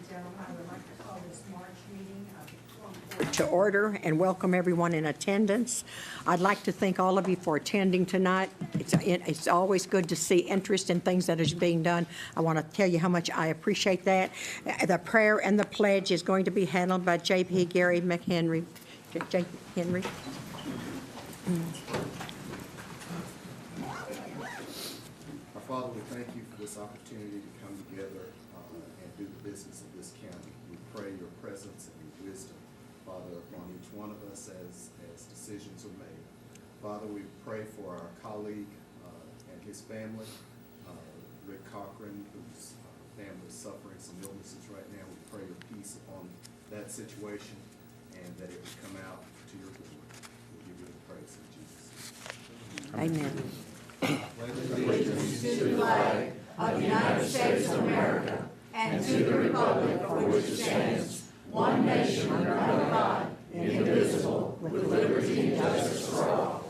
gentlemen, I would like to call this March meeting of the Quorum to order and welcome everyone in attendance. I'd like to thank all of you for attending tonight. It's always good to see interest in things that is being done. I want to tell you how much I appreciate that. The prayer and the pledge is going to be handled by J.P. Gary McHenry. J. Henry. Our Father, we thank you for this opportunity to come together and do the business of this county. We pray your presence and your wisdom, Father, upon each one of us as decisions are made. Father, we pray for our colleague and his family, Rick Cochran, whose family is suffering some illnesses right now. We pray your peace upon that situation and that it would come out to your glory. We give you the praise in Jesus. Amen. Allegiance to the flag of the United States of America and to the republic for which it stands, one nation under God, indivisible, with liberty and justice for all.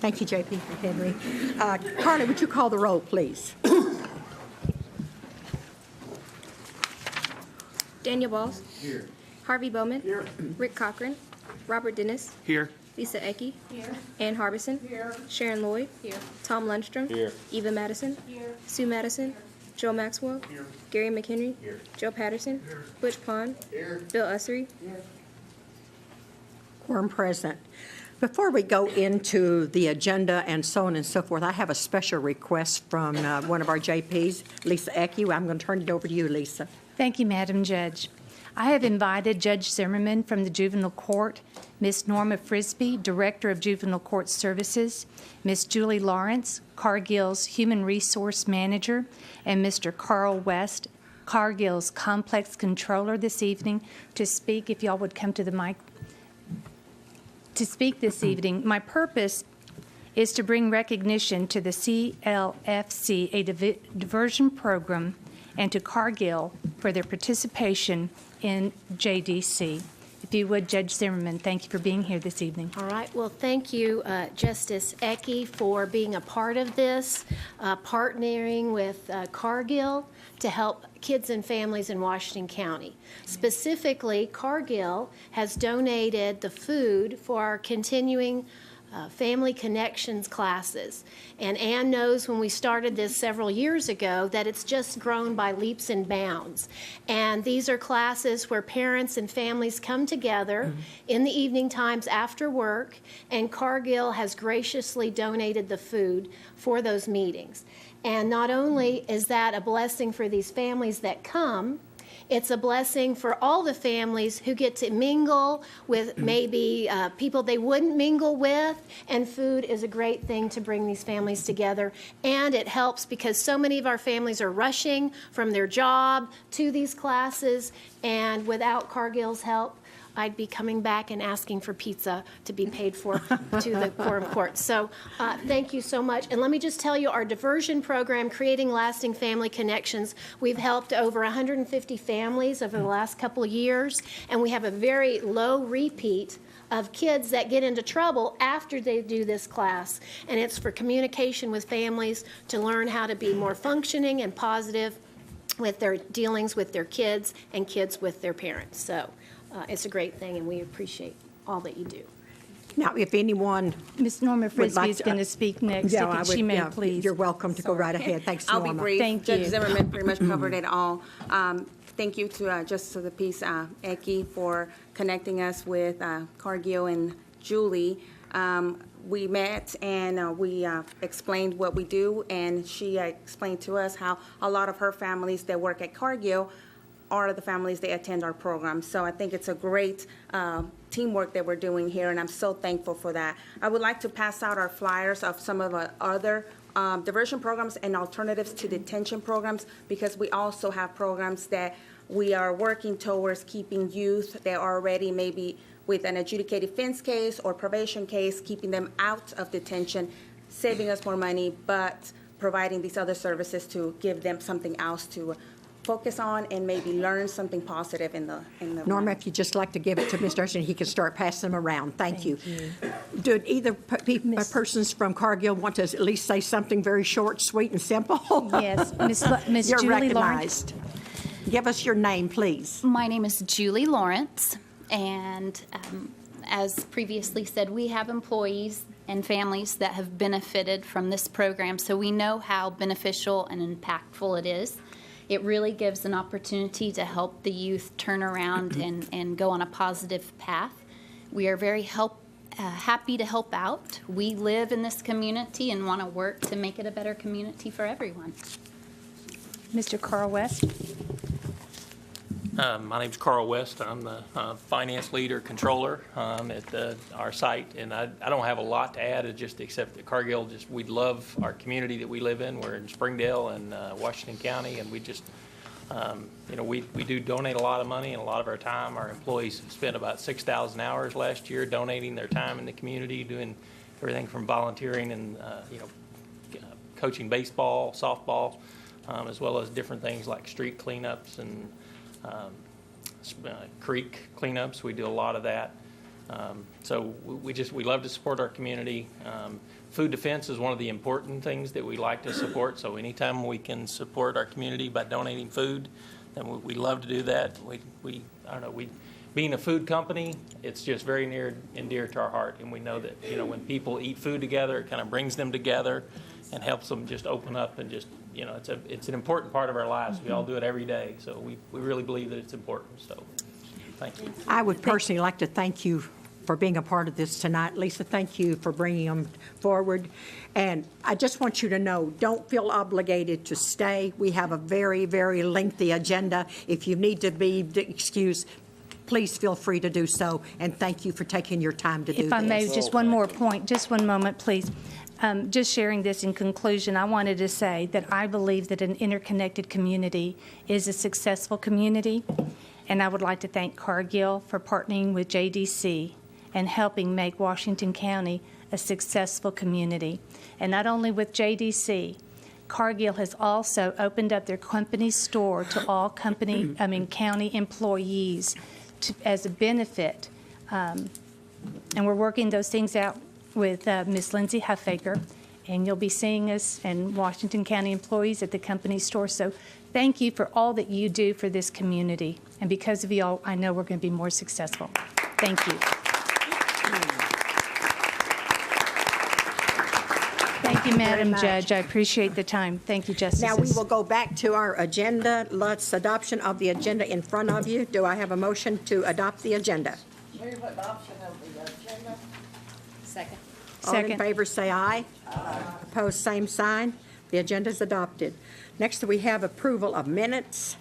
Thank you, J.P. Henry. Carly, would you call the roll, please? Daniel Balls. Here. Harvey Bowman. Here. Rick Cochran. Robert Dennis. Here. Lisa Ecke. Here. Ann Harbison. Here. Sharon Lloyd. Here. Tom Lundstrom. Here. Eva Madison. Here. Sue Madison. Joe Maxwell. Here. Gary McHenry. Here. Joe Patterson. Here. Butch Pond. Here. Bill Ussery. Here. Quorum present. Before we go into the agenda and so on and so forth, I have a special request from one of our JPs, Lisa Ecke. I'm going to turn it over to you, Lisa. Thank you, Madam Judge. I have invited Judge Zimmerman from the Juvenile Court, Ms. Norma Frisbee, Director of Juvenile Court Services, Ms. Julie Lawrence, Cargill's Human Resource Manager, and Mr. Carl West, Cargill's Complex Controller this evening to speak. If y'all would come to the mic to speak this evening. My purpose is to bring recognition to the CLFC, a diversion program, and to Cargill for their participation in JDC. If you would, Judge Zimmerman, thank you for being here this evening. All right. Well, thank you, Justice Ecke, for being a part of this, partnering with Cargill to help kids and families in Washington County. Specifically, Cargill has donated the food for our continuing Family Connections classes. And Ann knows when we started this several years ago that it's just grown by leaps and bounds. And these are classes where parents and families come together in the evening times after work, and Cargill has graciously donated the food for those meetings. And not only is that a blessing for these families that come, it's a blessing for all the families who get to mingle with maybe people they wouldn't mingle with, and food is a great thing to bring these families together. And it helps because so many of our families are rushing from their job to these classes, and without Cargill's help, I'd be coming back and asking for pizza to be paid for to the Quorum Court. So thank you so much. And let me just tell you, our diversion program, Creating Lasting Family Connections, we've helped over 150 families over the last couple of years, and we have a very low repeat of kids that get into trouble after they do this class. And it's for communication with families to learn how to be more functioning and positive with their dealings with their kids and kids with their parents. So it's a great thing, and we appreciate all that you do. Now, if anyone Ms. Norma Frisbee is going to speak next, if she may, please. You're welcome to go right ahead. Thanks, Norma. I'll be brief. Thank Judge you. Zimmerman pretty much covered it all. Thank you to Justice of the Peace, Ecke, for connecting us with Cargill and Julie. We met and we explained what we do, and she explained to us how a lot of her families that work at Cargill are the families that attend our program. So I think it's a great teamwork that we're doing here, and I'm so thankful for that. I would like to pass out our flyers of some of our other diversion programs and alternatives to detention programs, because we also have programs that we are working towards keeping youth that are already maybe with an adjudicated offense case or probation case, keeping them out of detention, saving us more money, but providing these other services to give them something else to focus on and maybe learn something positive in the Norma, if you'd just like to give it to Mr. Usher, he can start passing them around. Thank you. Do either persons from Cargill want to at least say something very short, sweet, and simple? Yes, Miss You're Julie recognized. Lawrence. Give us your name, please. My name is Julie Lawrence, and as previously said, we have employees and families that have benefited from this program, so we know how beneficial and impactful it is. It really gives an opportunity to help the youth turn around and go on a positive path. We are very happy to help out. We live in this community and want to work to make it a better community for everyone. Mr. Carl West. My name's Carl West. I'm the finance leader, controller at our site, and I don't have a lot to add, except that Cargill, we love our community that we live in. We're in Springdale and Washington County, and we just, we do donate a lot of money and a lot of our time. Our employees have spent about 6,000 hours last year donating their time in the community, doing everything from volunteering and, coaching baseball, softball, as well as different things like street cleanups and creek cleanups. We do a lot of that. So we love to support our community. Food defense is one of the important things that we like to support. So anytime we can support our community by donating food, then we love to do that. Being a food company, it's just very near and dear to our heart. And we know that, when people eat food together, it kind of brings them together and helps them just open up and just, it's an important part of our lives. We all do it every day. So we really believe that it's important. So thank you. I would personally like to thank you for being a part of this tonight. Lisa, thank you for bringing them forward. And I just want you to know, don't feel obligated to stay. We have a very, very lengthy agenda. If you need to be excused, please feel free to do so. And thank you for taking your time to do this. If I may, just one more point, just one moment, please. Just sharing this in conclusion, I wanted to say that I believe that an interconnected community is a successful community, and I would like to thank Cargill for partnering with JDC and helping make Washington County a successful community. And not only with JDC, Cargill has also opened up their company store to all county employees as a benefit. And we're working those things out with Ms. Lindsay Huffaker, and you'll be seeing us and Washington County employees at the company store. So thank you for all that you do for this community. And because of you all, I know we're going to be more successful. Thank you. Thank you, Madam Judge. I appreciate the time. Thank you, Justices. Now, we will go back to our agenda. Let's adoption of the agenda in front of you. Do I have a motion to adopt the agenda? Move adoption of the agenda. Second. All in Second. favor, say aye. Aye. Opposed, same sign. The agenda is adopted. Next, we have approval of minutes.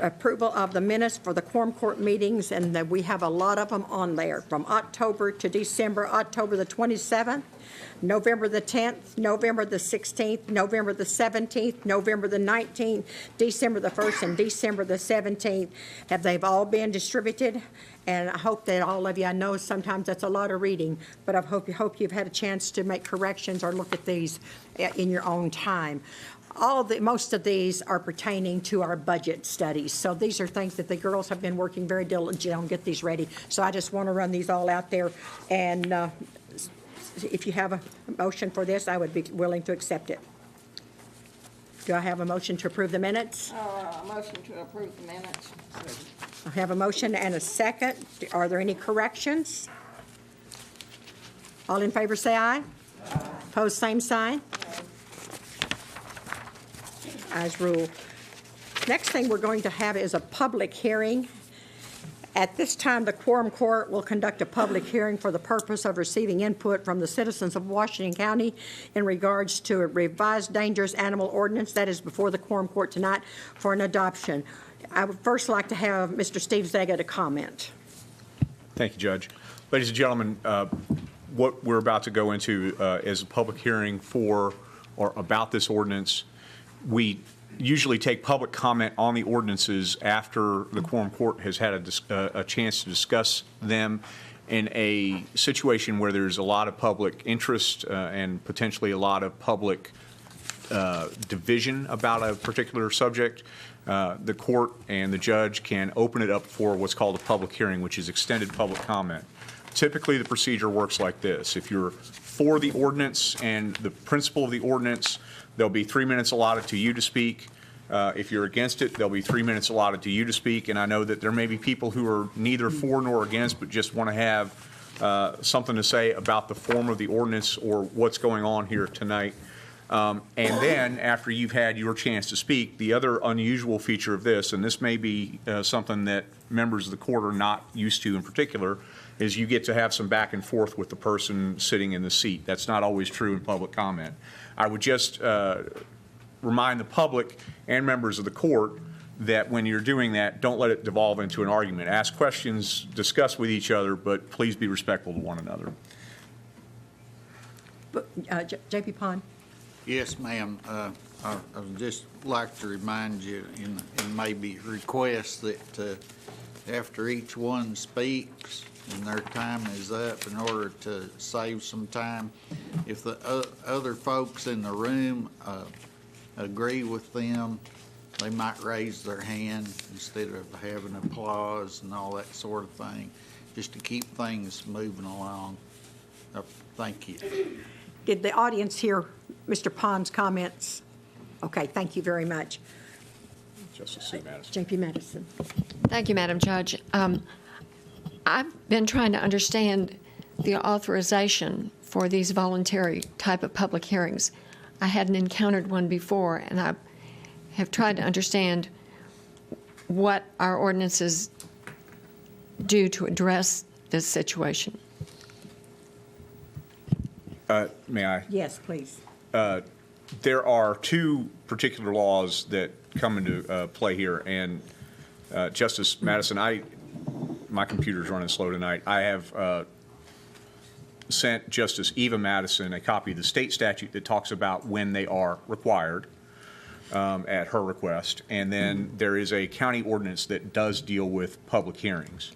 Approval of the minutes for the Quorum Court meetings, and we have a lot of them on there, from October to December, October the 27th, November the 10th, November the 16th, November the 17th, November the 19th, December the 1st, and December the 17th. They've all been distributed, and I hope that all of you, I know sometimes that's a lot of reading, but I hope you've had a chance to make corrections or look at these in your own time. Most of these are pertaining to our budget studies. So these are things that the girls have been working very diligently on, get these ready. So I just want to run these all out there. And if you have a motion for this, I would be willing to accept it. Do I have a motion to approve the minutes? Motion to approve the minutes. I have a motion and a second. Are there any corrections? All in favor say aye. Aye. Opposed, same sign. As ruled. Next thing we're going to have is a public hearing. At this time, the Quorum Court will conduct a public hearing for the purpose of receiving input from the citizens of Washington County in regards to a revised dangerous animal ordinance that is before the Quorum Court tonight for an adoption. I would first like to have Mr. Steve Zaga to comment. Thank you, Judge. Ladies and gentlemen, what we're about to go into is a public hearing for or about this ordinance. We usually take public comment on the ordinances after the Quorum Court has had a chance to discuss them in a situation where there's a lot of public interest and potentially a lot of public division about a particular subject. The court and the judge can open it up for what's called a public hearing, which is extended public comment. Typically, the procedure works like this. If you're for the ordinance and the principle of the ordinance, there'll be 3 minutes allotted to you to speak. If you're against it, there'll be 3 minutes allotted to you to speak, and I know that there may be people who are neither for nor against, but just want to have something to say about the form of the ordinance or what's going on here tonight. And then, after you've had your chance to speak, the other unusual feature of this, and this may be something that members of the court are not used to in particular, is you get to have some back and forth with the person sitting in the seat. That's not always true in public comment. I would just remind the public and members of the court that when you're doing that, don't let it devolve into an argument. Ask questions, discuss with each other, but please be respectful to one another. J.P. Pond? Yes, ma'am. I would just like to remind you and maybe request that after each one speaks and their time is up, in order to save some time, if the other folks in the room agree with them, they might raise their hand instead of having applause and all that sort of thing, just to keep things moving along. Thank you. Did the audience hear Mr. Pond's comments? Okay, thank you very much. Justice Sue Madison. J.P. Madison. Thank you, Madam Judge. I've been trying to understand the authorization for these voluntary type of public hearings. I hadn't encountered one before, and I have tried to understand what our ordinances do to address this situation. May I? Yes, please. There are two particular laws that come into play here, and Justice Madison, my computer's running slow tonight. I have sent Justice Eva Madison a copy of the state statute that talks about when they are required at her request, and then there is a county ordinance that does deal with public hearings.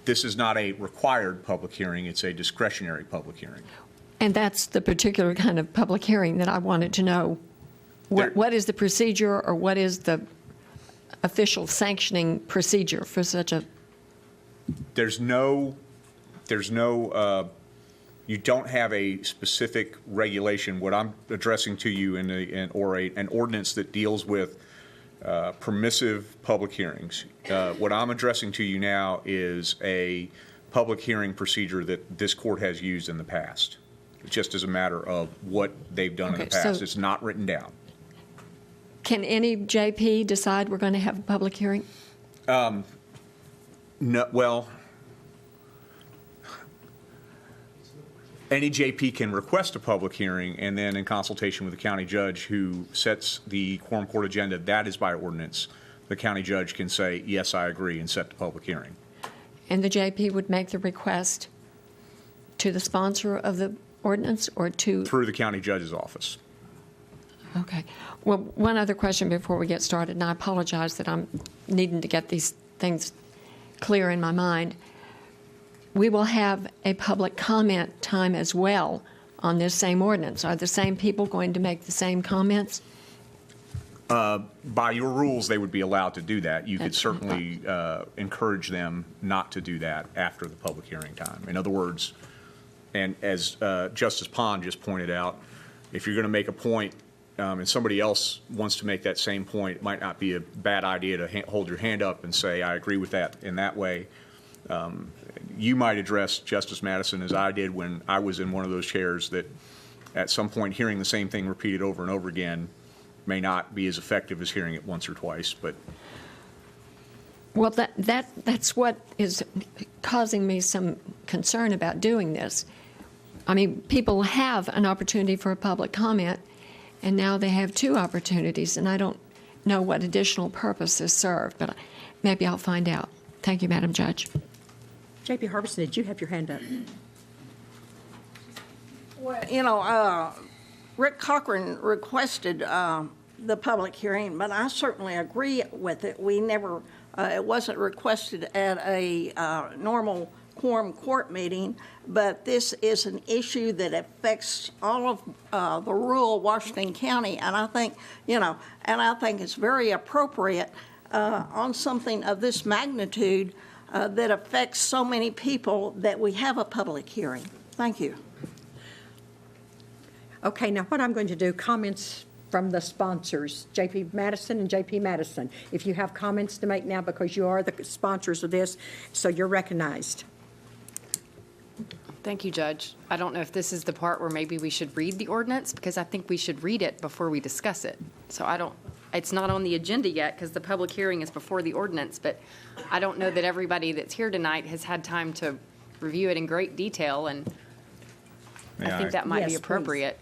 This is not a required public hearing, it's a discretionary public hearing. And that's the particular kind of public hearing that I wanted to know. What is the procedure, or what is the official sanctioning procedure for such a? There's no, you don't have a specific regulation. What I'm addressing to you an ordinance that deals with permissive public hearings. What I'm addressing to you now is a public hearing procedure that this court has used in the past, just as a matter of what they've done in the past. So it's not written down. Can any JP decide we're going to have a public hearing? No, well, any JP can request a public hearing, and then in consultation with the county judge who sets the quorum court agenda, that is by ordinance, the county judge can say, yes, I agree, and set the public hearing. And the JP would make the request to the sponsor of the ordinance, or to? Through the county judge's office. Okay. Well, one other question before we get started, and I apologize that I'm needing to get these things clear in my mind. We will have a public comment time as well on this same ordinance. Are the same people going to make the same comments? By your rules, they would be allowed to do that. You could certainly encourage them not to do that after the public hearing time. In other words, and as Justice Pond just pointed out, if you're going to make a point and somebody else wants to make that same point, it might not be a bad idea to hold your hand up and say, I agree with that in that way. You might address Justice Madison, as I did when I was in one of those chairs, that at some point hearing the same thing repeated over and over again may not be as effective as hearing it once or twice. But well, that's what is causing me some concern about doing this. I mean, people have an opportunity for a public comment, and now they have two opportunities, and I don't know what additional purpose is served, but maybe I'll find out. Thank you, Madam Judge. J.P. Harbison, did you have your hand up? Well, Rick Cochran requested the public hearing, but I certainly agree with it. We never, it wasn't requested at a normal quorum court meeting, but this is an issue that affects all of the rural Washington County, and I think, it's very appropriate on something of this magnitude that affects so many people that we have a public hearing. Thank you. Okay, now what I'm going to do, comments from the sponsors, J.P. Madison and J.P. Madison. If you have comments to make now, because you are the sponsors of this, so you're recognized. Thank you, Judge. I don't know if this is the part where maybe we should read the ordinance, because I think we should read it before we discuss it. So it's not on the agenda yet because the public hearing is before the ordinance, but I don't know that everybody that's here tonight has had time to review it in great detail, and I think that might be appropriate.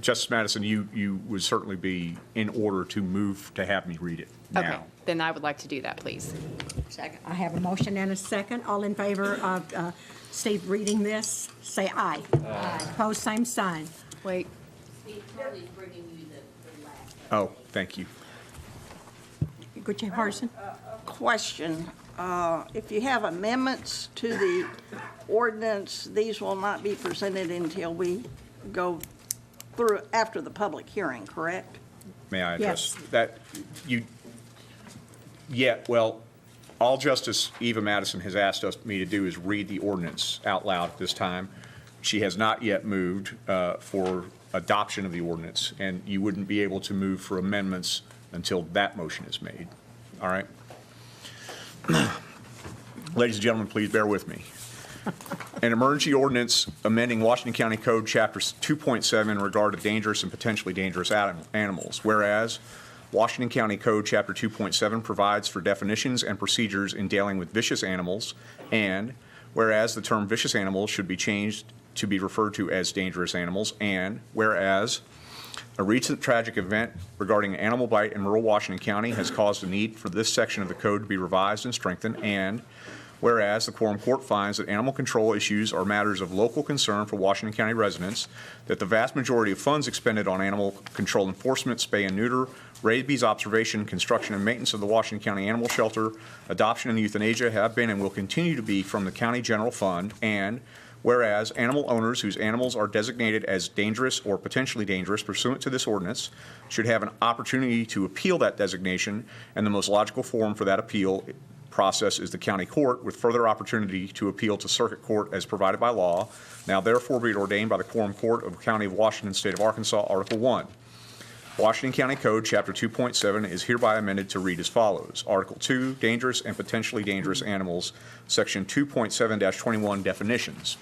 Justice Madison, you would certainly be in order to move to have me read it now. Okay, then I would like to do that, please. Second. I have a motion and a second. All in favor of Steve reading this, say aye. Aye. Opposed, same sign. Wait. Oh, thank you. Good job, Harrison. Question, if you have amendments to the ordinance, these will not be presented until we go through after the public hearing, correct? May I address Yes. that? Well, all Justice Eva Madison has asked me to do is read the ordinance out loud at this time. She has not yet moved for adoption of the ordinance, and you wouldn't be able to move for amendments until that motion is made. All right? Ladies and gentlemen, please bear with me. An emergency ordinance amending Washington County Code Chapter 2.7 in regard to dangerous and potentially dangerous animals. Whereas Washington County Code Chapter 2.7 provides for definitions and procedures in dealing with vicious animals, and whereas the term vicious animals should be changed to be referred to as dangerous animals, and whereas a recent tragic event regarding an animal bite in rural Washington County has caused a need for this section of the code to be revised and strengthened, and whereas the Quorum Court finds that animal control issues are matters of local concern for Washington County residents, that the vast majority of funds expended on animal control enforcement, spay and neuter, rabies observation, construction and maintenance of the Washington County Animal Shelter, adoption and euthanasia have been and will continue to be from the county general fund, and whereas animal owners whose animals are designated as dangerous or potentially dangerous pursuant to this ordinance should have an opportunity to appeal that designation, and the most logical forum for that appeal process is the county court, with further opportunity to appeal to circuit court as provided by law. Now therefore be it ordained by the Quorum Court of the County of Washington, State of Arkansas, Article 1. Washington County Code, Chapter 2.7 is hereby amended to read as follows. Article 2, Dangerous and Potentially Dangerous Animals, Section 2.7-21, Definitions.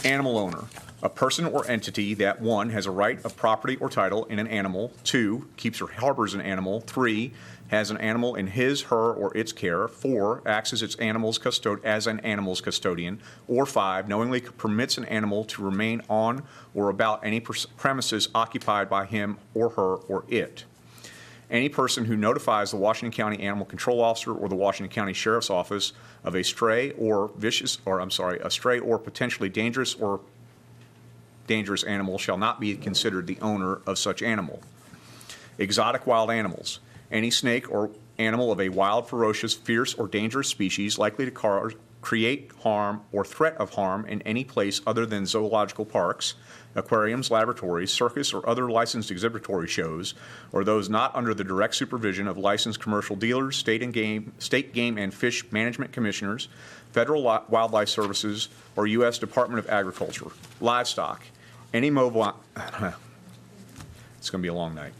Animal owner. A person or entity that, 1, has a right of property or title in an animal, 2, keeps or harbors an animal, 3, has an animal in his, her, or its care, 4, acts as an animal's custodian, or 5, knowingly permits an animal to remain on or about any premises occupied by him or her or it. Any person who notifies the Washington County Animal Control Officer or the Washington County Sheriff's Office of a stray or potentially dangerous animal shall not be considered the owner of such animal. Exotic wild animals. Any snake or animal of a wild, ferocious, fierce, or dangerous species likely to create harm or threat of harm in any place other than zoological parks, aquariums, laboratories, circus, or other licensed exhibitory shows, or those not under the direct supervision of licensed commercial dealers, state game and fish management commissioners, Federal Wildlife Services, or U.S. Department of Agriculture. Livestock. Any mobile... It's going to be a long night.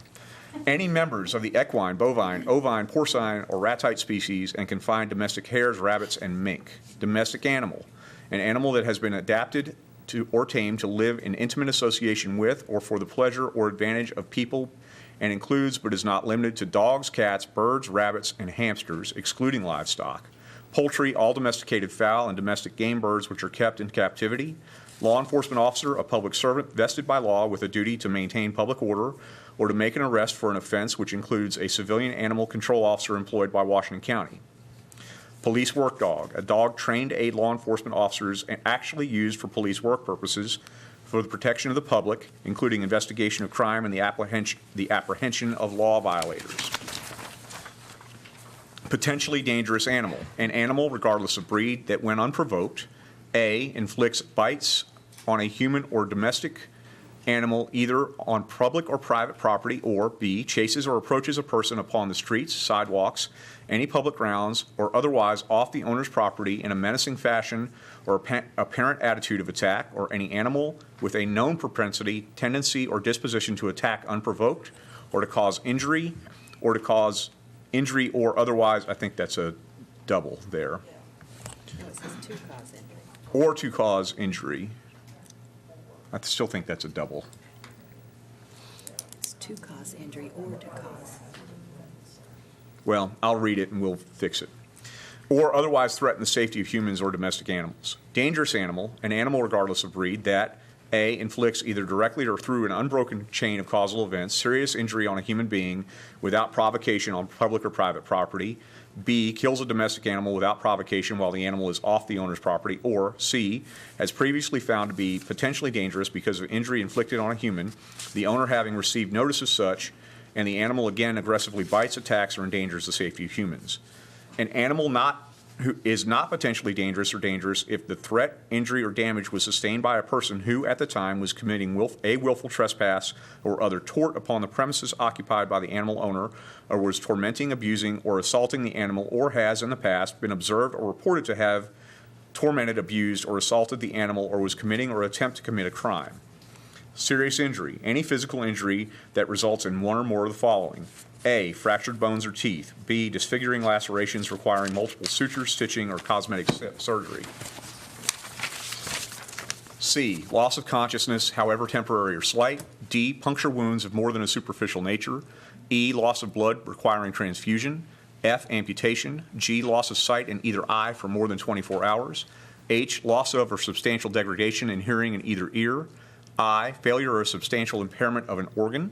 Any members of the equine, bovine, ovine, porcine, or ratite species and confined domestic hares, rabbits, and mink. Domestic animal. An animal that has been adapted to or tamed to live in intimate association with or for the pleasure or advantage of people, and includes but is not limited to dogs, cats, birds, rabbits, and hamsters, excluding livestock. Poultry, all domesticated fowl, and domestic game birds which are kept in captivity. Law enforcement officer, a public servant vested by law with a duty to maintain public order or to make an arrest for an offense which includes a civilian animal control officer employed by Washington County. Police work dog, a dog trained to aid law enforcement officers and actually used for police work purposes for the protection of the public, including investigation of crime and the apprehension of law violators. Potentially dangerous animal, an animal regardless of breed that when unprovoked, A, inflicts bites on a human or domestic animal either on public or private property, or B, chases or approaches a person upon the streets, sidewalks, any public grounds, or otherwise off the owner's property in a menacing fashion or apparent attitude of attack, or any animal with a known propensity, tendency, or disposition to attack unprovoked, or to cause injury, or otherwise, I think that's a double there. No, it says to cause injury. Or to cause injury. I still think that's a double. It's to cause injury or to cause. Well, I'll read it and we'll fix it. Or otherwise threaten the safety of humans or domestic animals. Dangerous animal, an animal regardless of breed, that A, inflicts either directly or through an unbroken chain of causal events serious injury on a human being without provocation on public or private property. B, kills a domestic animal without provocation while the animal is off the owner's property. Or C, has previously found to be potentially dangerous because of injury inflicted on a human, the owner having received notice as such, and the animal again aggressively bites, attacks, or endangers the safety of humans. An animal who is not potentially dangerous or dangerous if the threat, injury, or damage was sustained by a person who, at the time, was committing a willful trespass or other tort upon the premises occupied by the animal owner, or was tormenting, abusing, or assaulting the animal, or has, in the past, been observed or reported to have tormented, abused, or assaulted the animal, or was committing or attempt to commit a crime. Serious injury, any physical injury that results in one or more of the following. A, fractured bones or teeth. B, disfiguring lacerations requiring multiple sutures, stitching, or cosmetic surgery. C, loss of consciousness, however temporary or slight. D, puncture wounds of more than a superficial nature. E, loss of blood requiring transfusion. F, amputation. G, loss of sight in either eye for more than 24 hours. H, loss of or substantial degradation in hearing in either ear. I, failure or substantial impairment of an organ.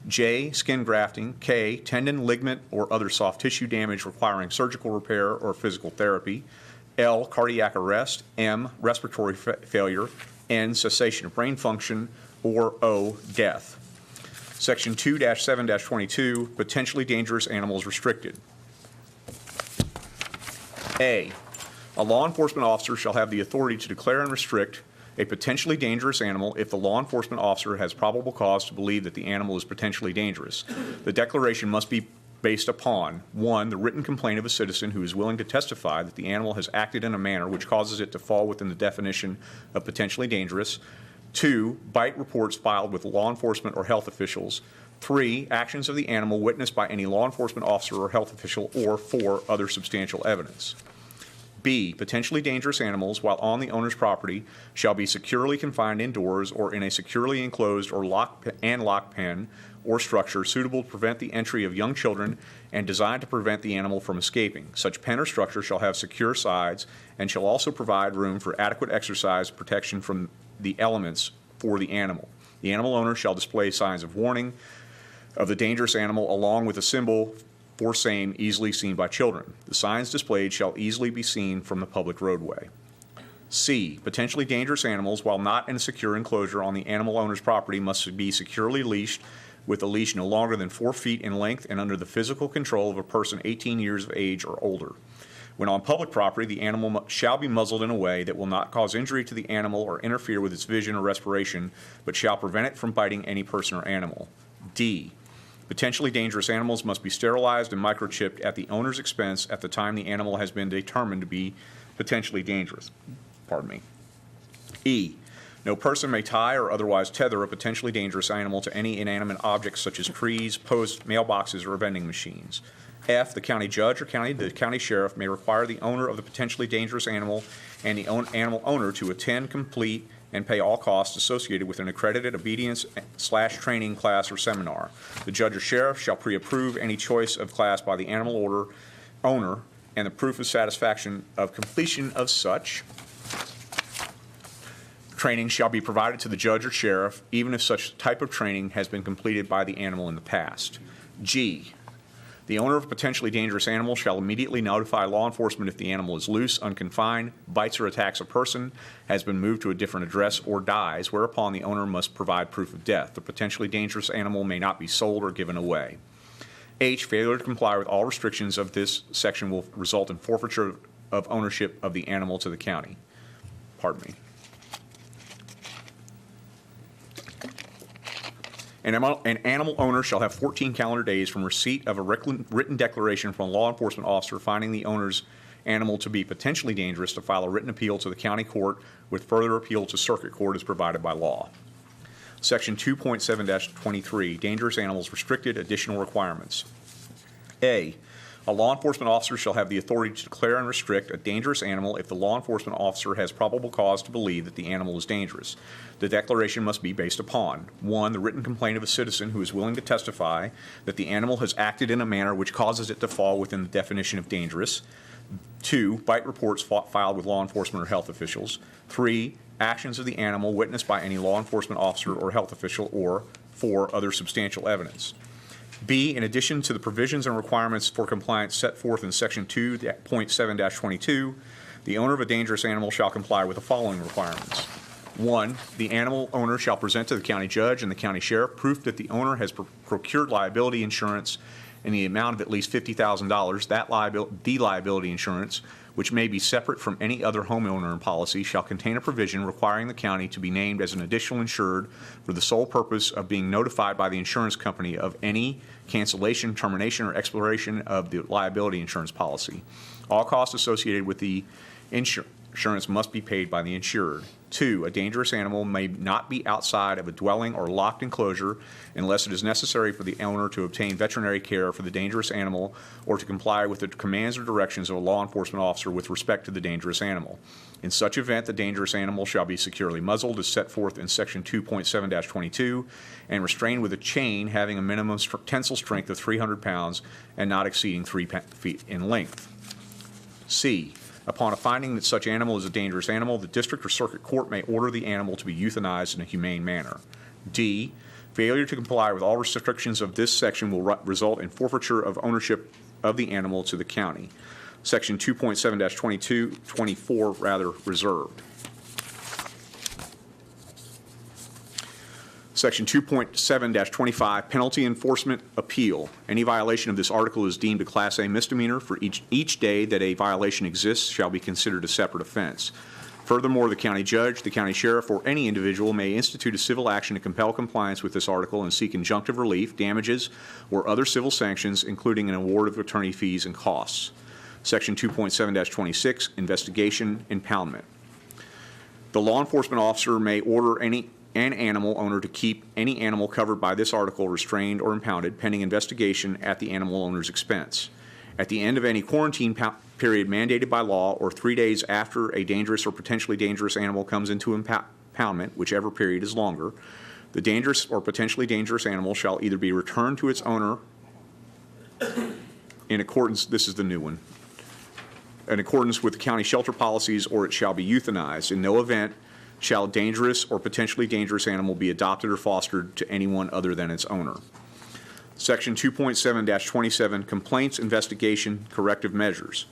J, skin grafting. K, tendon, ligament, or other soft tissue damage requiring surgical repair or physical therapy. L, cardiac arrest. M, respiratory failure. N, cessation of brain function. Or O, death. Section 2-7-22, potentially dangerous animals restricted. A law enforcement officer shall have the authority to declare and restrict a potentially dangerous animal if the law enforcement officer has probable cause to believe that the animal is potentially dangerous. The declaration must be based upon, 1, the written complaint of a citizen who is willing to testify that the animal has acted in a manner which causes it to fall within the definition of potentially dangerous. 2, bite reports filed with law enforcement or health officials. 3, actions of the animal witnessed by any law enforcement officer or health official. Or 4, other substantial evidence. B, potentially dangerous animals, while on the owner's property, shall be securely confined indoors or in a securely enclosed or lock pen or structure suitable to prevent the entry of young children and designed to prevent the animal from escaping. Such pen or structure shall have secure sides and shall also provide room for adequate exercise protection from the elements for the animal. The animal owner shall display signs of warning of the dangerous animal along with a symbol for same easily seen by children. The signs displayed shall easily be seen from the public roadway. C, potentially dangerous animals, while not in a secure enclosure on the animal owner's property, must be securely leashed with a leash no longer than 4 feet in length and under the physical control of a person 18 years of age or older. When on public property, the animal shall be muzzled in a way that will not cause injury to the animal or interfere with its vision or respiration, but shall prevent it from biting any person or animal. D, potentially dangerous animals must be sterilized and microchipped at the owner's expense at the time the animal has been determined to be potentially dangerous. E, no person may tie or otherwise tether a potentially dangerous animal to any inanimate objects such as trees, posts, mailboxes, or vending machines. F, the county judge or the county sheriff may require the owner of the potentially dangerous animal and the animal owner to attend, complete, and pay all costs associated with an accredited obedience/training class or seminar. The judge or sheriff shall pre-approve any choice of class by the animal owner, and the proof of satisfaction of completion of such training shall be provided to the judge or sheriff, even if such type of training has been completed by the animal in the past. G, the owner of a potentially dangerous animal shall immediately notify law enforcement if the animal is loose, unconfined, bites or attacks a person, has been moved to a different address, or dies, whereupon the owner must provide proof of death. The potentially dangerous animal may not be sold or given away. H, failure to comply with all restrictions of this section will result in forfeiture of ownership of the animal to the county. An animal owner shall have 14 calendar days from receipt of a written declaration from a law enforcement officer finding the owner's animal to be potentially dangerous to file a written appeal to the county court with further appeal to circuit court as provided by law. Section 2.7-23, dangerous animals restricted, additional requirements. A law enforcement officer shall have the authority to declare and restrict a dangerous animal if the law enforcement officer has probable cause to believe that the animal is dangerous. The declaration must be based upon 1, the written complaint of a citizen who is willing to testify that the animal has acted in a manner which causes it to fall within the definition of dangerous. 2, bite reports filed with law enforcement or health officials. 3, actions of the animal witnessed by any law enforcement officer or health official. Or 4, other substantial evidence. B, in addition to the provisions and requirements for compliance set forth in Section 2.7-22, the owner of a dangerous animal shall comply with the following requirements. 1, the animal owner shall present to the county judge and the county sheriff proof that the owner has procured liability insurance in the amount of at least $50,000. That liability insurance, which may be separate from any other homeowner policy, shall contain a provision requiring the county to be named as an additional insured for the sole purpose of being notified by the insurance company of any cancellation, termination, or expiration of the liability insurance policy. All costs associated with the insurance must be paid by the insured. 2, a dangerous animal may not be outside of a dwelling or locked enclosure unless it is necessary for the owner to obtain veterinary care for the dangerous animal or to comply with the commands or directions of a law enforcement officer with respect to the dangerous animal. In such event, the dangerous animal shall be securely muzzled as set forth in Section 2.7-22 and restrained with a chain having a minimum tensile strength of 300 pounds and not exceeding 3 feet in length. C, upon a finding that such animal is a dangerous animal, the district or circuit court may order the animal to be euthanized in a humane manner. D, failure to comply with all restrictions of this section will result in forfeiture of ownership of the animal to the county. Section 2.7-24 reserved. Section 2.7-25, penalty enforcement appeal. Any violation of this article is deemed a Class A misdemeanor. For each day that a violation exists shall be considered a separate offense. Furthermore, the county judge, the county sheriff, or any individual may institute a civil action to compel compliance with this article and seek injunctive relief, damages, or other civil sanctions, including an award of attorney fees and costs. Section 2.7-26, investigation, impoundment. The law enforcement officer may order an animal owner to keep any animal covered by this article restrained or impounded pending investigation at the animal owner's expense. At the end of any quarantine period mandated by law or 3 days after a dangerous or potentially dangerous animal comes into impoundment, whichever period is longer, the dangerous or potentially dangerous animal shall either be returned to its owner in accordance, this is the new one, in accordance with the county shelter policies, or it shall be euthanized. In no event shall a dangerous or potentially dangerous animal be adopted or fostered to anyone other than its owner. Section 2.7-27, complaints, investigation, corrective measures.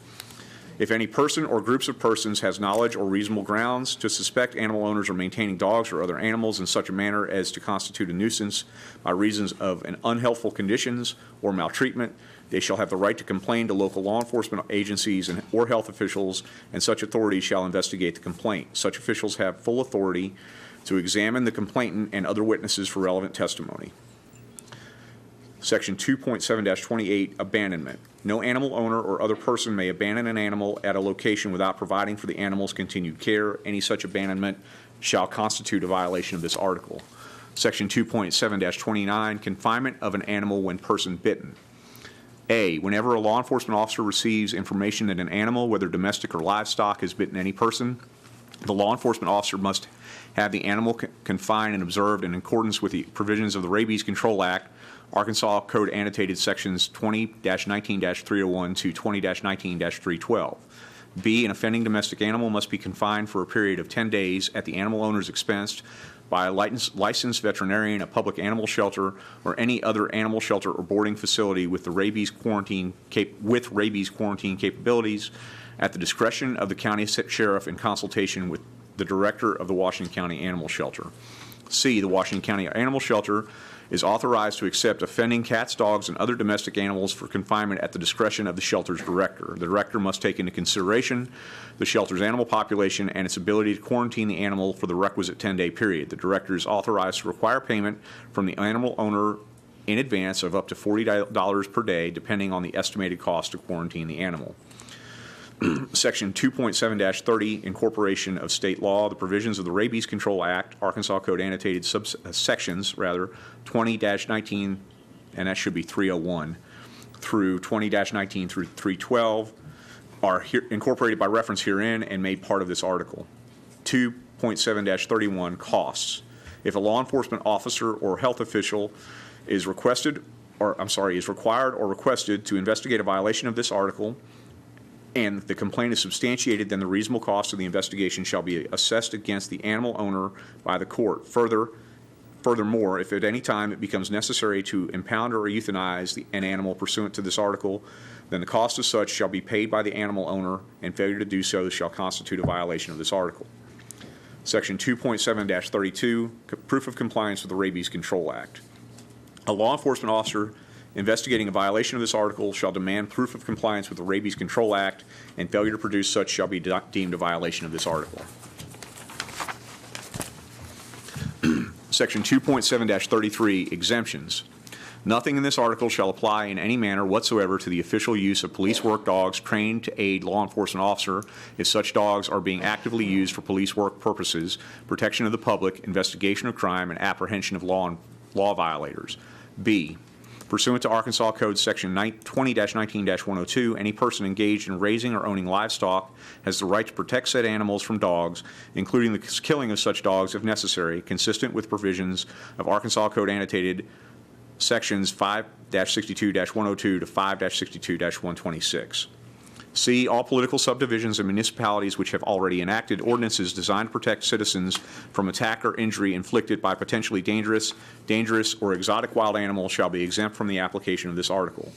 If any person or groups of persons has knowledge or reasonable grounds to suspect animal owners are maintaining dogs or other animals in such a manner as to constitute a nuisance by reasons of an unhealthful conditions or maltreatment, they shall have the right to complain to local law enforcement agencies or health officials, and such authorities shall investigate the complaint. Such officials have full authority to examine the complainant and other witnesses for relevant testimony. Section 2.7-28, abandonment. No animal owner or other person may abandon an animal at a location without providing for the animal's continued care. Any such abandonment shall constitute a violation of this article. Section 2.7-29, confinement of an animal when person bitten. A, whenever a law enforcement officer receives information that an animal, whether domestic or livestock, has bitten any person, the law enforcement officer must have the animal confined and observed in accordance with the provisions of the Rabies Control Act, Arkansas Code Annotated Sections 20-19-301 to 20-19-312. B, an offending domestic animal must be confined for a period of 10 days at the animal owner's expense by a licensed veterinarian, a public animal shelter, or any other animal shelter or boarding facility with the rabies quarantine capabilities at the discretion of the county sheriff in consultation with the director of the Washington County Animal Shelter. C, the Washington County Animal Shelter is authorized to accept offending cats, dogs, and other domestic animals for confinement at the discretion of the shelter's director. The director must take into consideration the shelter's animal population and its ability to quarantine the animal for the requisite 10-day period. The director is authorized to require payment from the animal owner in advance of up to $40 per day, depending on the estimated cost to quarantine the animal. Section 2.7-30, incorporation of state law. The provisions of the Rabies Control Act, Arkansas Code annotated sections, 20-19, and that should be 301, through 20-19 through 312, are incorporated by reference herein and made part of this article. 2.7-31, costs. If a law enforcement officer or health official is required or requested to investigate a violation of this article, and the complaint is substantiated, then the reasonable cost of the investigation shall be assessed against the animal owner by the court. Furthermore, if at any time it becomes necessary to impound or euthanize an animal pursuant to this article, then the cost of such shall be paid by the animal owner, and failure to do so shall constitute a violation of this article. Section 2.7-32, proof of compliance with the Rabies Control Act. A law enforcement officer investigating a violation of this article shall demand proof of compliance with the Rabies Control Act, and failure to produce such shall be deemed a violation of this article. Section 2.7-33, exemptions. Nothing in this article shall apply in any manner whatsoever to the official use of police work dogs trained to aid law enforcement officer if such dogs are being actively used for police work purposes, protection of the public, investigation of crime, and apprehension of law violators. B, pursuant to Arkansas Code Section 20-19-102, any person engaged in raising or owning livestock has the right to protect said animals from dogs, including the killing of such dogs if necessary, consistent with provisions of Arkansas Code annotated Sections 5-62-102 to 5-62-126. C, all political subdivisions and municipalities which have already enacted ordinances designed to protect citizens from attack or injury inflicted by potentially dangerous, or exotic wild animals shall be exempt from the application of this article.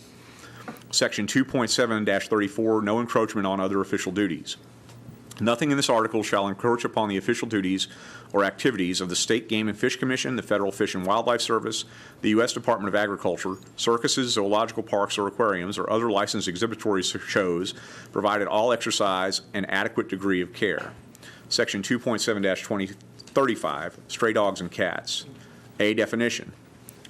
Section 2.7-34, no encroachment on other official duties. Nothing in this article shall encroach upon the official duties or activities of the State Game and Fish Commission, the Federal Fish and Wildlife Service, the U.S. Department of Agriculture, circuses, zoological parks, or aquariums, or other licensed exhibitory shows, provided all exercise an adequate degree of care. Section 2.7-35, stray dogs and cats. A, definition.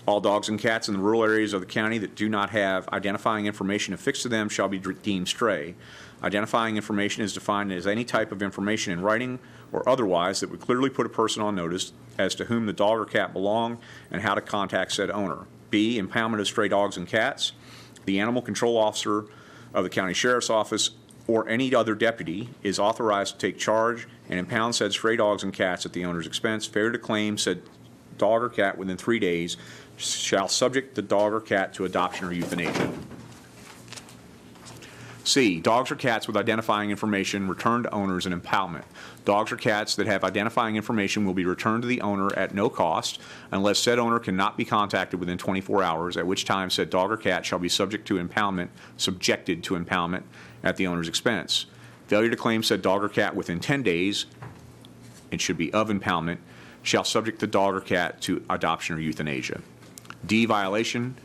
All dogs and cats in the rural areas of the county that do not have identifying information affixed to them shall be deemed stray. Identifying information is defined as any type of information in writing or otherwise that would clearly put a person on notice as to whom the dog or cat belong and how to contact said owner. B, impoundment of stray dogs and cats. The animal control officer of the county sheriff's office or any other deputy is authorized to take charge and impound said stray dogs and cats at the owner's expense. Failure to claim said dog or cat within 3 days shall subject the dog or cat to adoption or euthanasia. C, dogs or cats with identifying information returned to owners in impoundment. Dogs or cats that have identifying information will be returned to the owner at no cost unless said owner cannot be contacted within 24 hours, at which time said dog or cat shall be subjected to impoundment at the owner's expense. Failure to claim said dog or cat within 10 days, it should be of impoundment, shall subject the dog or cat to adoption or euthanasia. D, violation.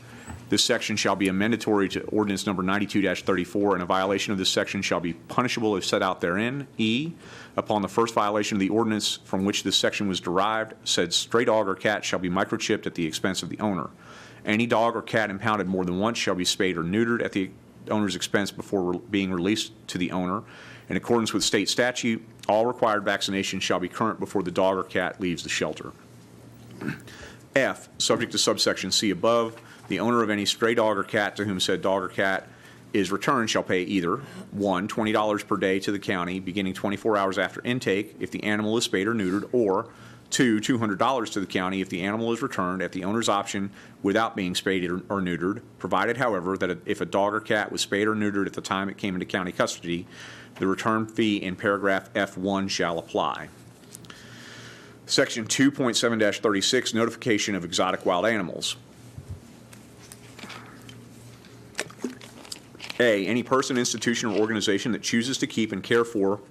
This section shall be amendatory to ordinance number 92-34, and a violation of this section shall be punishable if set out therein. E, upon the first violation of the ordinance from which this section was derived, said stray dog or cat shall be microchipped at the expense of the owner. Any dog or cat impounded more than once shall be spayed or neutered at the owner's expense before being released to the owner. In accordance with state statute, all required vaccinations shall be current before the dog or cat leaves the shelter. F, subject to subsection C above, the owner of any stray dog or cat to whom said dog or cat is returned shall pay either 1, $20 per day to the county beginning 24 hours after intake if the animal is spayed or neutered, or 2, $200 to the county if the animal is returned at the owner's option without being spayed or neutered, provided, however, that if a dog or cat was spayed or neutered at the time it came into county custody, the return fee in paragraph F1 shall apply. Section 2.7-36, notification of exotic wild animals. A, any person, institution, or organization that chooses to keep and care for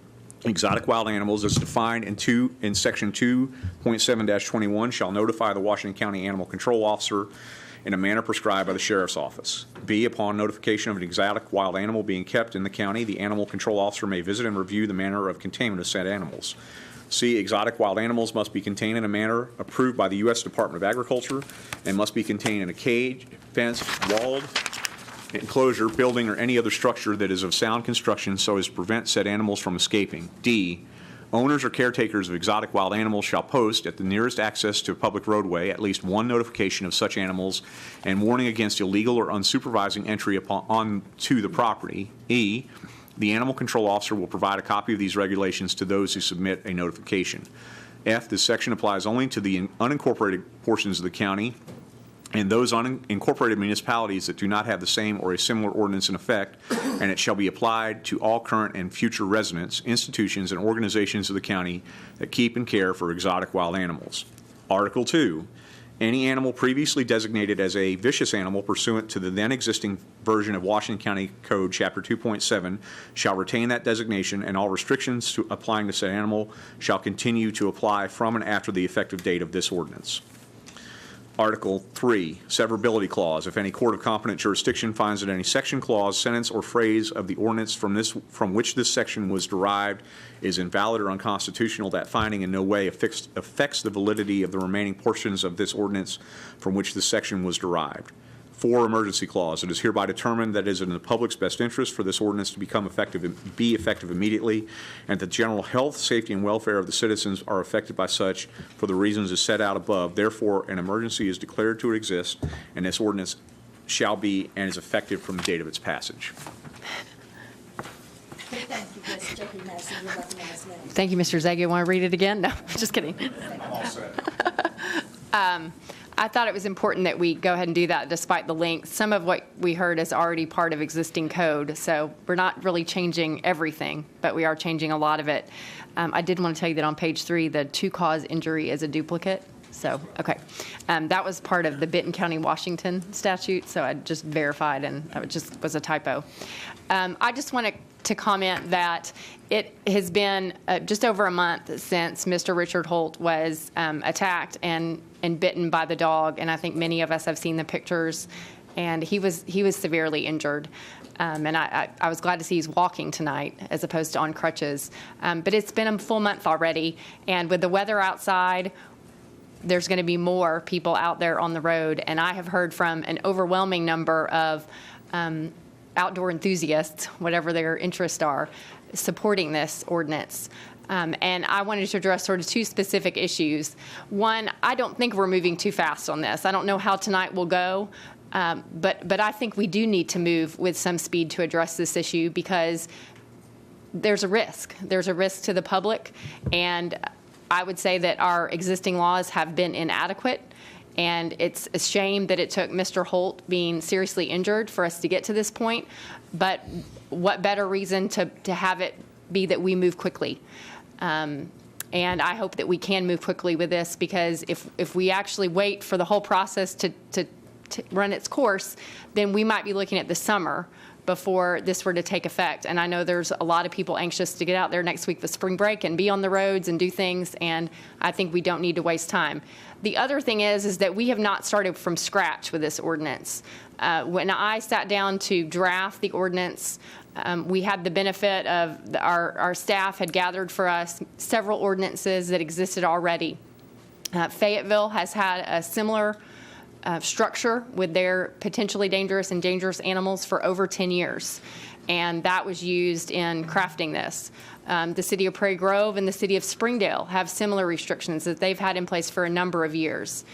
Exotic wild animals as defined in Section 2.7-21 shall notify the Washington County Animal Control Officer in a manner prescribed by the Sheriff's Office. B, upon notification of an exotic wild animal being kept in the county, the Animal Control Officer may visit and review the manner of containment of said animals. C, exotic wild animals must be contained in a manner approved by the U.S. Department of Agriculture and must be contained in a cage, fenced, walled enclosure, building, or any other structure that is of sound construction so as to prevent said animals from escaping. D, owners or caretakers of exotic wild animals shall post at the nearest access to a public roadway at least one notification of such animals and warning against illegal or unsupervised entry onto the property. E, the Animal Control Officer will provide a copy of these regulations to those who submit a notification. F, this section applies only to the unincorporated portions of the county and those unincorporated municipalities that do not have the same or a similar ordinance in effect, and it shall be applied to all current and future residents, institutions, and organizations of the county that keep and care for exotic wild animals. Article 2, any animal previously designated as a vicious animal pursuant to the then existing version of Washington County Code, Chapter 2.7, shall retain that designation, and all restrictions to applying to said animal shall continue to apply from and after the effective date of this ordinance. Article 3, severability clause. If any court of competent jurisdiction finds that any section, clause, sentence, or phrase of the ordinance from which this section was derived is invalid or unconstitutional, that finding in no way affects the validity of the remaining portions of this ordinance from which this section was derived. 4, emergency clause. It is hereby determined that it is in the public's best interest for this ordinance to be effective immediately, and that the general health, safety, and welfare of the citizens are affected by such for the reasons as set out above. Therefore, an emergency is declared to exist, and this ordinance shall be and is effective from the date of its passage. Thank you, Ms. Jackie Massey. You're recognized now. Thank you, Mr. Zagia. Want to read it again? No, just kidding. I'm all set. I thought it was important that we go ahead and do that despite the length. Some of what we heard is already part of existing code, so we're not really changing everything, but we are changing a lot of it. I did want to tell you that on page 3, the to-cause injury is a duplicate. So, okay. That was part of the Benton County, Washington statute, so I just verified, and that just was a typo. I just want to comment that it has been just over a month since Mr. Richard Holt was attacked and bitten by the dog, and I think many of us have seen the pictures, and he was severely injured. And I was glad to see he's walking tonight as opposed to on crutches. But it's been a full month already, and with the weather outside, there's going to be more people out there on the road, and I have heard from an overwhelming number of outdoor enthusiasts, whatever their interests are, supporting this ordinance. And I wanted to address sort of 2 specific issues. One, I don't think we're moving too fast on this. I don't know how tonight will go, but I think we do need to move with some speed to address this issue because there's a risk. There's a risk to the public, and I would say that our existing laws have been inadequate. And it's a shame that it took Mr. Holt being seriously injured for us to get to this point. But what better reason to have it be that we move quickly? And I hope that we can move quickly with this, because if we actually wait for the whole process to run its course, then we might be looking at the summer before this were to take effect. And I know there's a lot of people anxious to get out there next week for spring break and be on the roads and do things, and I think we don't need to waste time. The other thing is that we have not started from scratch with this ordinance. When I sat down to draft the ordinance, we had the benefit of our staff had gathered for us several ordinances that existed already. Fayetteville has had a similar structure with their potentially dangerous and dangerous animals for over 10 years. And that was used in crafting this. The city of Prairie Grove and the city of Springdale have similar restrictions that they've had in place for a number of years.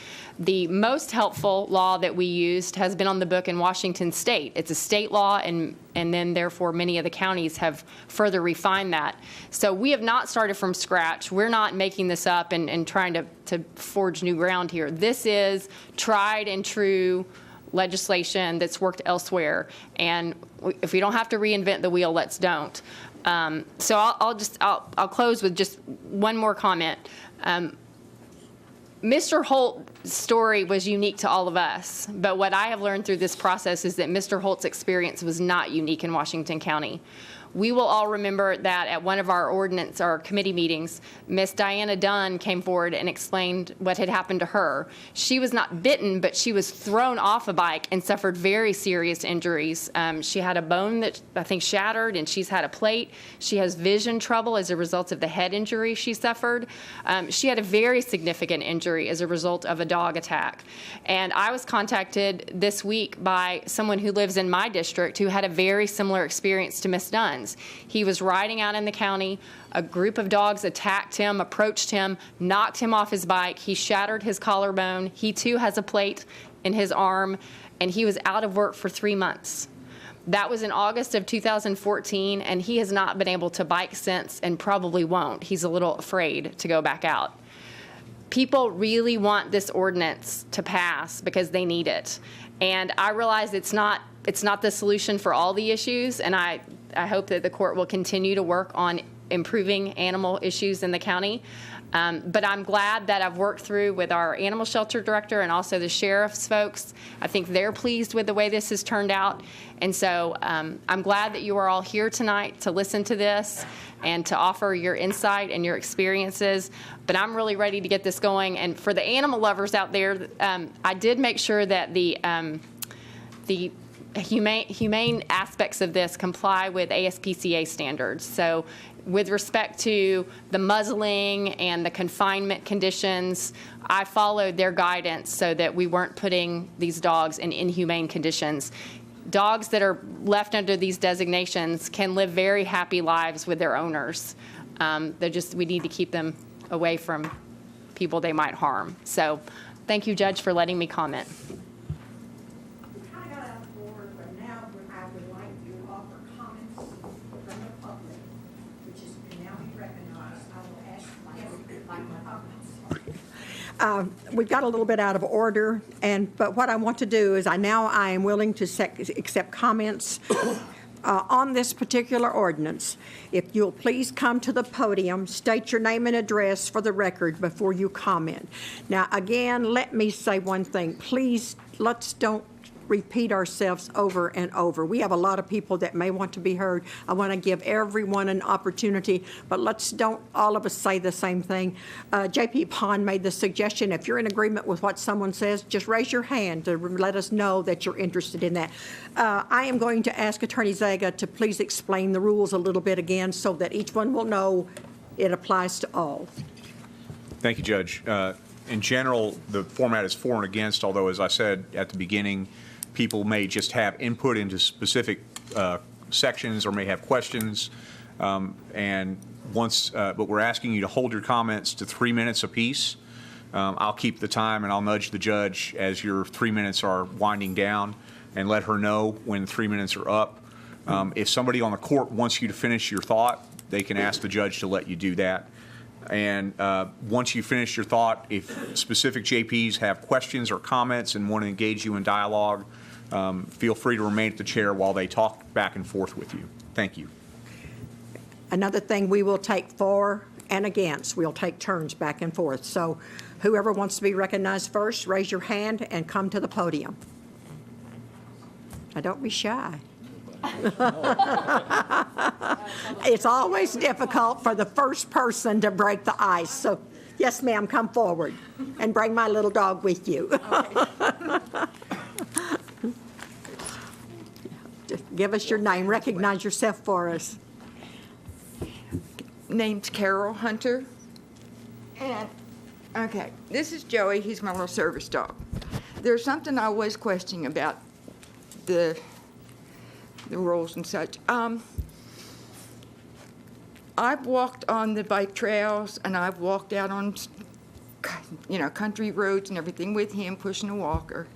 The most helpful law that we used has been on the book in Washington State. It's a state law, and then therefore many of the counties have further refined that. So we have not started from scratch. We're not making this up and trying to forge new ground here. This is tried and true legislation that's worked elsewhere, and if we don't have to reinvent the wheel, let's don't. So I'll close with just one more comment. Mr. Holt's story was unique to all of us, but what I have learned through this process is that Mr. Holt's experience was not unique in Washington County. We will all remember that at one of our ordinance or committee meetings, Miss Diana Dunn came forward and explained what had happened to her. She was not bitten, but she was thrown off a bike and suffered very serious injuries. She had a bone that I think shattered, and she's had a plate. She has vision trouble as a result of the head injury she suffered. She had a very significant injury as a result of a dog attack. And I was contacted this week by someone who lives in my district who had a very similar experience to Miss Dunn's. He was riding out in the county. A group of dogs attacked him, approached him, knocked him off his bike. He shattered his collarbone. He too has a plate in his arm, and he was out of work for 3 months. That was in August of 2014, and he has not been able to bike since and probably won't. He's a little afraid to go back out. People really want this ordinance to pass because they need it. And I realize it's not the solution for all the issues, and I hope that the court will continue to work on improving animal issues in the county. But I'm glad that I've worked through with our animal shelter director and also the sheriff's folks. I think they're pleased with the way this has turned out. And so I'm glad that you are all here tonight to listen to this and to offer your insight and your experiences. But I'm really ready to get this going. And for the animal lovers out there, I did make sure that the humane aspects of this comply with ASPCA standards. So with respect to the muzzling and the confinement conditions, I followed their guidance so that we weren't putting these dogs in inhumane conditions. Dogs that are left under these designations can live very happy lives with their owners. We need to keep them away from people they might harm. So thank you, Judge, for letting me comment. We've got a little bit out of order, but what I want to do is I am willing to accept comments on this particular ordinance. If you'll please come to the podium, state your name and address for the record before you comment. Now, again, let me say one thing. Please, let's don't repeat ourselves over and over. We have a lot of people that may want to be heard. I want to give everyone an opportunity, but let's don't all of us say the same thing. J.P. Pond made the suggestion, if you're in agreement with what someone says, just raise your hand to let us know that you're interested in that. I am going to ask Attorney Zaga to please explain the rules a little bit again so that each one will know it applies to all. Thank you, Judge. In general, the format is for and against, although, as I said at the beginning, people may just have input into specific sections or may have questions. But we're asking you to hold your comments to 3 minutes apiece. I'll keep the time and I'll nudge the judge as your 3 minutes are winding down and let her know when 3 minutes are up. If somebody on the court wants you to finish your thought, they can ask the judge to let you do that. And once you finish your thought, if specific JPs have questions or comments and want to engage you in dialogue, feel free to remain at the chair while they talk back and forth with you. Thank you. Another thing, we will take for and against. We'll take turns back and forth. So whoever wants to be recognized first, raise your hand and come to the podium. Now, don't be shy. It's always difficult for the first person to break the ice. So, yes, ma'am, come forward and bring my little dog with you. Just give us your name. Recognize yourself for us. Name's Carol Hunter. And, okay, this is Joey. He's my little service dog. There's something I was questioning about the rules and such. I've walked on the bike trails and I've walked out on, country roads and everything with him pushing a walker.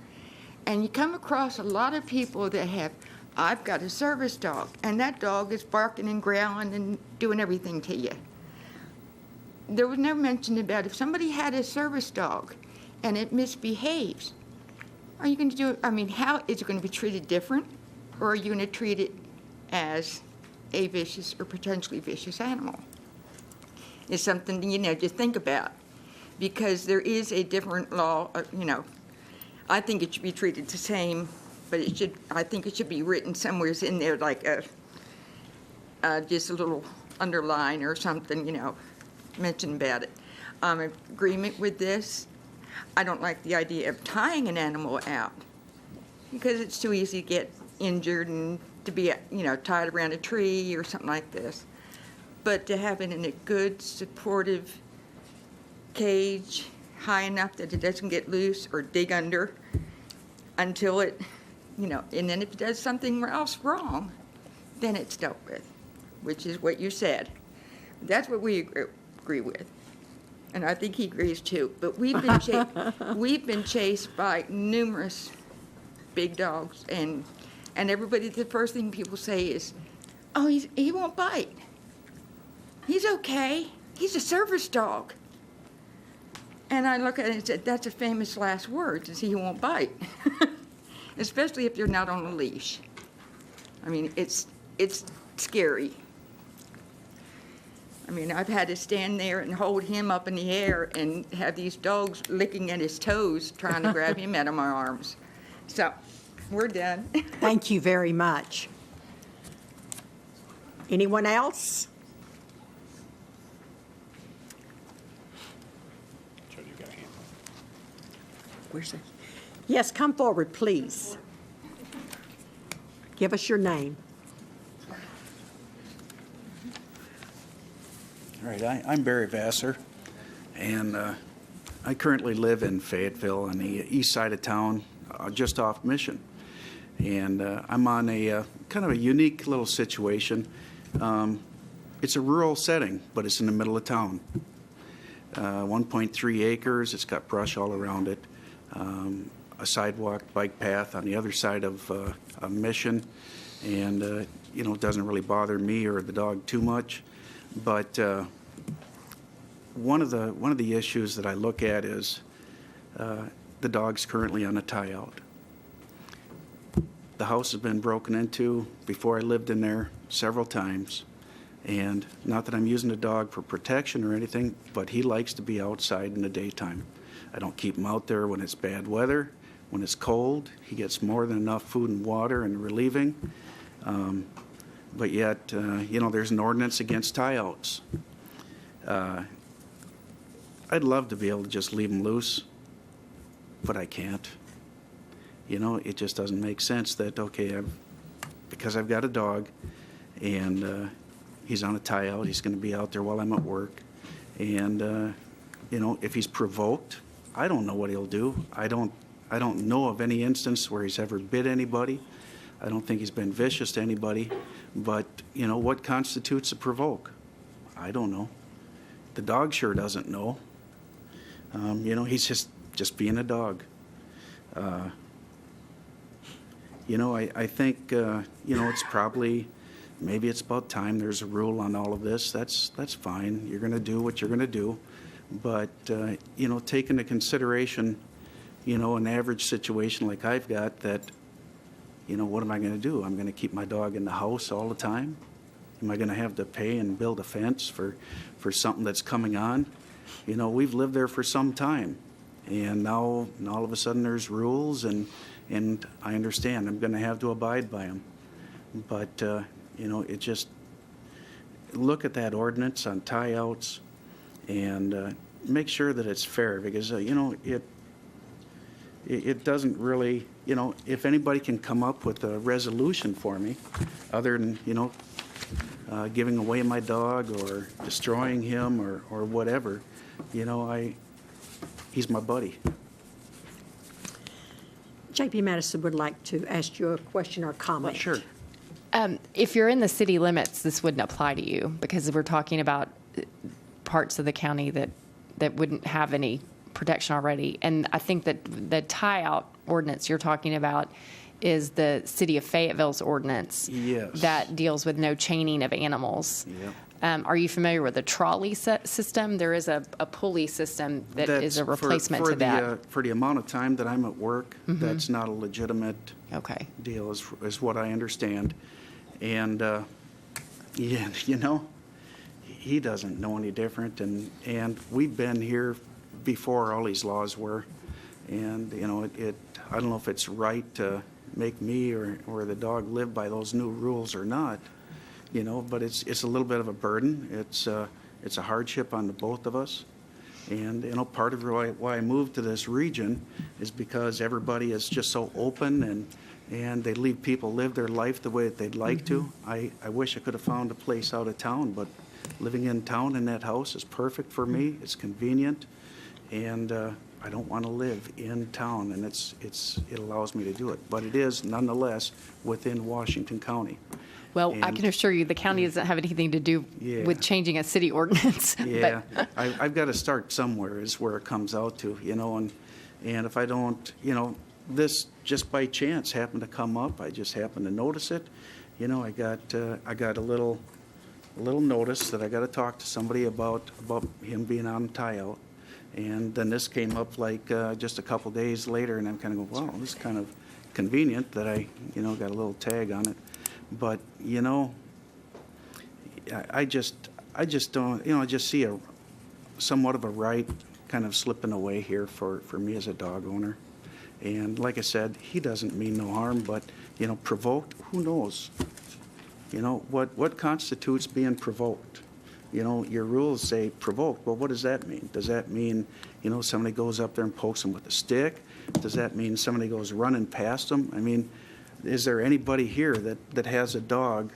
And you come across a lot of people that have, I've got a service dog, and that dog is barking and growling and doing everything to you. There was no mention about if somebody had a service dog and it misbehaves, are you going to do it? I mean, how is it going to be treated different? Or are you going to treat it as a vicious or potentially vicious animal? It's something, to think about. Because there is a different law, I think it should be treated the same, but I think it should be written somewhere in there like just a little underline or something, mention about it. I'm in agreement with this. I don't like the idea of tying an animal out because it's too easy to get injured and to be, tied around a tree or something like this. But to have it in a good, supportive cage, high enough that it doesn't get loose or dig under until it, and then if it does something else wrong, then it's dealt with, which is what you said. That's what we agree with. And I think he agrees too. But we've been chased by numerous big dogs, and everybody, the first thing people say is, "Oh, he won't bite. He's okay. He's a service dog." And I look at it and said, "That's a famous last word, is he won't bite," especially if they're not on a leash. I mean, it's scary. I mean, I've had to stand there and hold him up in the air and have these dogs licking at his toes trying to grab him out of my arms. So, we're done. Thank you very much. Anyone else? Where's that? Yes, come forward, please. Give us your name. All right, I'm Barry Vassar, and I currently live in Fayetteville on the east side of town, just off Mission. And I'm on a kind of a unique little situation. It's a rural setting, but it's in the middle of town. 1.3 acres, it's got brush all around it, a sidewalk, bike path on the other side of Mission, and it doesn't really bother me or the dog too much. But one of the issues that I look at is the dog's currently on a tie-out. The house has been broken into before I lived in there several times, and not that I'm using the dog for protection or anything, but he likes to be outside in the daytime. I don't keep him out there when it's bad weather. When it's cold, he gets more than enough food and water and relieving. But yet, there's an ordinance against tie-outs. I'd love to be able to just leave him loose, but I can't. It just doesn't make sense that, okay, because I've got a dog and he's on a tie-out, he's going to be out there while I'm at work. And, if he's provoked, I don't know what he'll do. I don't know of any instance where he's ever bit anybody. I don't think he's been vicious to anybody. But, what constitutes a provoke? I don't know. The dog sure doesn't know. He's just being a dog. I think, it's probably, maybe it's about time there's a rule on all of this. That's fine. You're going to do what you're going to do. But, take into consideration, an average situation like I've got that, what am I going to do? I'm going to keep my dog in the house all the time? Am I going to have to pay and build a fence for something that's coming on? We've lived there for some time, and now all of a sudden there's rules, and I understand I'm going to have to abide by them. But, it just, look at that ordinance on tie-outs and make sure that it's fair, because, it doesn't really, if anybody can come up with a resolution for me, other than, giving away my dog or destroying him or whatever, he's my buddy. J.P. Madison would like to ask you a question or comment. Sure. If you're in the city limits, this wouldn't apply to you because we're talking about parts of the county that wouldn't have any protection already. And I think that the tie-out ordinance you're talking about is the city of Fayetteville's ordinance. Yes. That deals with no chaining of animals. Yep. Are you familiar with the trolley system? There is a pulley system that is a replacement to that. For the amount of time that I'm at work, Mm-hmm. that's not a legitimate deal, is what I understand. And, he doesn't know any different. And we've been here before all these laws were. And, I don't know if it's right to make me or the dog live by those new rules or not. but it's a little bit of a burden. It's a hardship on the both of us. And, part of why I moved to this region is because everybody is just so open and they leave people live their life the way that they'd like to. I wish I could have found a place out of town, but living in town in that house is perfect for me. It's convenient, and I don't want to live in town, and it allows me to do it. But it is nonetheless within Washington County. Well, I can assure you, the county doesn't have anything to do with changing a city ordinance. Yeah, I've got to start somewhere is where it comes out to, and if I don't, this just by chance happened to come up. I just happened to notice it. I got a little notice that I got to talk to somebody about him being on tie-out. And then this came up like just a couple days later, and I'm kind of going, wow, this is kind of convenient that I, got a little tag on it. But, I just don't, I just see somewhat of a right kind of slipping away here for me as a dog owner. And like I said, he doesn't mean no harm, but, provoked, who knows? What constitutes being provoked? Your rules say provoked. Well, what does that mean? Does that mean, somebody goes up there and pokes them with a stick? Does that mean somebody goes running past them? I mean, is there anybody here that has a dog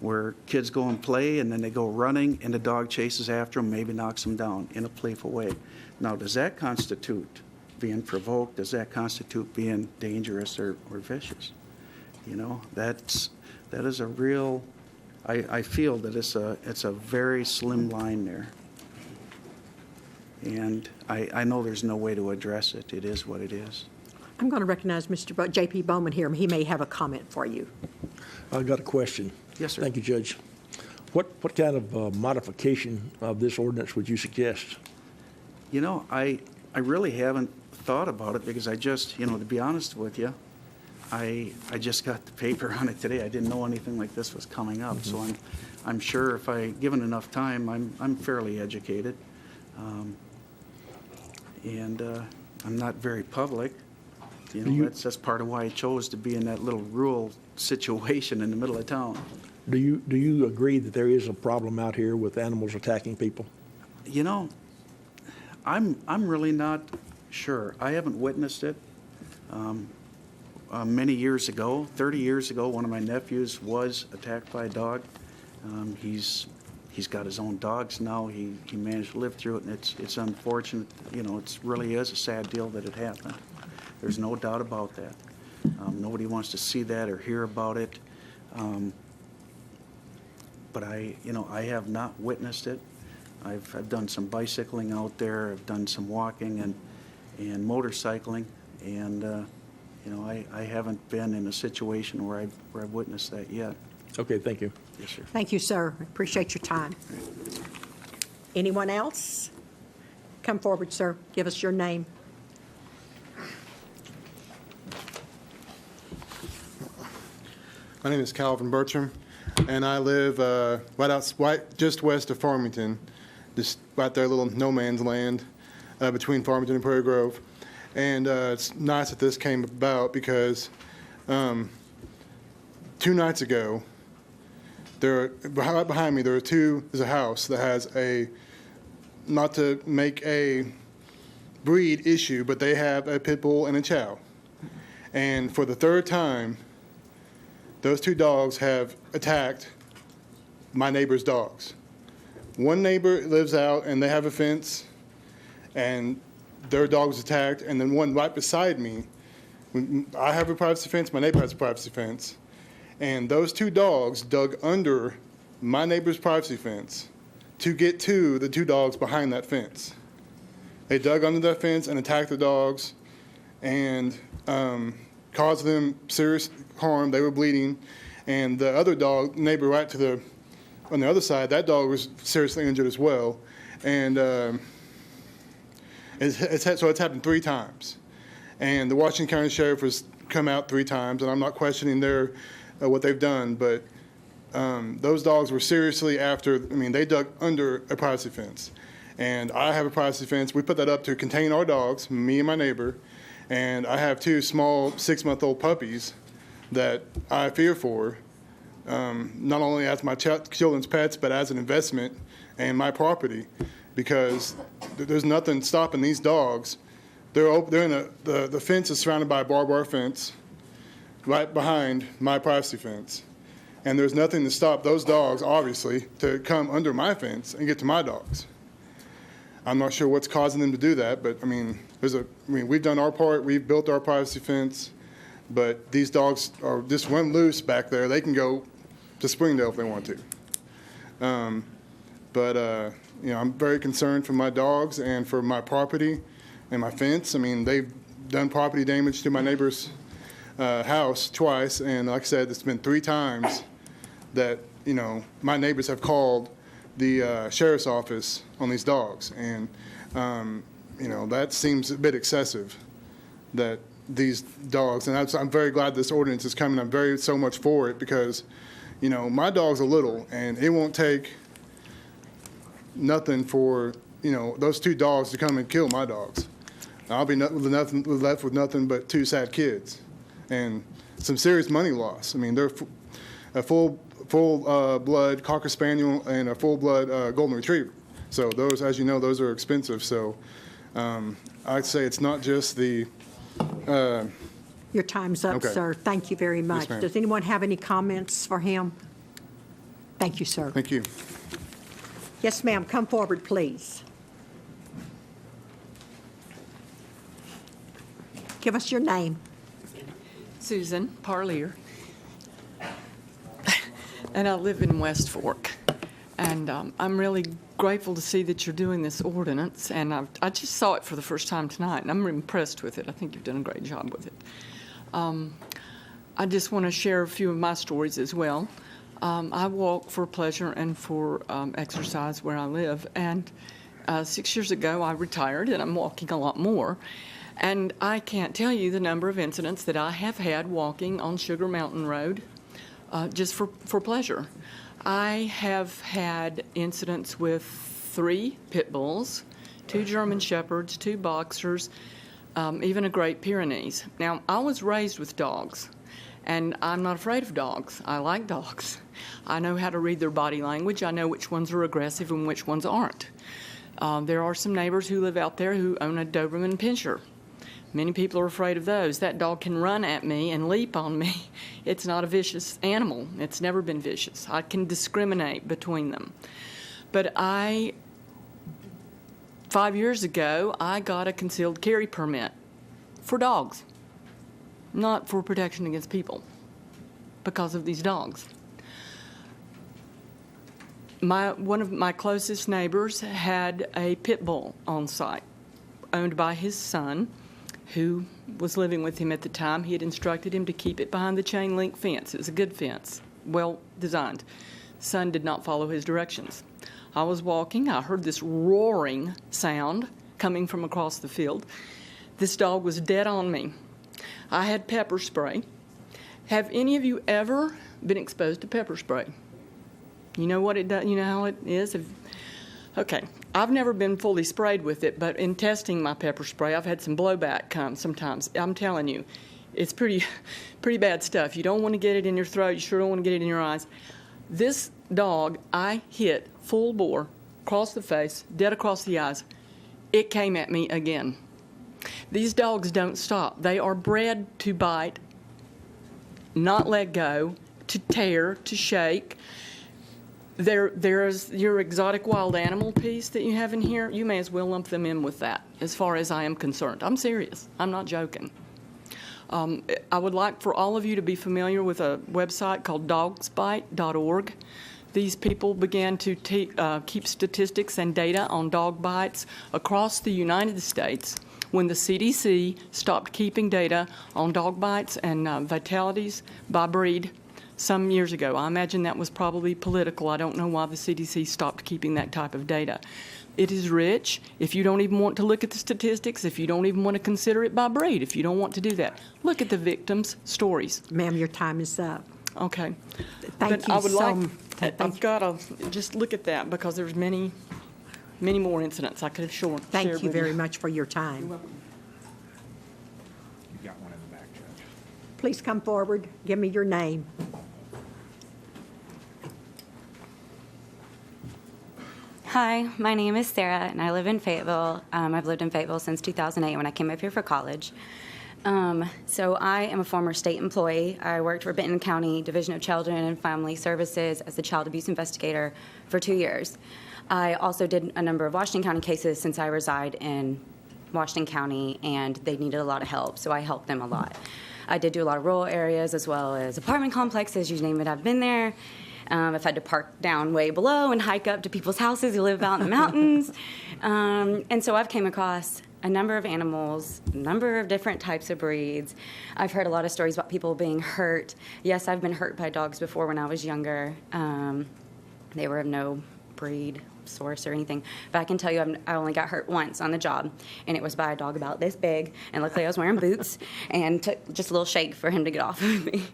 where kids go and play and then they go running and the dog chases after them, maybe knocks them down in a playful way? Now, does that constitute being provoked? Does that constitute being dangerous or vicious? That is a real, I feel that it's a very slim line there. And I know there's no way to address it. It is what it is. I'm going to recognize Mr. J.P. Bowman here. He may have a comment for you. I've got a question. Yes, sir. Thank you, Judge. What kind of modification of this ordinance would you suggest? I really haven't thought about it because I just, to be honest with you, I just got the paper on it today. I didn't know anything like this was coming up. Mm-hmm. So I'm sure if I given enough time, I'm fairly educated. And I'm not very public. That's part of why I chose to be in that little rural situation in the middle of town. Do you agree that there is a problem out here with animals attacking people? I'm really not sure. I haven't witnessed it. Many years ago, 30 years ago, one of my nephews was attacked by a dog. He's got his own dogs now. He managed to live through it, and it's unfortunate. It really is a sad deal that it happened. There's no doubt about that. Nobody wants to see that or hear about it. But I have not witnessed it. I've done some bicycling out there. I've done some walking and motorcycling, and I haven't been in a situation where I've witnessed that yet. Okay, thank you. Yes, sir. Thank you, sir. Appreciate your time. Anyone else? Come forward, sir. Give us your name. My name is Calvin Bertram, and I live just west of Farmington, just right there, little no man's land between Farmington and Prairie Grove. And it's nice that this came about because 2 nights ago, right behind me, there's a house that has not to make a breed issue, but they have a pit bull and a chow. And for the third time, those 2 dogs have attacked my neighbor's dogs. One neighbor lives out and they have a fence, and their dog was attacked, and then one right beside me, I have a privacy fence, my neighbor has a privacy fence, and those 2 dogs dug under my neighbor's privacy fence to get to the 2 dogs behind that fence. They dug under that fence and attacked the dogs and caused them serious harm. They were bleeding, and the other dog, neighbor right on the other side, that dog was seriously injured as well. And it's happened 3 times. And the Washington County Sheriff has come out 3 times, and I'm not questioning what they've done, but those dogs were seriously they dug under a privacy fence. And I have a privacy fence. We put that up to contain our dogs, me and my neighbor, and I have 2 small 6-month-old puppies that I fear for. not only as my children's pets, but as an investment and my property, because there's nothing stopping these dogs. They're in the fence is surrounded by a barbed wire fence right behind my privacy fence. And there's nothing to stop those dogs, obviously, to come under my fence and get to my dogs. I'm not sure what's causing them to do that, but we've done our part. We've built our privacy fence, but these dogs are just run loose back there. They can go to Springdale if they want to. I'm very concerned for my dogs and for my property and my fence. I mean, they've done property damage to my neighbor's house twice, and like I said, it's been 3 times that my neighbors have called the sheriff's office on these dogs, and that seems a bit excessive. That these dogs, and I'm very glad this ordinance is coming. I'm so much for it because, my dogs are little, and it won't take nothing for those 2 dogs to come and kill my dogs. I'll be left with nothing but 2 sad kids, and some serious money loss. I mean, they're a full blood Cocker Spaniel and a full blood Golden Retriever. So those, as you know, those are expensive. So I'd say it's not just the. Your time's up, Okay. sir. Thank you very much. ma'am. Does anyone have any comments for him? Thank you, sir. Thank you. Yes, ma'am. Come forward, please. Give us your name. Susan Parlier, and I live in West Fork. And I'm really grateful to see that you're doing this ordinance, and I just saw it for the first time tonight, and I'm impressed with it. I think you've done a great job with it. I just want to share a few of my stories as well. I walk for pleasure and for exercise where I live, and 6 years ago I retired, and I'm walking a lot more. And I can't tell you the number of incidents that I have had walking on Sugar Mountain Road just for pleasure. I have had incidents with 3 pit bulls, 2 German Shepherds, 2 boxers, even a Great Pyrenees. Now, I was raised with dogs, and I'm not afraid of dogs. I like dogs. I know how to read their body language. I know which ones are aggressive and which ones aren't. There are some neighbors who live out there who own a Doberman Pinscher. Many people are afraid of those. That dog can run at me and leap on me. It's not a vicious animal. It's never been vicious. I can discriminate between them. But 5 years ago, I got a concealed carry permit for dogs, not for protection against people, because of these dogs. One of my closest neighbors had a pit bull on site, owned by his son, who was living with him at the time. He had instructed him to keep it behind the chain link fence. It was a good fence, well designed. Son did not follow his directions. I was walking. I heard this roaring sound coming from across the field. This dog was dead on me. I had pepper spray. Have any of you ever been exposed to pepper spray? You know what it does? You know how it is? Okay. I've never been fully sprayed with it, but in testing my pepper spray, I've had some blowback come sometimes. I'm telling you, it's pretty bad stuff. You don't want to get it in your throat. You sure don't want to get it in your eyes. This dog, I hit full bore, across the face, dead across the eyes. It came at me again. These dogs don't stop. They are bred to bite, not let go, to tear, to shake. There's your exotic wild animal piece that you have in here. You may as well lump them in with that, as far as I am concerned. I'm serious. I'm not joking. I would like for all of you to be familiar with a website called dogsbite.org. These people began to keep statistics and data on dog bites across the United States when the CDC stopped keeping data on dog bites and fatalities by breed some years ago. I imagine that was probably political. I don't know why the CDC stopped keeping that type of data. It is rich. If you don't even want to look at the statistics, if you don't even want to consider it by breed, if you don't want to do that, look at the victims' stories. Ma'am, your time is up. Okay. Thank you so much. I've got to just look at that because there's many more incidents I could have shared. Thank you very much for your time. You got one in the back, Judge. Please come forward. Give me your name. Hi, my name is Sarah, and I live in Fayetteville. I've lived in Fayetteville since 2008 when I came up here for college. So I am a former state employee. I worked for Benton County Division of Children and Family Services as a child abuse investigator for 2 years. I also did a number of Washington County cases since I reside in Washington County, and they needed a lot of help, so I helped them a lot. I did do a lot of rural areas as well as apartment complexes, you name it, I've been there. I've had to park down way below and hike up to people's houses who live out in the mountains. And so I've came across a number of animals, a number of different types of breeds. I've heard a lot of stories about people being hurt. Yes, I've been hurt by dogs before when I was younger. They were of no breed, source, or anything. But I can tell you I only got hurt once on the job, and it was by a dog about this big, and luckily I was wearing boots, and took just a little shake for him to get off of me.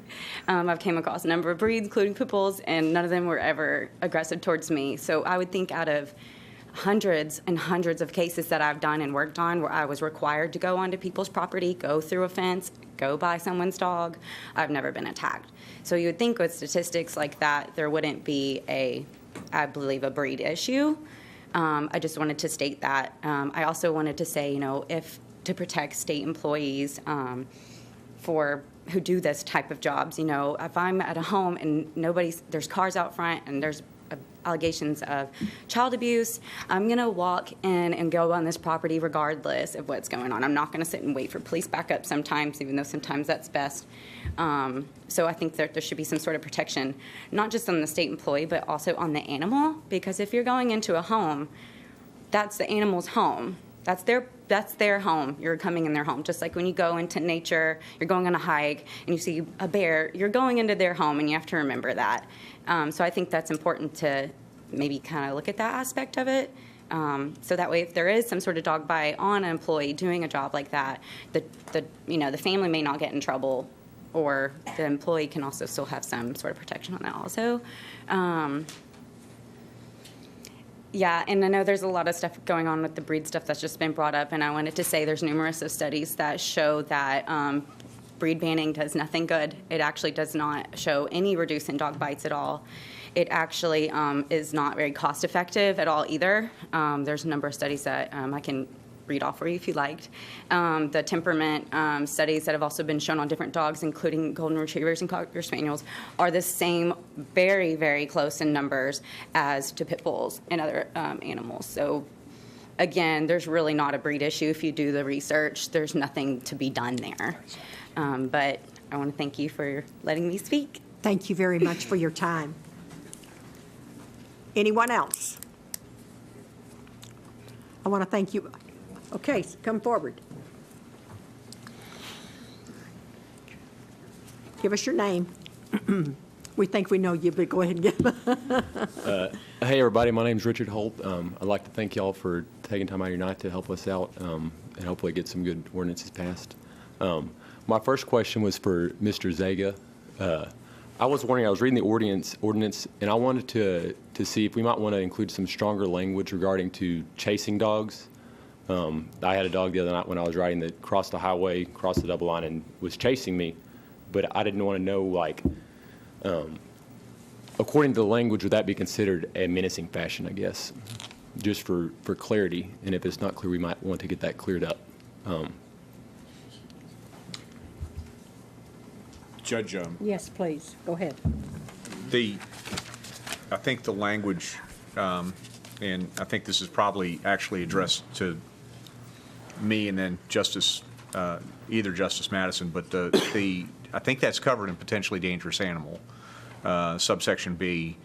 I've came across a number of breeds, including pit bulls, and none of them were ever aggressive towards me. So I would think out of hundreds and hundreds of cases that I've done and worked on where I was required to go onto people's property, go through a fence, go by someone's dog, I've never been attacked. So you would think with statistics like that, there wouldn't be I believe, a breed issue. I just wanted to state that. I also wanted to say, if to protect state employees who do this type of jobs, if I'm at a home and there's cars out front and there's allegations of child abuse, I'm going to walk in and go on this property regardless of what's going on. I'm not going to sit and wait for police backup sometimes, even though sometimes that's best. So I think that there should be some sort of protection, not just on the state employee, but also on the animal, because if you're going into a home, that's the animal's home. That's their home. You're coming in their home. Just like when you go into nature, you're going on a hike, and you see a bear, you're going into their home, and you have to remember that. So I think that's important to maybe kind of look at that aspect of it. So that way, if there is some sort of dog bite on an employee doing a job like that, the family may not get in trouble, or the employee can also still have some sort of protection on that also. Yeah, and I know there's a lot of stuff going on with the breed stuff that's just been brought up, and I wanted to say there's numerous of studies that show that breed banning does nothing good. It actually does not show any reduce in dog bites at all. It actually is not very cost effective at all either. There's a number of studies that I can read off for you if you liked. The temperament studies that have also been shown on different dogs, including golden retrievers and cocker spaniels, are the same, very, very close in numbers as to pit bulls and other animals. So again, there's really not a breed issue. If you do the research, there's nothing to be done there. But I want to thank you for letting me speak. Thank you very much for your time. Anyone else? I want to thank you. Okay, come forward. Give us your name. We think we know you, but go ahead and give. Hey, everybody. My name's Richard Holt. I'd like to thank y'all for taking time out of your night to help us out and hopefully get some good ordinances passed. My first question was for Mr. Zaga. I was wondering, I was reading the ordinance, and I wanted to see if we might want to include some stronger language regarding to chasing dogs. I had a dog the other night when I was riding that crossed the highway, crossed the double line, and was chasing me. But I didn't want to know, according to the language, would that be considered a menacing fashion, I guess, just for clarity. And if it's not clear, we might want to get that cleared up. Judge, Yes, please. Go ahead. I think the language, and I think this is probably actually addressed to me and then either Justice Madison, but I think that's covered in potentially dangerous animal, subsection B.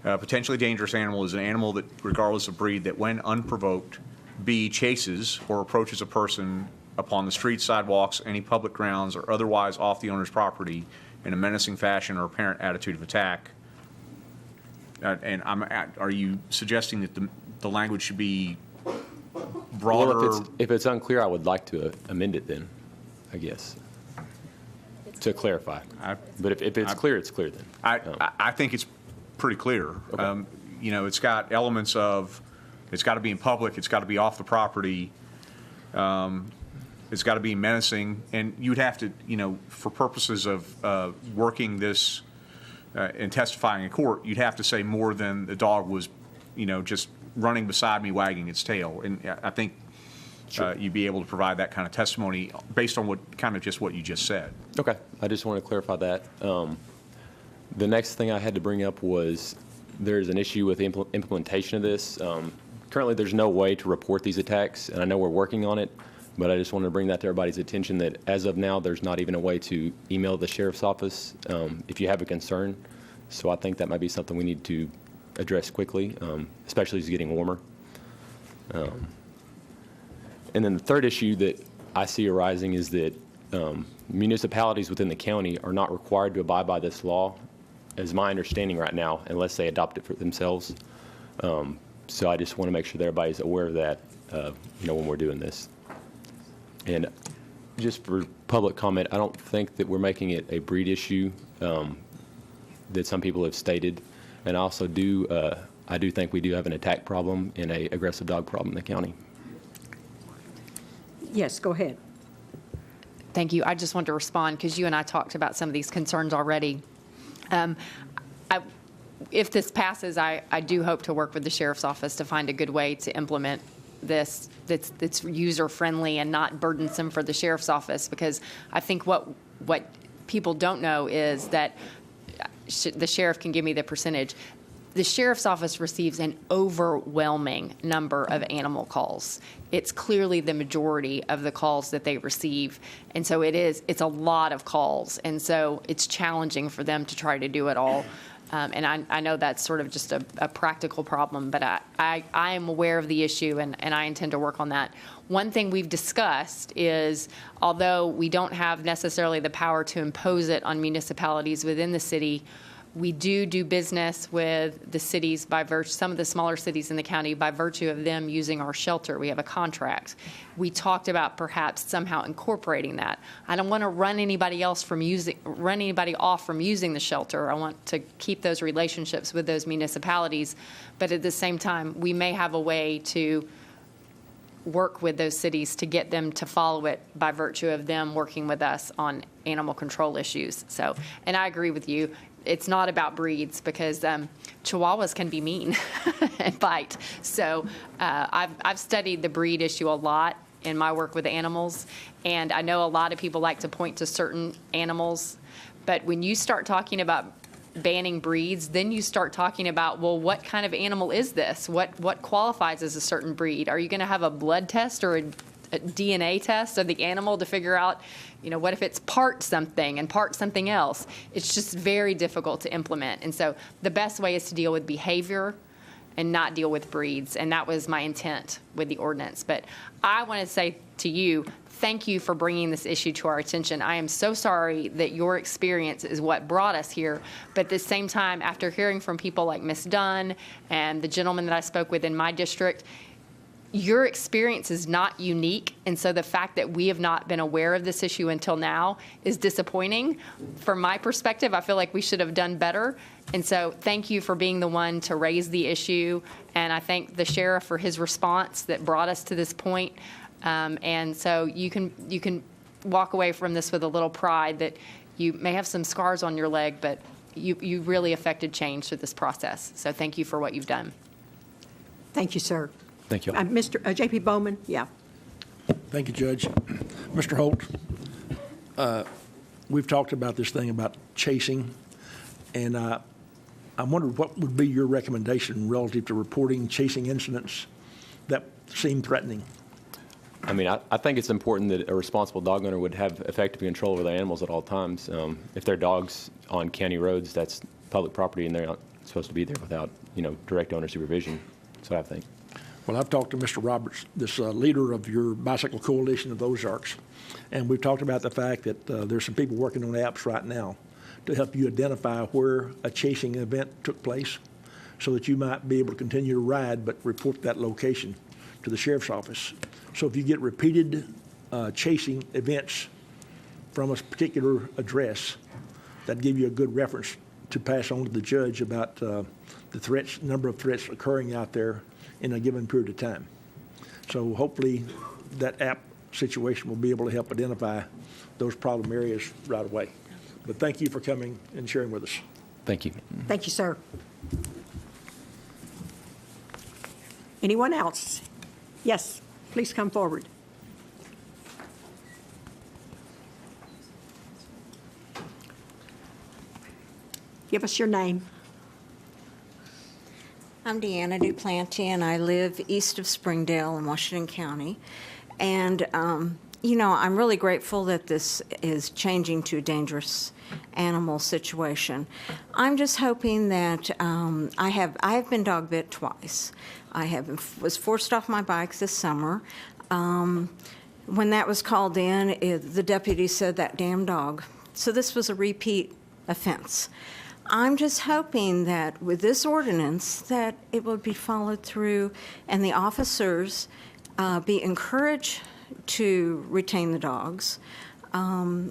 Potentially dangerous animal is an animal that, regardless of breed, that when unprovoked, B, chases or approaches a person upon the streets, sidewalks, any public grounds, or otherwise off the owner's property in a menacing fashion or apparent attitude of attack. And are you suggesting that the language should be broader? Well, if it's unclear, I would like to amend it then, I guess, to clarify. But if it's clear, it's clear then. I think it's pretty clear. Okay. It's got elements of, it's got to be in public, it's got to be off the property, it's got to be menacing, and you would have to, for purposes of working this and testifying in court, you'd have to say more than the dog was, just running beside me wagging its tail. And I think you'd be able to provide that kind of testimony based on what you just said. Okay, I just want to clarify that. The next thing I had to bring up was there's an issue with the implementation of this. Currently, there's no way to report these attacks, and I know we're working on it, but I just wanted to bring that to everybody's attention that as of now, there's not even a way to email the sheriff's office if you have a concern. So I think that might be something we need to address quickly, especially as it's getting warmer. And then the third issue that I see arising is that municipalities within the county are not required to abide by this law, as my understanding right now, unless they adopt it for themselves. So I just want to make sure that everybody's aware of that, when we're doing this. And just for public comment, I don't think that we're making it a breed issue that some people have stated. And I also I do think we do have an attack problem and an aggressive dog problem in the county. Yes, go ahead. Thank you. I just wanted to respond because you and I talked about some of these concerns already. If this passes, I do hope to work with the sheriff's office to find a good way to implement this that's user-friendly and not burdensome for the sheriff's office, because I think what people don't know is that the sheriff can give me the percentage. The sheriff's office receives an overwhelming number of animal calls. It's clearly the majority of the calls that they receive. And so it's a lot of calls. And so it's challenging for them to try to do it all. And I know that's sort of just a practical problem, but I am aware of the issue, and I intend to work on that. One thing we've discussed is, although we don't have necessarily the power to impose it on municipalities within the city, we do business with the cities by virtue, some of the smaller cities in the county, by virtue of them using our shelter. We have a contract. We talked about perhaps somehow incorporating that. I don't want to run anybody off from using the shelter. I want to keep those relationships with those municipalities, but at the same time, we may have a way to work with those cities to get them to follow it by virtue of them working with us on animal control issues. So, and I agree with you. It's not about breeds, because Chihuahuas can be mean and bite. So I've studied the breed issue a lot in my work with animals, and I know a lot of people like to point to certain animals, but when you start talking about banning breeds, then you start talking about, well, what kind of animal is this? What qualifies as a certain breed? Are you going to have a blood test or a DNA test of the animal to figure out, what if it's part something and part something else? It's just very difficult to implement. And so the best way is to deal with behavior and not deal with breeds. And that was my intent with the ordinance. But I want to say to you, thank you for bringing this issue to our attention. I am so sorry that your experience is what brought us here. But at the same time, after hearing from people like Ms. Dunn and the gentleman that I spoke with in my district, your experience is not unique, and so the fact that we have not been aware of this issue until now is disappointing. From my perspective, I feel like we should have done better, and so thank you for being the one to raise the issue, and I thank the sheriff for his response that brought us to this point. And so you can walk away from this with a little pride that you may have some scars on your leg, but you really affected change through this process. So thank you for what you've done. Thank you, sir. Thank you. Mr. J.P. Bowman, yeah. Thank you, Judge. Mr. Holt, we've talked about this thing about chasing, and I wondered what would be your recommendation relative to reporting chasing incidents that seem threatening. I mean, I think it's important that a responsible dog owner would have effective control over their animals at all times. If they're dogs on county roads, that's public property, and they're not supposed to be there without, direct owner supervision. That's what I think. Well, I've talked to Mr. Roberts, this leader of your bicycle coalition of the Ozarks, and we've talked about the fact that there's some people working on apps right now to help you identify where a chasing event took place so that you might be able to continue to ride but report that location to the sheriff's office. So if you get repeated chasing events from a particular address, that'd give you a good reference to pass on to the judge about the number of threats occurring out there in a given period of time. So hopefully that app situation will be able to help identify those problem areas right away. But thank you for coming and sharing with us. Thank you. Thank you, sir. Anyone else? Yes, please come forward. Give us your name. I'm Deanna Duplanty, and I live east of Springdale in Washington County. And, I'm really grateful that this is changing to a dangerous animal situation. I'm just hoping that I have been dog bit twice. Was forced off my bike this summer. When that was called in, the deputy said, "That damn dog." So this was a repeat offense. I'm just hoping that with this ordinance that it will be followed through and the officers be encouraged to retain the dogs.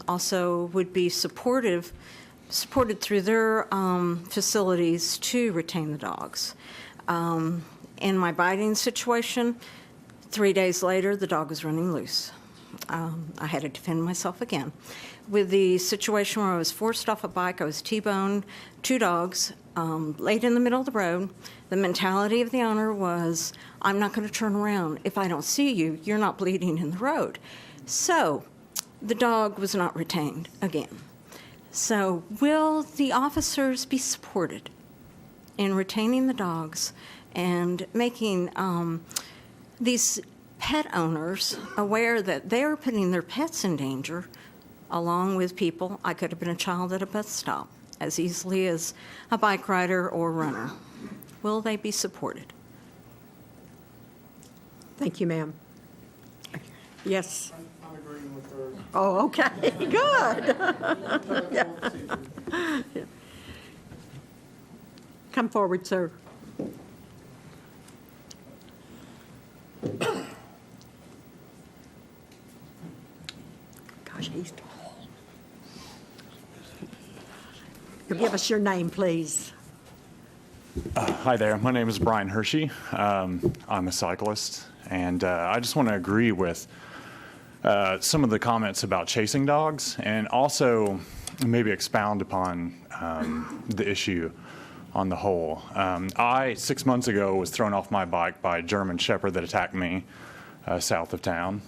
Also would be supported through their facilities to retain the dogs. In my biting situation, 3 days later, the dog was running loose. I had to defend myself again. With the situation where I was forced off a bike, I was T-boned, 2 dogs, laid in the middle of the road. The mentality of the owner was, I'm not going to turn around. If I don't see you, you're not bleeding in the road. So the dog was not retained again. So will the officers be supported in retaining the dogs and making these pet owners aware that they are putting their pets in danger along with people? I could have been a child at a bus stop as easily as a bike rider or runner. Will they be supported? Thank you, ma'am. Yes. I'm agreeing with her. Oh, okay, good. Yeah. Come forward, sir. Gosh, he's tall. You'll give us your name, please. Hi there. My name is Brian Hershey. I'm a cyclist, and I just want to agree with some of the comments about chasing dogs, and also maybe expound upon the issue on the whole. I, 6 months ago, was thrown off my bike by a German Shepherd that attacked me south of town.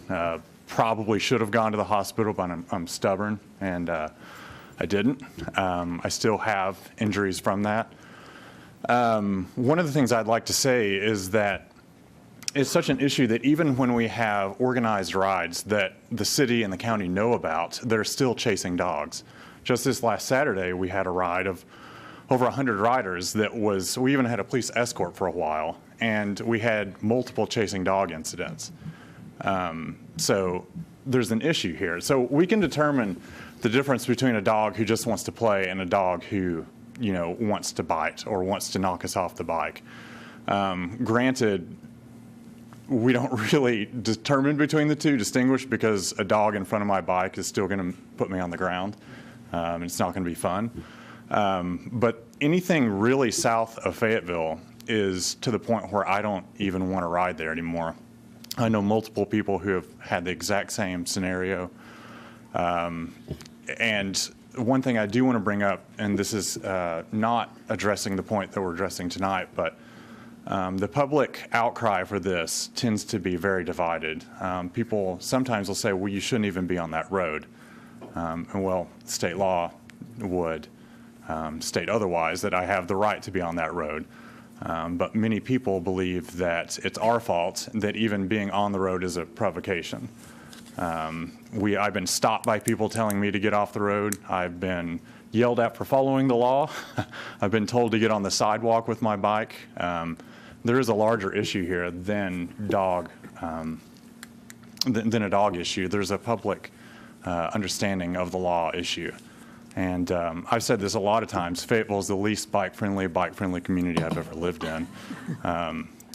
Probably should have gone to the hospital, but I'm stubborn, and I didn't. I still have injuries from that. One of the things I'd like to say is that it's such an issue that even when we have organized rides that the city and the county know about, they're still chasing dogs. Just this last Saturday, we had a ride of over 100 riders we even had a police escort for a while, and we had multiple chasing dog incidents. So there's an issue here. So we can determine the difference between a dog who just wants to play and a dog who, wants to bite or wants to knock us off the bike. Granted, we don't really determine between the two, distinguish, because a dog in front of my bike is still going to put me on the ground. It's not going to be fun. But anything really south of Fayetteville is to the point where I don't even want to ride there anymore. I know multiple people who have had the exact same scenario. And one thing I do want to bring up, and this is not addressing the point that we're addressing tonight, but the public outcry for this tends to be very divided. People sometimes will say, well, you shouldn't even be on that road. And well, state law would state otherwise, that I have the right to be on that road. But many people believe that it's our fault that even being on the road is a provocation. I've been stopped by people telling me to get off the road. I've been yelled at for following the law. I've been told to get on the sidewalk with my bike. There is a larger issue here than a dog issue. There's a public understanding of the law issue. And I've said this a lot of times, Fayetteville is the least bike-friendly community I've ever lived in.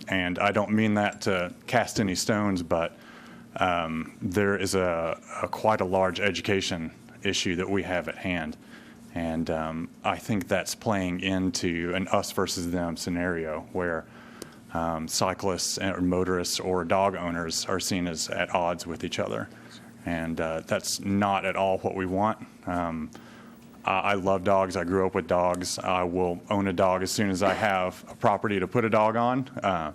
And I don't mean that to cast any stones, but there is quite a large education issue that we have at hand. And I think that's playing into an us versus them scenario where cyclists or motorists or dog owners are seen as at odds with each other. And that's not at all what we want. I love dogs. I grew up with dogs. I will own a dog as soon as I have a property to put a dog on.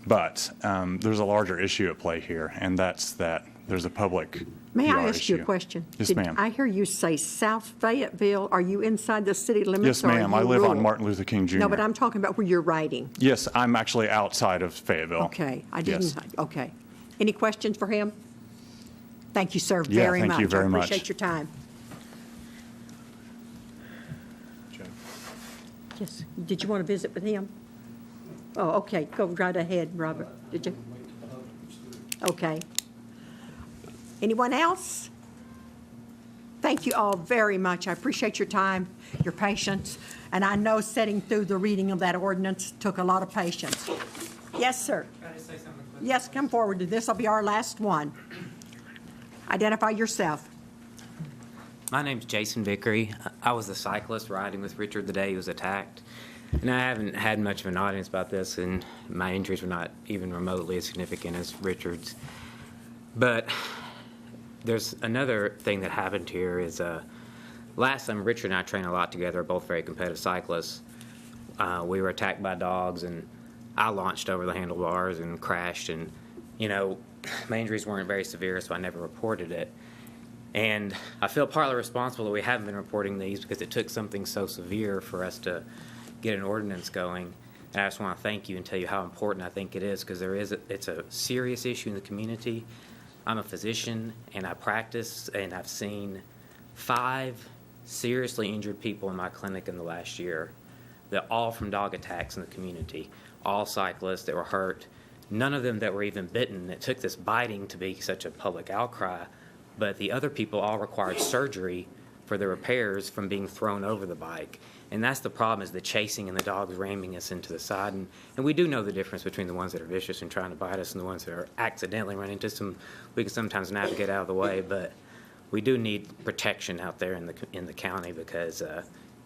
But there's a larger issue at play here, and that's that there's a public May I PR ask you a issue. question? Yes, Did ma'am. I hear you say South Fayetteville? Are you inside the city limits? Yes, or are ma'am. I you live rural? on Martin Luther King Jr. No, but I'm talking about where you're riding. Yes, I'm actually outside of Fayetteville. Okay, I Yes. didn't, okay. Any questions for him? Thank you, sir, Yeah, very much. thank you very I much. appreciate your time. Yes, did you want to visit with him? Oh, okay, go right ahead, Robert. Did you? Okay. Anyone else? Thank you all very much. I appreciate your time, your patience, and I know sitting through the reading of that ordinance took a lot of patience. Yes, sir. Can I just say something quick? Yes, come forward. This will be our last one. Identify yourself. My name's Jason Vickery. I was a cyclist riding with Richard the day he was attacked. And I haven't had much of an audience about this, and my injuries were not even remotely as significant as Richard's. But there's another thing that happened here is last time Richard and I trained a lot together, both very competitive cyclists. We were attacked by dogs, and I launched over the handlebars and crashed. And, you know, my injuries weren't very severe, so I never reported it. And I feel partly responsible that we haven't been reporting these because it took something so severe for us to get an ordinance going. And I just want to thank you and tell you how important I think it is because it's a serious issue in the community. I'm a physician and I practice and I've seen 5 seriously injured people in my clinic in the last year. They're all from dog attacks in the community, all cyclists that were hurt, none of them that were even bitten. It took this biting to be such a public outcry. But the other people all required surgery for the repairs from being thrown over the bike. And that's the problem, is the chasing and the dogs ramming us into the side. And we do know the difference between the ones that are vicious and trying to bite us and the ones that are accidentally running into some. We can sometimes navigate out of the way, but we do need protection out there in the county because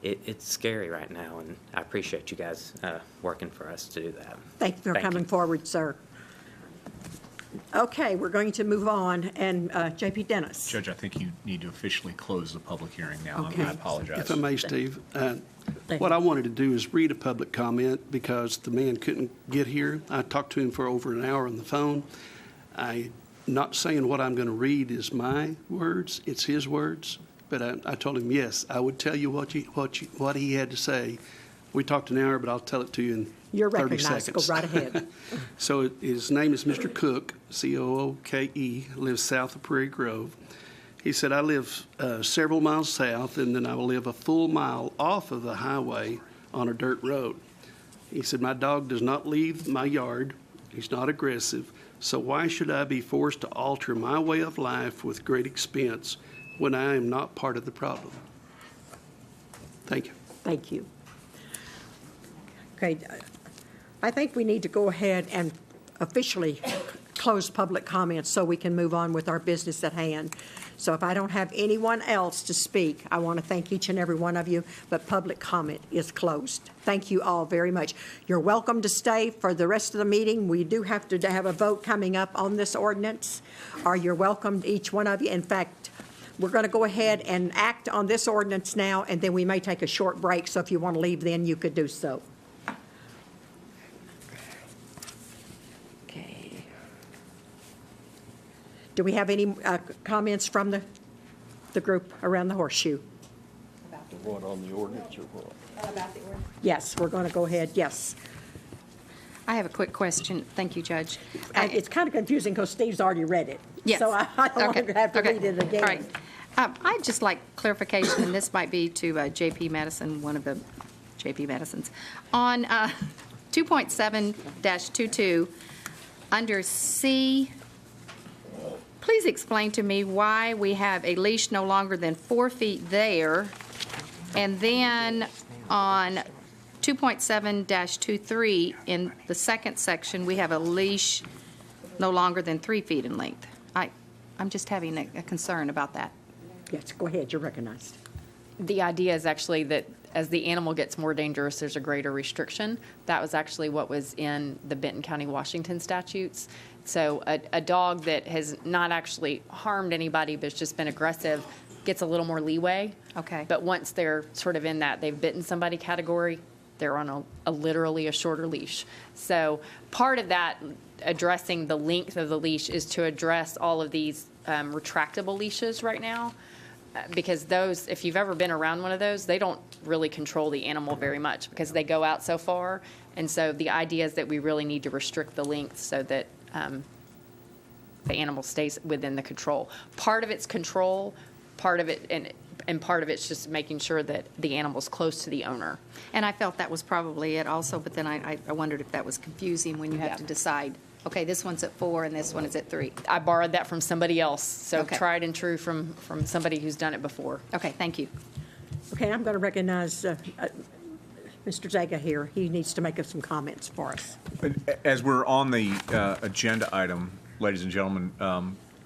it's scary right now. And I appreciate you guys working for us to do that. Thank you for coming forward, sir. Okay, we're going to move on, and J.P. Dennis. Judge, I think you need to officially close the public hearing now. Okay. I apologize. If I may, Steve, what I wanted to do is read a public comment because the man couldn't get here. I talked to him for over an hour on the phone. I'm not saying what I'm going to read is my words, it's his words, but I told him, yes, I would tell you what he had to say. We talked an hour, but I'll tell it to you in 30 seconds. You're recognized. Go right ahead. So his name is Mr. Cook, C-O-O-K-E, lives south of Prairie Grove. He said, I live several miles south, and then I will live a full mile off of the highway on a dirt road. He said, my dog does not leave my yard. He's not aggressive. So why should I be forced to alter my way of life with great expense when I am not part of the problem? Thank you. Thank you. Okay, I think we need to go ahead and officially close public comments so we can move on with our business at hand. So if I don't have anyone else to speak, I want to thank each and every one of you, but public comment is closed. Thank you all very much. You're welcome to stay for the rest of the meeting. We do have to have a vote coming up on this ordinance, or you're welcome, each one of you. In fact, we're going to go ahead and act on this ordinance now, and then we may take a short break, so if you want to leave then, you could do so. Do we have any comments from the group around the horseshoe? About the one on the ordinance or what? About the ordinance? Yes, we're going to go ahead, yes. I have a quick question. Thank you, Judge. It's kind of confusing because Steve's already read it. Yes. So I don't want to have to read it again. All right. I'd just like clarification, and this might be to J.P. Madison, one of the J.P. Madisons. On 2.7-22, under C, please explain to me why we have a leash no longer than 4 feet there, and then on 2.7-23, in the second section, we have a leash no longer than 3 feet in length. I'm just having a concern about that. Yes, go ahead, you're recognized. The idea is actually that as the animal gets more dangerous, there's a greater restriction. That was actually what was in the Benton County, Washington statutes. So a dog that has not actually harmed anybody but has just been aggressive gets a little more leeway. Okay. But once they're sort of in that they've bitten somebody category, they're on literally a shorter leash. So part of that, addressing the length of the leash, is to address all of these retractable leashes right now. Because those, if you've ever been around one of those, they don't really control the animal very much because they go out so far. And so the idea is that we really need to restrict the length so that the animal stays within the control. Part of it's control, part of it, and part of it's just making sure that the animal's close to the owner. And I felt that was probably it also, but then I wondered if that was confusing when you have to decide, okay, this one's at 4 and this one is at 3. I borrowed that from somebody else, so Okay. tried and true from somebody who's done it before. Okay, thank you. Okay, I'm going to recognize Mr. Zaga here. He needs to make some comments for us. As we're on the agenda item, ladies and gentlemen,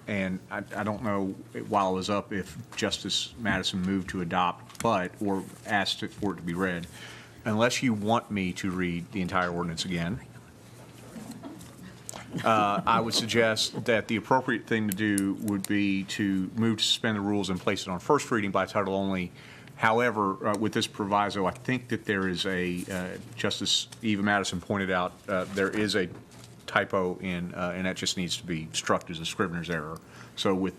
and I don't know while it was up if Justice Madison moved to adopt, or asked for it to be read, unless you want me to read the entire ordinance again, I would suggest that the appropriate thing to do would be to move to suspend the rules and place it on first reading by title only. However, with this proviso, I think that there is Justice Eva Madison pointed out, there is a typo and that just needs to be struck as a scrivener's error. So with,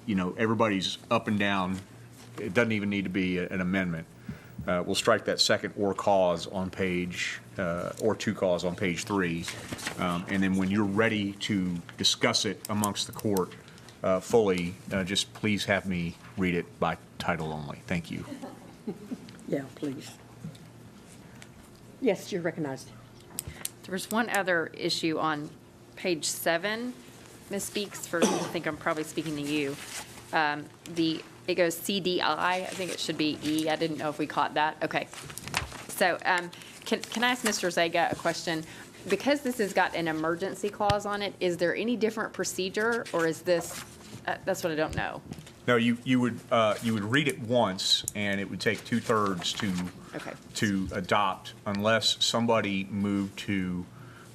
everybody's up and down, it doesn't even need to be an amendment. We'll strike that second or cause on page, or to cause on page 3. And then when you're ready to discuss it amongst the court fully, just please have me read it by title only. Thank you. Yeah, please. Yes, you're recognized. There was one other issue on page 7, Ms. Speaks, I think I'm probably speaking to you. It goes CDI, I think it should be E. I didn't know if we caught that. Okay. So can I ask Mr. Zaga a question? Because this has got an emergency clause on it, is there any different procedure, or is this, that's what I don't know. No, you would read it once, and it would take 2/3 to adopt, unless somebody moved to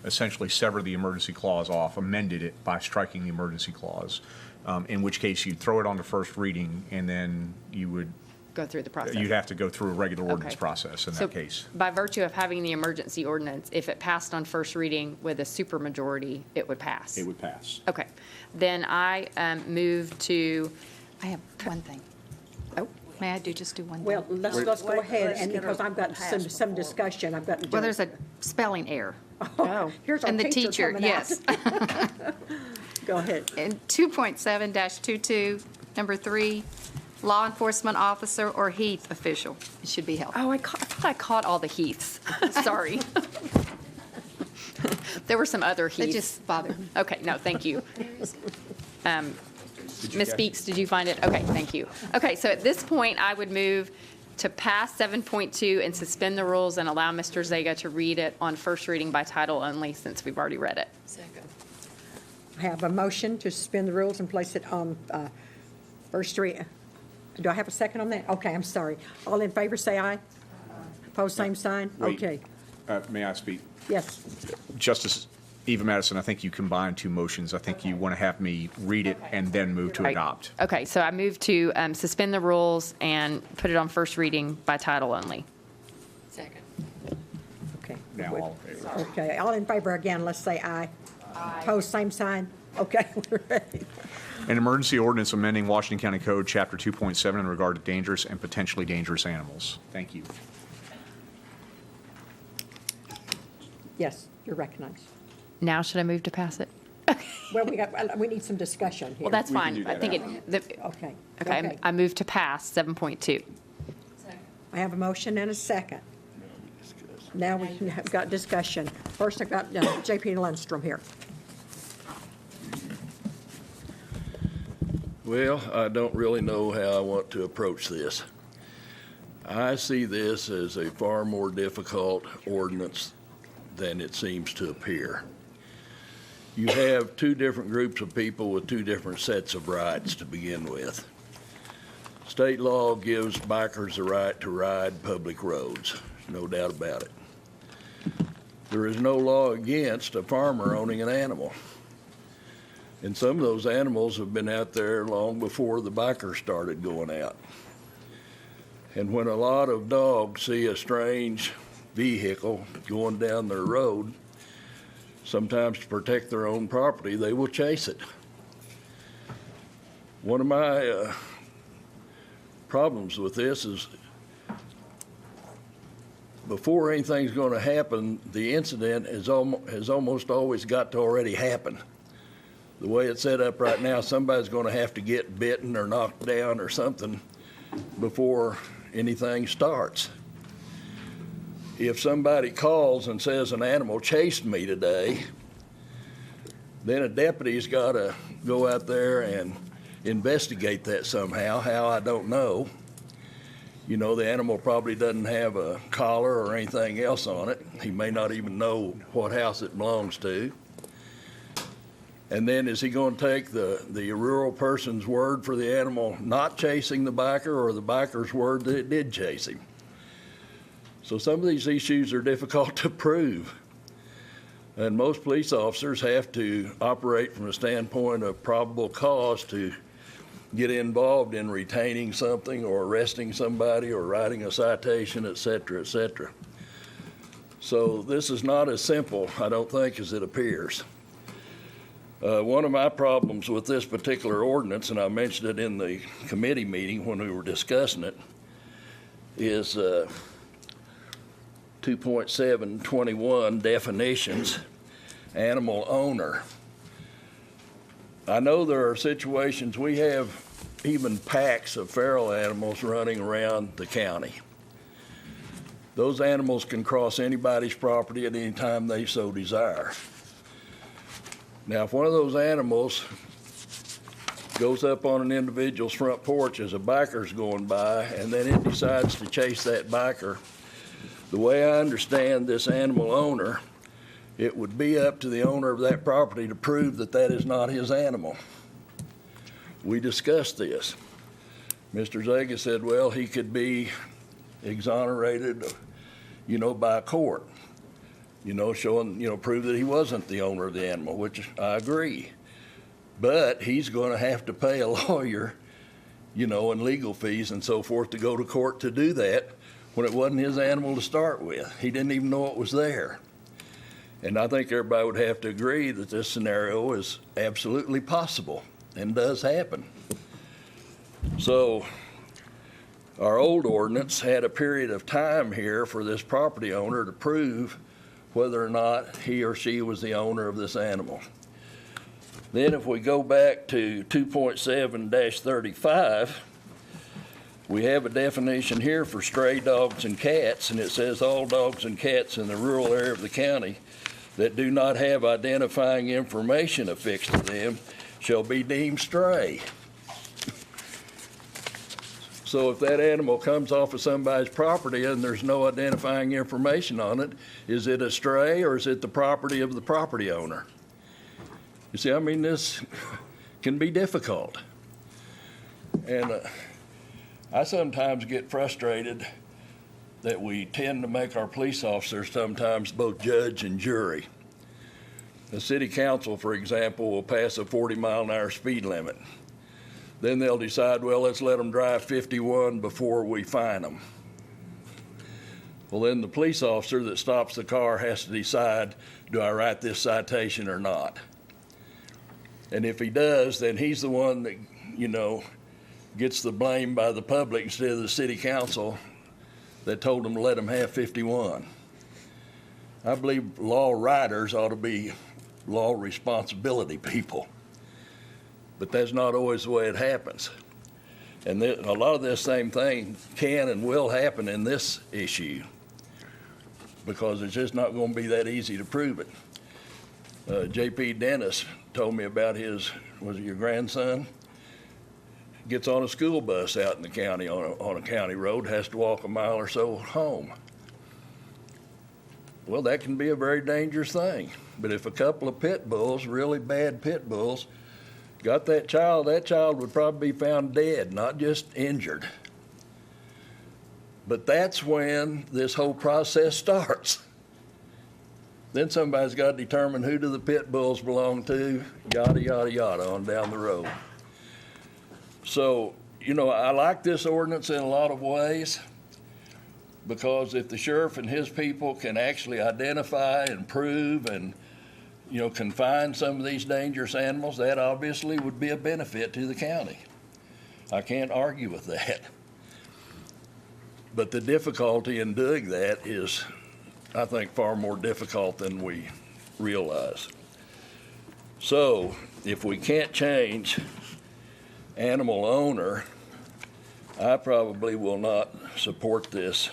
essentially sever the emergency clause off, amended it by striking the emergency clause. In which case you'd throw it on to first reading, and then you would go through the process. You'd have to go through a regular ordinance process in that case. By virtue of having the emergency ordinance, if it passed on first reading with a supermajority, it would pass. It would pass. Okay. Then I move to. I have one thing. Oh, may I just do one thing? Well, let's go ahead, and because I've got some discussion, I've got to do. Well, there's a spelling error. Oh, here's our and the teacher coming out. yes. Go ahead. In 2.7-22, number 3, law enforcement officer or Heath official. It should be held. Oh, I thought I caught all the Heaths. Sorry. There were some other Heaths. It just bothered me. Okay, no, thank you. Ms. Speaks, did you find it? Okay, thank you. Okay, so at this point, I would move to pass 7.2 and suspend the rules and allow Mr. Zaga to read it on first reading by title only, since we've already read it. Second. I have a motion to suspend the rules and place it on first reading. Do I have a second on that? Okay, I'm sorry. All in favor, say aye. Opposed, same sign? Wait. Okay. May I speak? Yes. Justice Eva Madison, I think you combined two motions. I think you want to have me read it and then move to adopt. Okay, so I move to suspend the rules and put it on first reading by title only. Second. Okay. Now all in favor. Okay, all in favor again, let's say aye. Aye. Opposed, same sign? Okay, we're ready. An emergency ordinance amending Washington County Code, Chapter 2.7 in regard to dangerous and potentially dangerous animals. Thank you. Yes, you're recognized. Now should I move to pass it? Well, we need some discussion here. Well, that's fine. I think Okay. Okay, I move to pass 7.2. I have a motion and a second. Now we have got discussion. First, I've got J.P. Lundstrom here. Well, I don't really know how I want to approach this. I see this as a far more difficult ordinance than it seems to appear. You have two different groups of people with two different sets of rights to begin with. State law gives bikers the right to ride public roads, no doubt about it. There is no law against a farmer owning an animal. And some of those animals have been out there long before the bikers started going out. And when a lot of dogs see a strange vehicle going down their road, sometimes to protect their own property, they will chase it. One of my problems with this is before anything's going to happen, the incident has almost always got to already happen. The way it's set up right now, somebody's going to have to get bitten or knocked down or something before anything starts. If somebody calls and says an animal chased me today, then a deputy's got to go out there and investigate that somehow. How, I don't know. You know, the animal probably doesn't have a collar or anything else on it. He may not even know what house it belongs to. And then is he going to take the rural person's word for the animal not chasing the biker, or the biker's word that it did chase him? So some of these issues are difficult to prove. And most police officers have to operate from a standpoint of probable cause to get involved in retaining something or arresting somebody or writing a citation, et cetera, et cetera. So this is not as simple, I don't think, as it appears. One of my problems with this particular ordinance, and I mentioned it in the committee meeting when we were discussing it, is 2.721 definitions, animal owner. I know there are situations, we have even packs of feral animals running around the county. Those animals can cross anybody's property at any time they so desire. Now, if one of those animals goes up on an individual's front porch as a biker's going by, and then it decides to chase that biker, the way I understand this animal owner, it would be up to the owner of that property to prove that that is not his animal. We discussed this. Mr. Zaga said, well, he could be exonerated, by a court, showing, prove that he wasn't the owner of the animal, which I agree. But he's going to have to pay a lawyer, and legal fees and so forth to go to court to do that when it wasn't his animal to start with. He didn't even know it was there. And I think everybody would have to agree that this scenario is absolutely possible and does happen. So our old ordinance had a period of time here for this property owner to prove whether or not he or she was the owner of this animal. Then if we go back to 2.7-35, we have a definition here for stray dogs and cats, and it says all dogs and cats in the rural area of the county that do not have identifying information affixed to them shall be deemed stray. So if that animal comes off of somebody's property and there's no identifying information on it, is it a stray or is it the property of the property owner? You see, this can be difficult. And I sometimes get frustrated that we tend to make our police officers sometimes both judge and jury. The city council, for example, will pass a 40-mile-an-hour speed limit. Then they'll decide, well, let's let them drive 51 before we fine them. Well, then the police officer that stops the car has to decide, do I write this citation or not? And if he does, then he's the one that, gets the blame by the public instead of the city council that told them to let them have 51. I believe law writers ought to be law responsibility people, but that's not always the way it happens. And a lot of this same thing can and will happen in this issue because it's just not going to be that easy to prove it. J.P. Dennis told me about was it your grandson? Gets on a school bus out in the county on a county road, has to walk a mile or so home. Well, that can be a very dangerous thing. But if a couple of pit bulls, really bad pit bulls, got that child would probably be found dead, not just injured. But that's when this whole process starts. Then somebody's got to determine who do the pit bulls belong to, yada, yada, yada, on down the road. So, I like this ordinance in a lot of ways, because if the sheriff and his people can actually identify and prove and, confine some of these dangerous animals, that obviously would be a benefit to the county. I can't argue with that. But the difficulty in doing that is, I think, far more difficult than we realize. So, if we can't change animal owner, I probably will not support this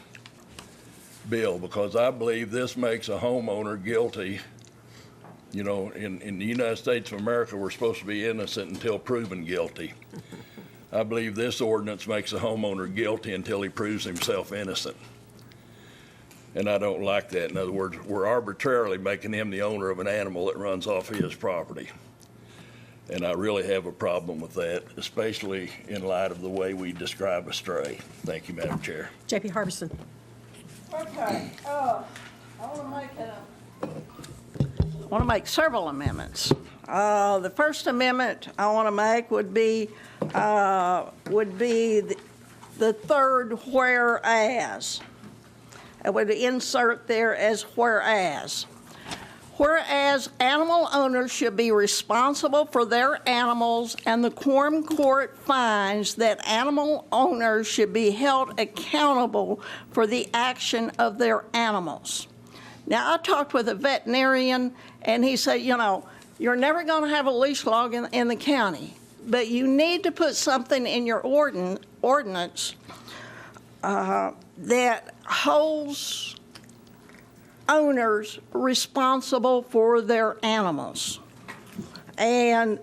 bill, because I believe this makes a homeowner guilty. In the United States of America, we're supposed to be innocent until proven guilty. I believe this ordinance makes a homeowner guilty until he proves himself innocent. And I don't like that. In other words, we're arbitrarily making him the owner of an animal that runs off his property. And I really have a problem with that, especially in light of the way we describe a stray. Thank you, Madam Chair. J.P. Harbison. Okay, I want to make several amendments. The first amendment I want to make would be the third whereas. I would insert there as whereas. Whereas animal owners should be responsible for their animals, and the Quorum Court finds that animal owners should be held accountable for the action of their animals. Now, I talked with a veterinarian, and he said, you're never going to have a leash law in the county, but you need to put something in your ordinance that holds owners responsible for their animals. And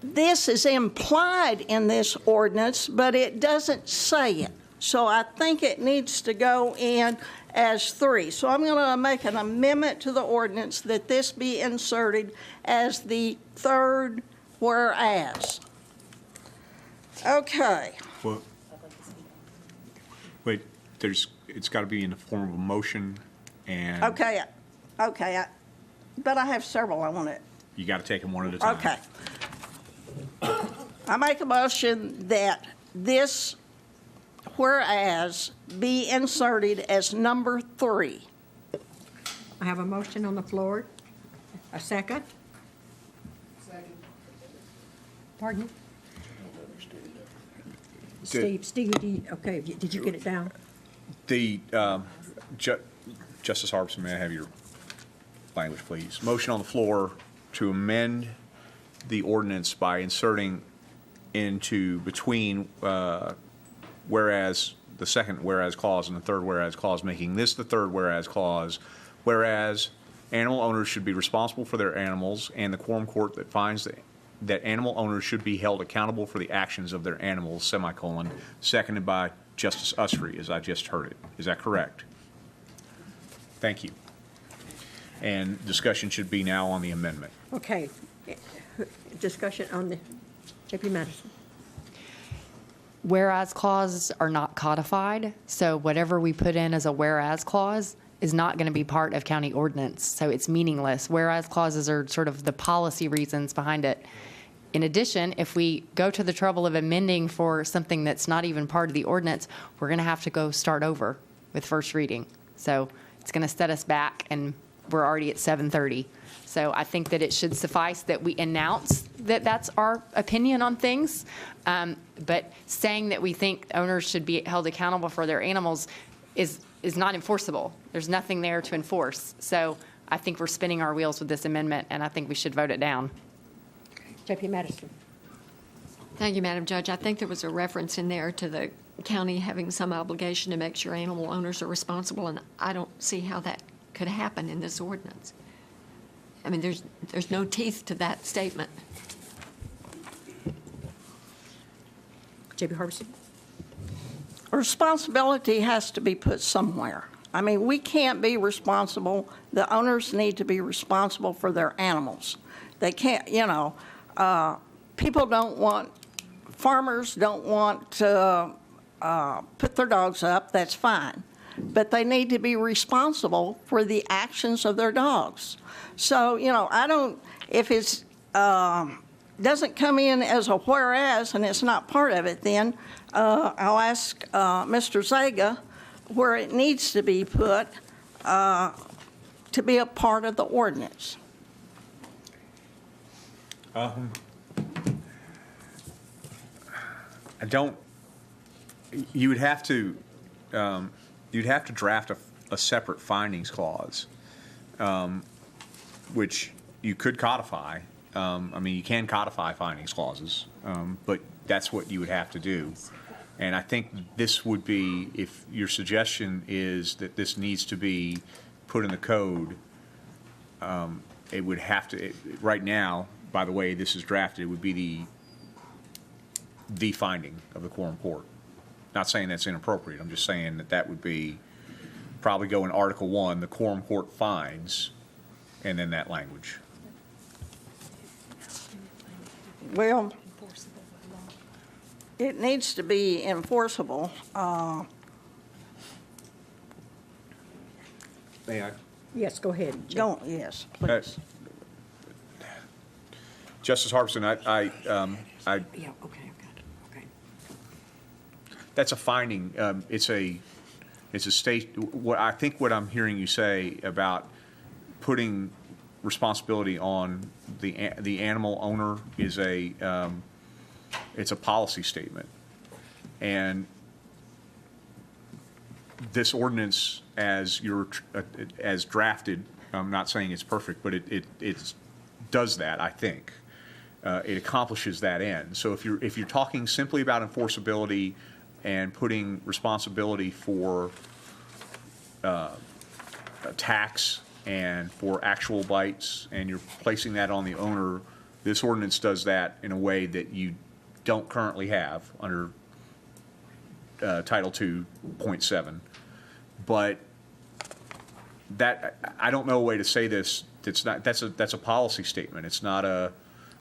this is implied in this ordinance, but it doesn't say it. So I think it needs to go in as 3. So I'm going to make an amendment to the ordinance that this be inserted as the third whereas. Okay. Well, wait, it's got to be in the form of a motion, and Okay, but I have several I want to. you got to take them one at a time. Okay. I make a motion that this whereas be inserted as number 3. I have a motion on the floor. A second? Second. Pardon? Steve, okay, did you get it down? The, Justice Harbison, may I have your language, please? Motion on the floor to amend the ordinance by inserting between whereas, the second whereas clause and the third whereas clause, making this the third whereas clause, whereas animal owners should be responsible for their animals, and the Quorum Court that finds that animal owners should be held accountable for the actions of their animals, semicolon, seconded by Justice Usry, as I just heard it. Is that correct? Thank you. And discussion should be now on the amendment. Okay. Discussion on the, J.P. Madison. Whereas clauses are not codified, so whatever we put in as a whereas clause is not going to be part of county ordinance, so it's meaningless. Whereas clauses are sort of the policy reasons behind it. In addition, if we go to the trouble of amending for something that's not even part of the ordinance, we're going to have to go start over with first reading. So it's going to set us back, and we're already at 7:30. So I think that it should suffice that we announce that that's our opinion on things. But saying that we think owners should be held accountable for their animals is not enforceable. There's nothing there to enforce. So I think we're spinning our wheels with this amendment, and I think we should vote it down. J.P. Madison. Thank you, Madam Judge. I think there was a reference in there to the county having some obligation to make sure animal owners are responsible, and I don't see how that could happen in this ordinance. I mean, there's no teeth to that statement. J.P. Harbison. Responsibility has to be put somewhere. I mean, we can't be responsible. The owners need to be responsible for their animals. They can't, people don't want, farmers don't want to put their dogs up, that's fine. But they need to be responsible for the actions of their dogs. So, if it's doesn't come in as a whereas and it's not part of it, then I'll ask Mr. Zaga where it needs to be put to be a part of the ordinance? I don't, you would have to, you'd have to draft a separate findings clause, which you could codify. I mean, you can codify findings clauses, but that's what you would have to do. And I think this would be, if your suggestion is that this needs to be put in the code, it would have to, right now, by the way this is drafted, it would be the finding of the quorum court. Not saying that's inappropriate, I'm just saying that that would be, probably go in Article 1, the quorum court finds, and then that language. Well, it needs to be enforceable. May I? Yes, go ahead. Yes, please. Justice Harbison, Yeah, okay, I've got it. Okay. that's a finding. It's a state. What I think what I'm hearing you say about putting responsibility on the animal owner is it's a policy statement, and this ordinance as drafted. I'm not saying it's perfect, but it does that. I think it accomplishes that end. So if you're talking simply about enforceability and putting responsibility for tax and for actual bites, and you're placing that on the owner, this ordinance does that in a way that you don't currently have under Title 2.7. But that, I don't know a way to say this. That's a policy statement. It's not a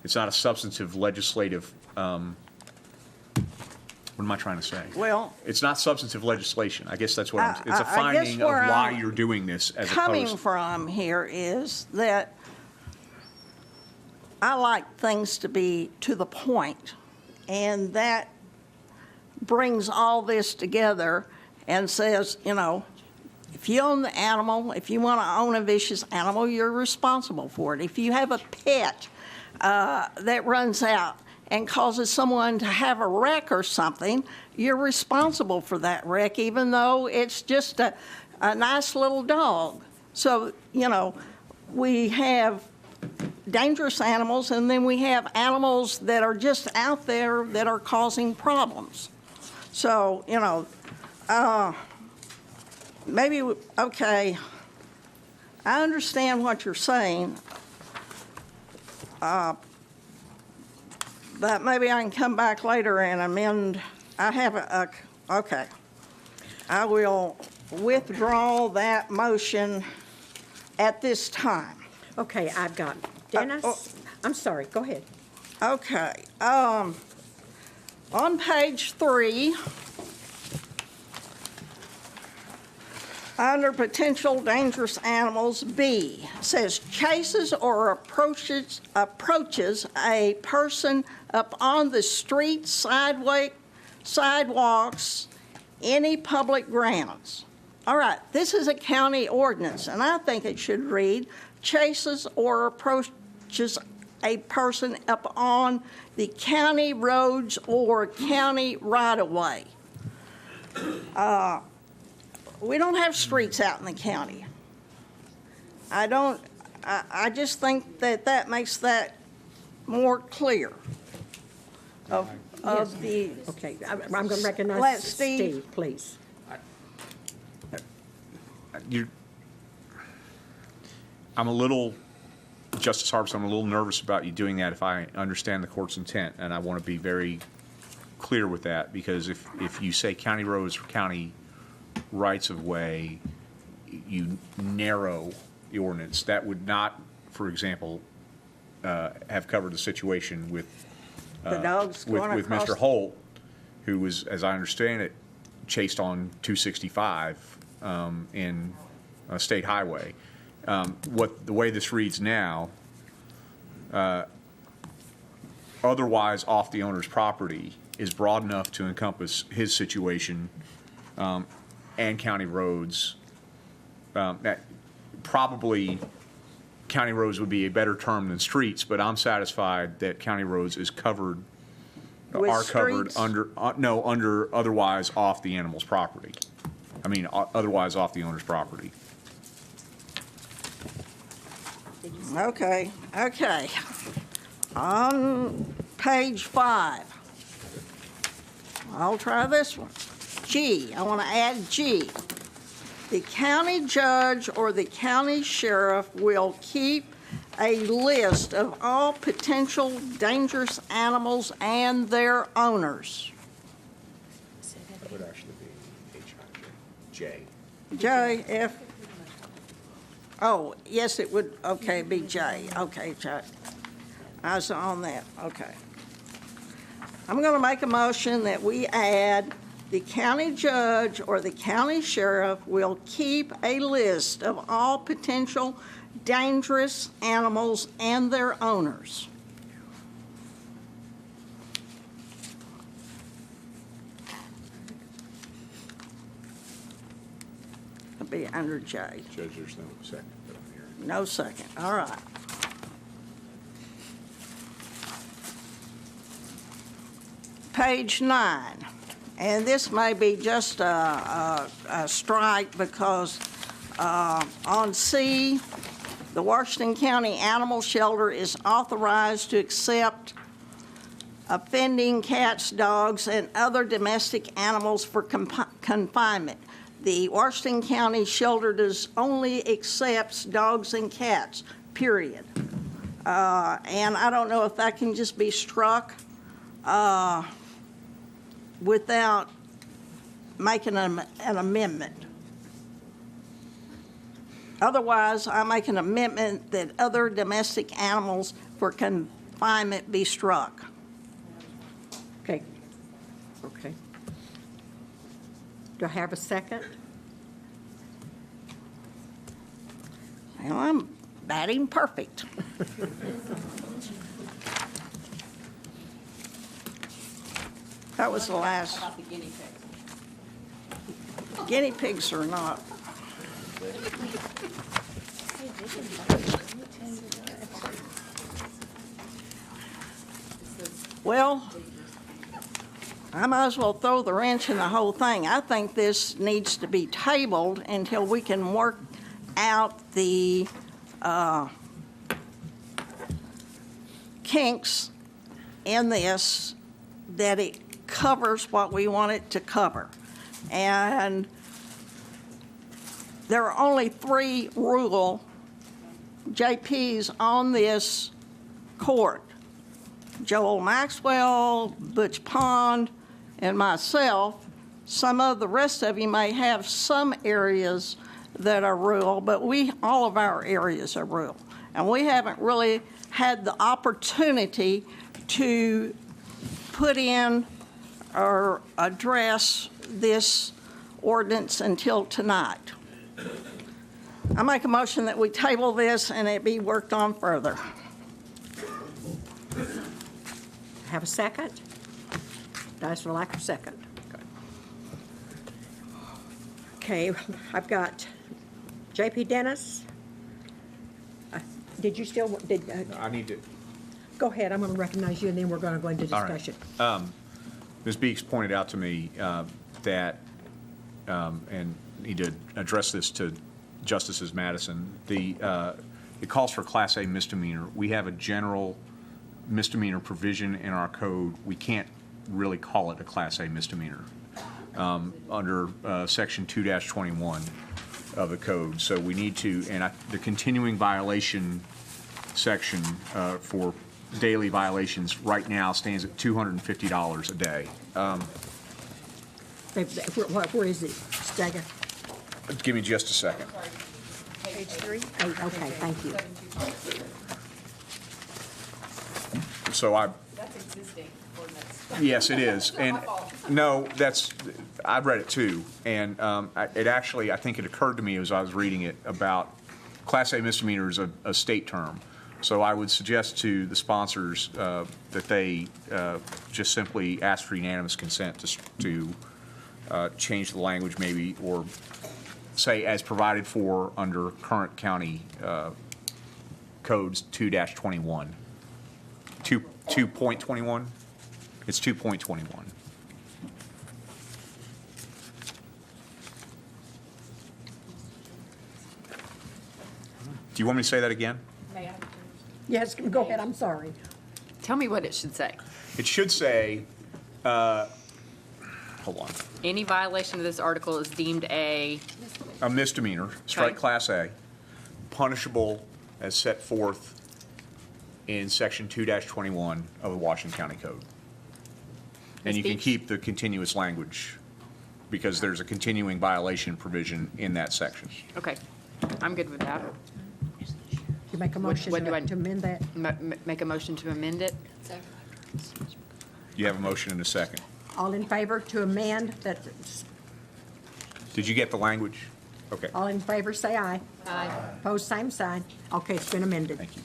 substantive legislative. What am I trying to say? Well, it's not substantive legislation. I guess that's what it's a finding of why you're doing this as coming opposed. from here is that I like things to be to the point, and that brings all this together and says, if you own the animal, if you want to own a vicious animal, you're responsible for it. If you have a pet that runs out and causes someone to have a wreck or something, you're responsible for that wreck, even though it's just a nice little dog. So, we have dangerous animals, and then we have animals that are just out there that are causing problems. So, maybe, okay, I understand what you're saying, but maybe I can come back later and amend. Okay. I will withdraw that motion at this time. Okay, I've got Dennis. I'm sorry, go ahead. Okay. On page 3, under potential dangerous animals, B says chases or approaches a person up on the street, sidewalks, any public grounds. All right, this is a county ordinance, and I think it should read chases or approaches a person up on the county roads or county right-of-way. We don't have streets out in the county. I just think that makes that more clear of the. Okay, I'm going to recognize Steve, please. I'm a little, Justice Harbison, I'm a little nervous about you doing that if I understand the court's intent, and I want to be very clear with that, because if you say county roads or county rights of way, you narrow the ordinance. That would not, for example, have covered the situation with The dogs going with across. Mr. Holt, who was, as I understand it, chased on 265 in a state highway. The way this reads now, otherwise off the owner's property is broad enough to encompass his situation, and county roads. That probably county roads would be a better term than streets, but I'm satisfied that county roads is covered, With are covered streets? under otherwise off the animal's property. I mean, otherwise off the owner's property. Okay. On page 5, I'll try this one. G, I want to add G. The county judge or the county sheriff will keep a list of all potential dangerous animals and their owners. That would actually be J. J, F. Oh, yes, it would, okay, be J. Okay, J. I was on that, okay. I'm going to make a motion that we add the county judge or the county sheriff will keep a list of all potential dangerous animals and their owners. It'll be under J. Judge, there's no second. No second, all right. Page 9, and this may be just a strike because on C, the Washington County Animal Shelter is authorized to accept offending cats, dogs, and other domestic animals for confinement. The Washington County Shelter does only accepts dogs and cats, period. And I don't know if that can just be struck without making an amendment. Otherwise, I make an amendment that other domestic animals for confinement be struck. Okay. Do I have a second? Well, I'm batting perfect. That was the last. About the guinea pigs. Guinea pigs or not. Well, I might as well throw the wrench in the whole thing. I think this needs to be tabled until we can work out the kinks in this, that it covers what we want it to cover. And there are only 3 rural JPs on this court. Joel Maxwell, Butch Pond, and myself. Some of the rest of you may have some areas that are rural, but all of our areas are rural. And we haven't really had the opportunity to put in or address this ordinance until tonight. I make a motion that we table this and it be worked on further. Have a second? Dies for lack of second. Okay, I've got J.P. Dennis. Did you still, I need to. go ahead, I'm going to recognize you, and then we're going to go into discussion. All right. Ms. Beeks pointed out to me that, and need to address this to Justices Madison, it calls for Class A misdemeanor. We have a general misdemeanor provision in our code. We can't really call it a Class A misdemeanor under Section 2-21 of the code. So we need to, and the continuing violation section for daily violations right now stands at $250 a day. Where is it, Stagger? Give me just a second. Page 3? Okay, thank you. So That's existing ordinance. yes, it is. And no, I read it too. And it actually, I think it occurred to me as I was reading it about Class A misdemeanor is a state term. So I would suggest to the sponsors that they just simply ask for unanimous consent to change the language maybe, or say as provided for under current county codes 2-21. 2.21? It's 2.21. Do you want me to say that again? Yes, go ahead, I'm sorry. Tell me what it should say. It should say, hold on, Any violation of this article is deemed a, a misdemeanor, strike Okay. Class A, punishable as set forth in Section 2-21 of the Washington County Code. And you can keep the continuous language because there's a continuing violation provision in that section. okay, I'm good with that. You make a motion what do I- to amend that? Make a motion to amend it? You have a motion and a second. All in favor to amend that, Did you get the language? Okay. all in favor, say aye. Aye. Opposed, same sign. Okay, it's been amended. Thank you.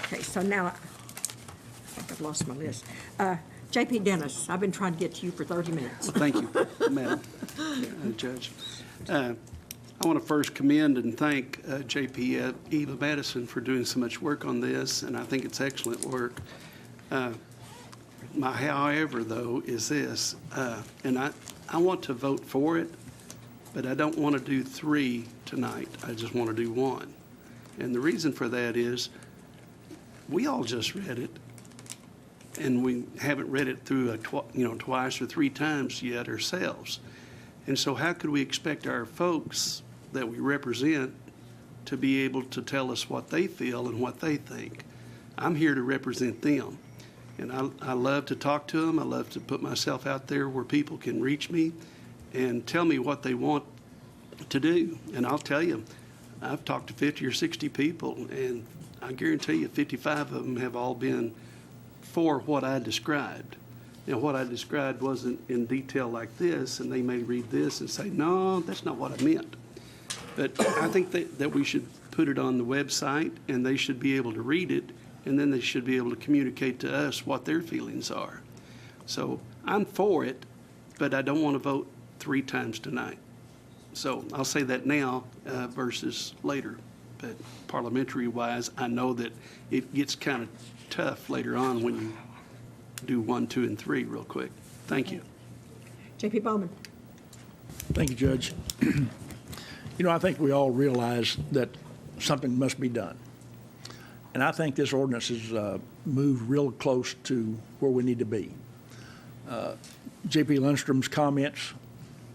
Okay, so now, I think I've lost my list. J.P. Dennis, I've been trying to get to you for 30 minutes. Thank you, Madam Judge. I want to first commend and thank J.P. Eva Madison for doing so much work on this, and I think it's excellent work. My however, though, is this, and I want to vote for it, but I don't want to do 3 tonight. I just want to do 1. And the reason for that is we all just read it, and we haven't read it through twice or 3 times yet ourselves. And so how could we expect our folks that we represent to be able to tell us what they feel and what they think? I'm here to represent them. And I love to talk to them. I love to put myself out there where people can reach me and tell me what they want to do. And I'll tell you, I've talked to 50 or 60 people, and I guarantee you 55 of them have all been for what I described. Now, what I described wasn't in detail like this, and they may read this and say, no, that's not what I meant. But I think that we should put it on the website, and they should be able to read it, and then they should be able to communicate to us what their feelings are. So I'm for it, but I don't want to vote 3 times tonight. So I'll say that now versus later. But parliamentary-wise, I know that it gets kind of tough later on when you do 1, 2, and 3 real quick. Thank you. J.P. Bowman. Thank you, Judge. I think we all realize that something must be done. And I think this ordinance has moved real close to where we need to be. J.P. Lundstrom's comments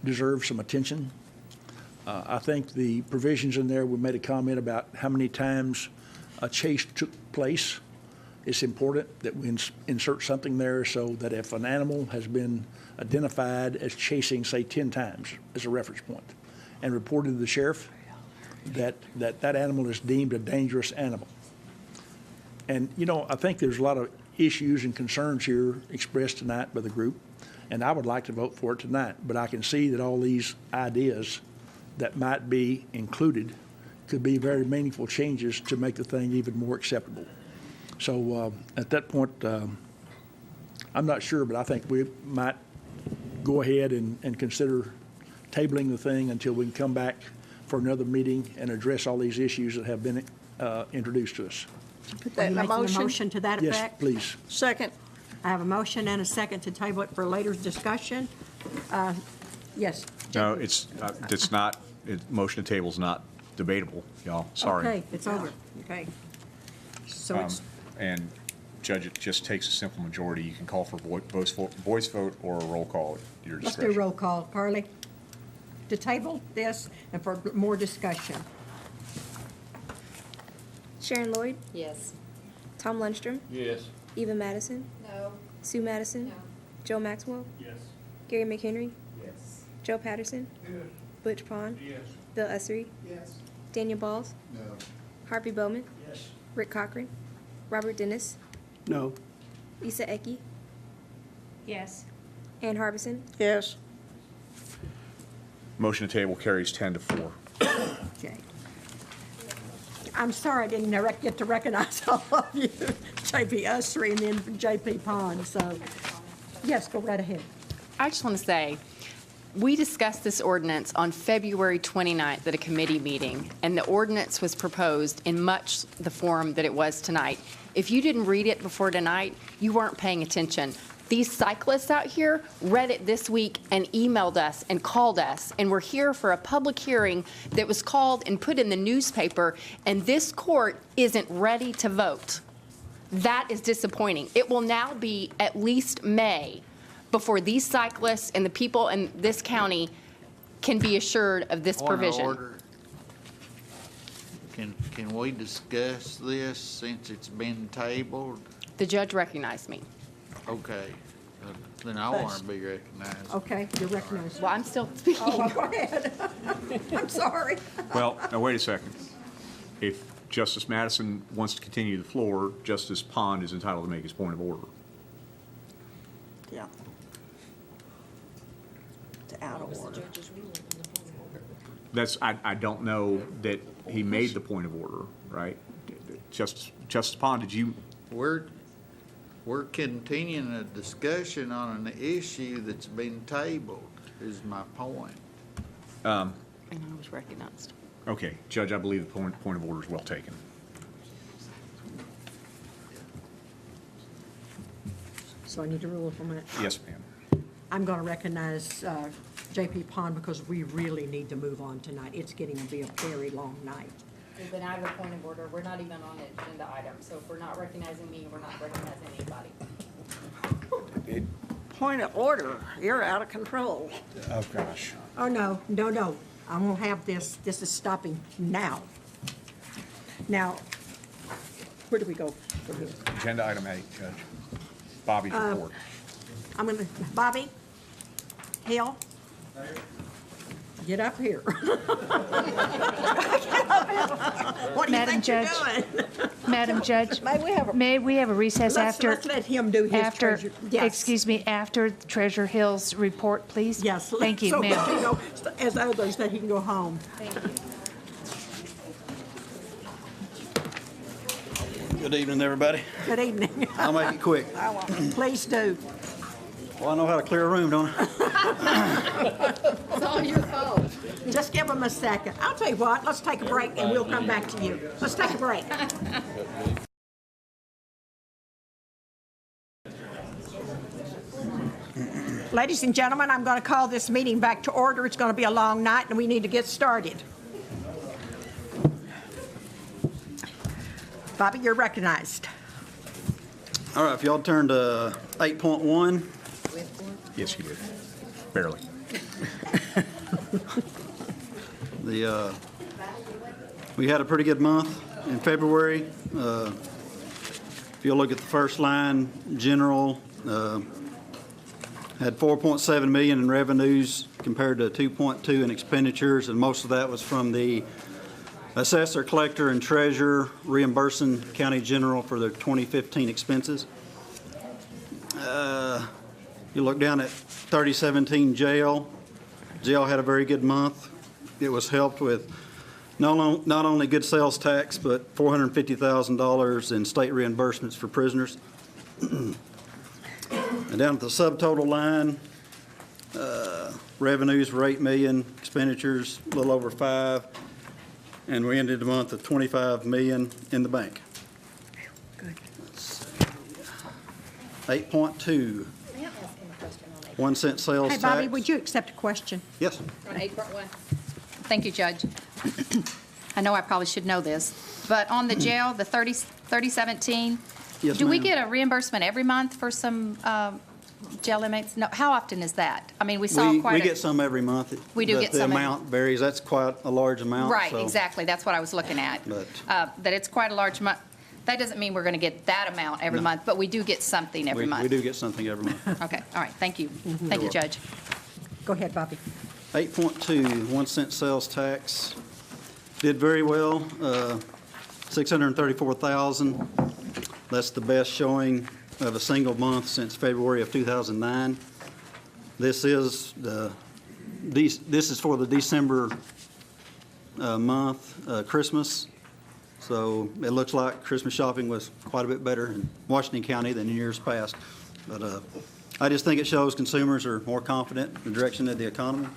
deserve some attention. I think the provisions in there, we made a comment about how many times a chase took place. It's important that we insert something there so that if an animal has been identified as chasing, say, 10 times as a reference point, and reported to the sheriff, that animal is deemed a dangerous animal. And, I think there's a lot of issues and concerns here expressed tonight by the group, and I would like to vote for it tonight. But I can see that all these ideas that might be included could be very meaningful changes to make the thing even more acceptable. So at that point, I'm not sure, but I think we might go ahead and consider tabling the thing until we can come back for another meeting and address all these issues that have been introduced to us. Put that in a motion to that effect? Yes, please. Second. I have a motion and a second to table it for later discussion. Yes. No, it's not, motion to table is not debatable, y'all. Sorry. Okay, it's over. Okay. So it's, And Judge, it just takes a simple majority. You can call for voice vote or a roll call at your let's discretion. do roll call. Carly? To table this and for more discussion. Sharon Lloyd? Yes. Tom Lundstrom? Yes. Eva Madison? No. Sue Madison? No. Joe Maxwell? Yes. Gary McHenry? Yes. Joe Patterson? Yes. Butch Pond? Yes. Bill Essery? Yes. Daniel Balls? No. Harvey Bowman? Yes. Rick Cochran? Robert Dennis? No. Lisa Ecke? Yes. Ann Harbison? Yes. Motion to table carries 10-4. Okay. I'm sorry I didn't get to recognize all of you. J.P. Ussery and then J.P. Pond, so. Yes, go right ahead. I just want to say, we discussed this ordinance on February 29th at a committee meeting, and the ordinance was proposed in much the form that it was tonight. If you didn't read it before tonight, you weren't paying attention. These cyclists out here read it this week and emailed us and called us, and we're here for a public hearing that was called and put in the newspaper, and this court isn't ready to vote. That is disappointing. It will now be at least May before these cyclists and the people in this county can be assured of this provision. Point of order. Can we discuss this since it's been tabled? The judge recognized me. Okay, then I want to be recognized. Okay, you're recognized. Well, I'm still speaking. Oh, go ahead. I'm sorry. Well, now wait a second. If Justice Madison wants to continue the floor, Justice Pond is entitled to make his point of order. Yeah. It's out of order. That's, I don't know that he made the point of order, right? Justice Pond, did you? We're continuing a discussion on an issue that's been tabled, is my point. And I was recognized. Okay, Judge, I believe the point of order is well taken. So I need to rule for a minute. Yes, ma'am. I'm going to recognize J.P. Pond because we really need to move on tonight. It's getting to be a very long night. Then I have a point of order. We're not even on the agenda item, so if we're not recognizing me, we're not recognizing anybody. Point of order. You're out of control. Oh, gosh. Oh, no. I won't have this. This is stopping now. Now, where do we go from here? Agenda item 8, Judge. Bobby's report. I'm going to, Bobby, Hill, get up here. What do you Madam think you're Judge. doing? Madam Judge, May we have a recess after? Let's let him do his After, treasure. Yes. excuse me, after Treasurer Hill's report, please? Yes. Thank you, so ma'am. that he go, as others, that he can go home. Thank you. Good evening, everybody. Good evening. I'll make it quick. Please do. Well, I know how to clear a room, don't I? It's all your fault. Just give him a second. I'll tell you what, let's take a break and we'll come back to you. Let's take a break. Ladies and gentlemen, I'm going to call this meeting back to order. It's going to be a long night and we need to get started. Bobby, you're recognized. All right, if y'all turn to 8.1. Yes, you did. Barely. We had a pretty good month in February. If you'll look at the first line, general, had 4.7 million in revenues compared to 2.2 in expenditures, and most of that was from the assessor, collector, and treasurer reimbursing county general for their 2015 expenses. You look down at 3017 jail. Jail had a very good month. It was helped with not only good sales tax, but $450,000 in state reimbursements for prisoners. And down at the subtotal line, revenues were $8 million, expenditures a little over $5 million, and we ended the month with $25 million in the bank. Good. 8.2. 1 cent sales Hey, tax. Bobby, would you accept a question? Yes. On 8.1. Thank you, Judge. I know I probably should know this, but on the jail, the 3017, Yes, do we ma'am. get a reimbursement every month for some jail inmates? No, how often is that? I mean, we saw quite We a... get some every month. We do but get some The every- amount varies. That's quite a large amount. Right, so- exactly. That's what I was looking at. But- That it's quite a large amount. That doesn't mean we're going to get that amount every No. month, but we do get something every month. We do get something every month. Okay, all right, thank you. Thank you, Sure. Judge. Go ahead, Bobby. 8.2, 1 cent sales tax. Did very well, 634,000. That's the best showing of a single month since February of 2009. This is for the December month, Christmas. So it looks like Christmas shopping was quite a bit better in Washington County than in years past. But I just think it shows consumers are more confident in the direction of the economy.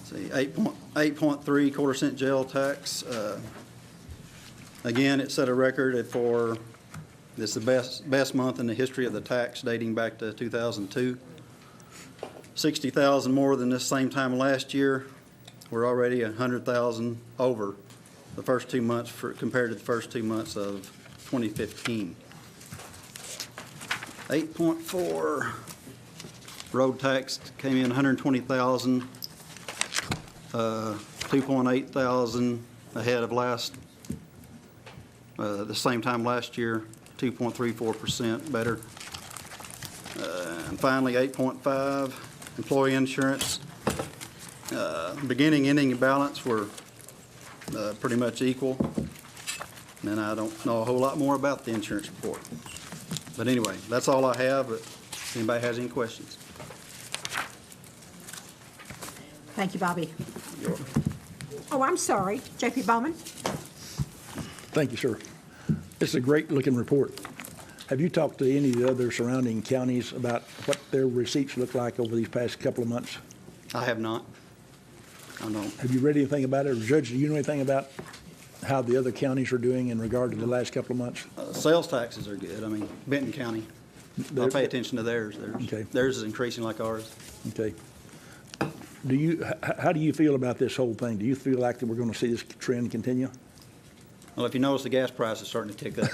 See, 8.3 quarter-cent jail tax. Again, it set a record for, it's the best month in the history of the tax, dating back to 2002. 60,000 more than this same time last year. We're already 100,000 over the first 2 months compared to the first 2 months of 2015. 8.4 road tax came in 120,000, 2.8 thousand ahead of the same time last year, 2.34% better. And finally, 8.5 employee insurance. Beginning ending balance were pretty much equal. And I don't know a whole lot more about the insurance report. But anyway, that's all I have. But if anybody has any questions. Thank you, Bobby. Oh, I'm sorry. J.P. Bowman? Thank you, sir. It's a great-looking report. Have you talked to any of the other surrounding counties about what their receipts look like over these past couple of months? I have not. I don't. Have you read anything about it? Or Judge, do you know anything about how the other counties are doing in regard to the last couple of months? Sales taxes are good. I mean, Benton County, I'll pay attention to theirs. Theirs is increasing like ours. Okay. How do you feel about this whole thing? Do you feel like that we're going to see this trend continue? Well, if you notice, the gas price is starting to tick up.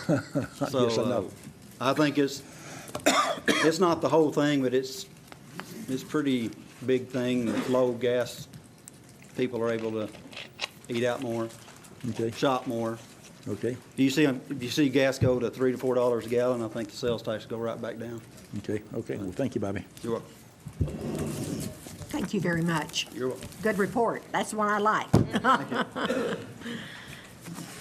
So Yes, I know. I think it's not the whole thing, but it's pretty big thing. With low gas, people are able to eat out more, shop more. Okay. If you see gas go to $3 to $4 a gallon, I think the sales tax go right back down. Okay. Well, thank you, Bobby. You're welcome. Thank you very much. You're welcome. Good report. That's the one I like.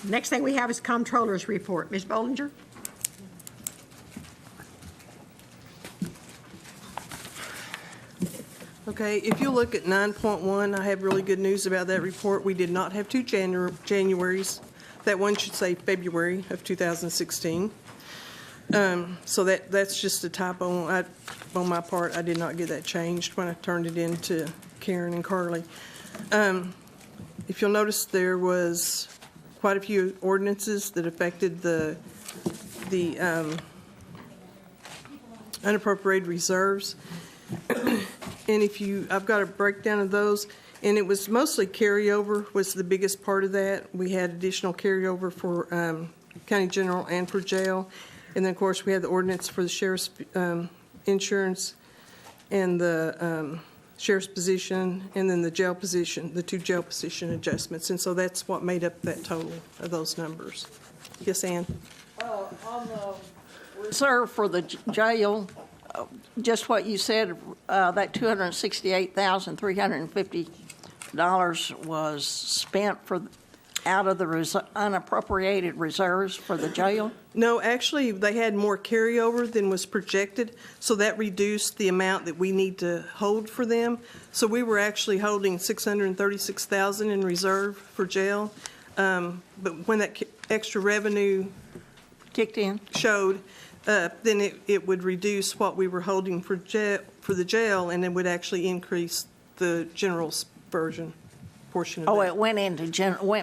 Next thing we have is Comptroller's report. Ms. Bollinger? Okay, if you look at 9.1, I have really good news about that report. We did not have two Januaries. That one should say February of 2016. So that's just a typo on my part. I did not get that changed when I turned it in to Karen and Carly. If you'll notice, there was quite a few ordinances that affected the unappropriated reserves. And I've got a breakdown of those, and it was mostly carryover was the biggest part of that. We had additional carryover for county general and for jail. And then, of course, we had the ordinance for the sheriff's insurance and the sheriff's position, and then the jail position, the two jail position adjustments. And so that's what made up that total of those numbers. Yes, Ann? On the reserve for the jail, just what you said, that $268,350 was spent out of the unappropriated reserves for the jail? No, actually, they had more carryover than was projected, so that reduced the amount that we need to hold for them. So we were actually holding $636,000 in reserve for jail, but when that extra revenue kicked in, showed, then it would reduce what we were holding for the jail, and it would actually increase the general's version portion of that. Oh, it went back into general.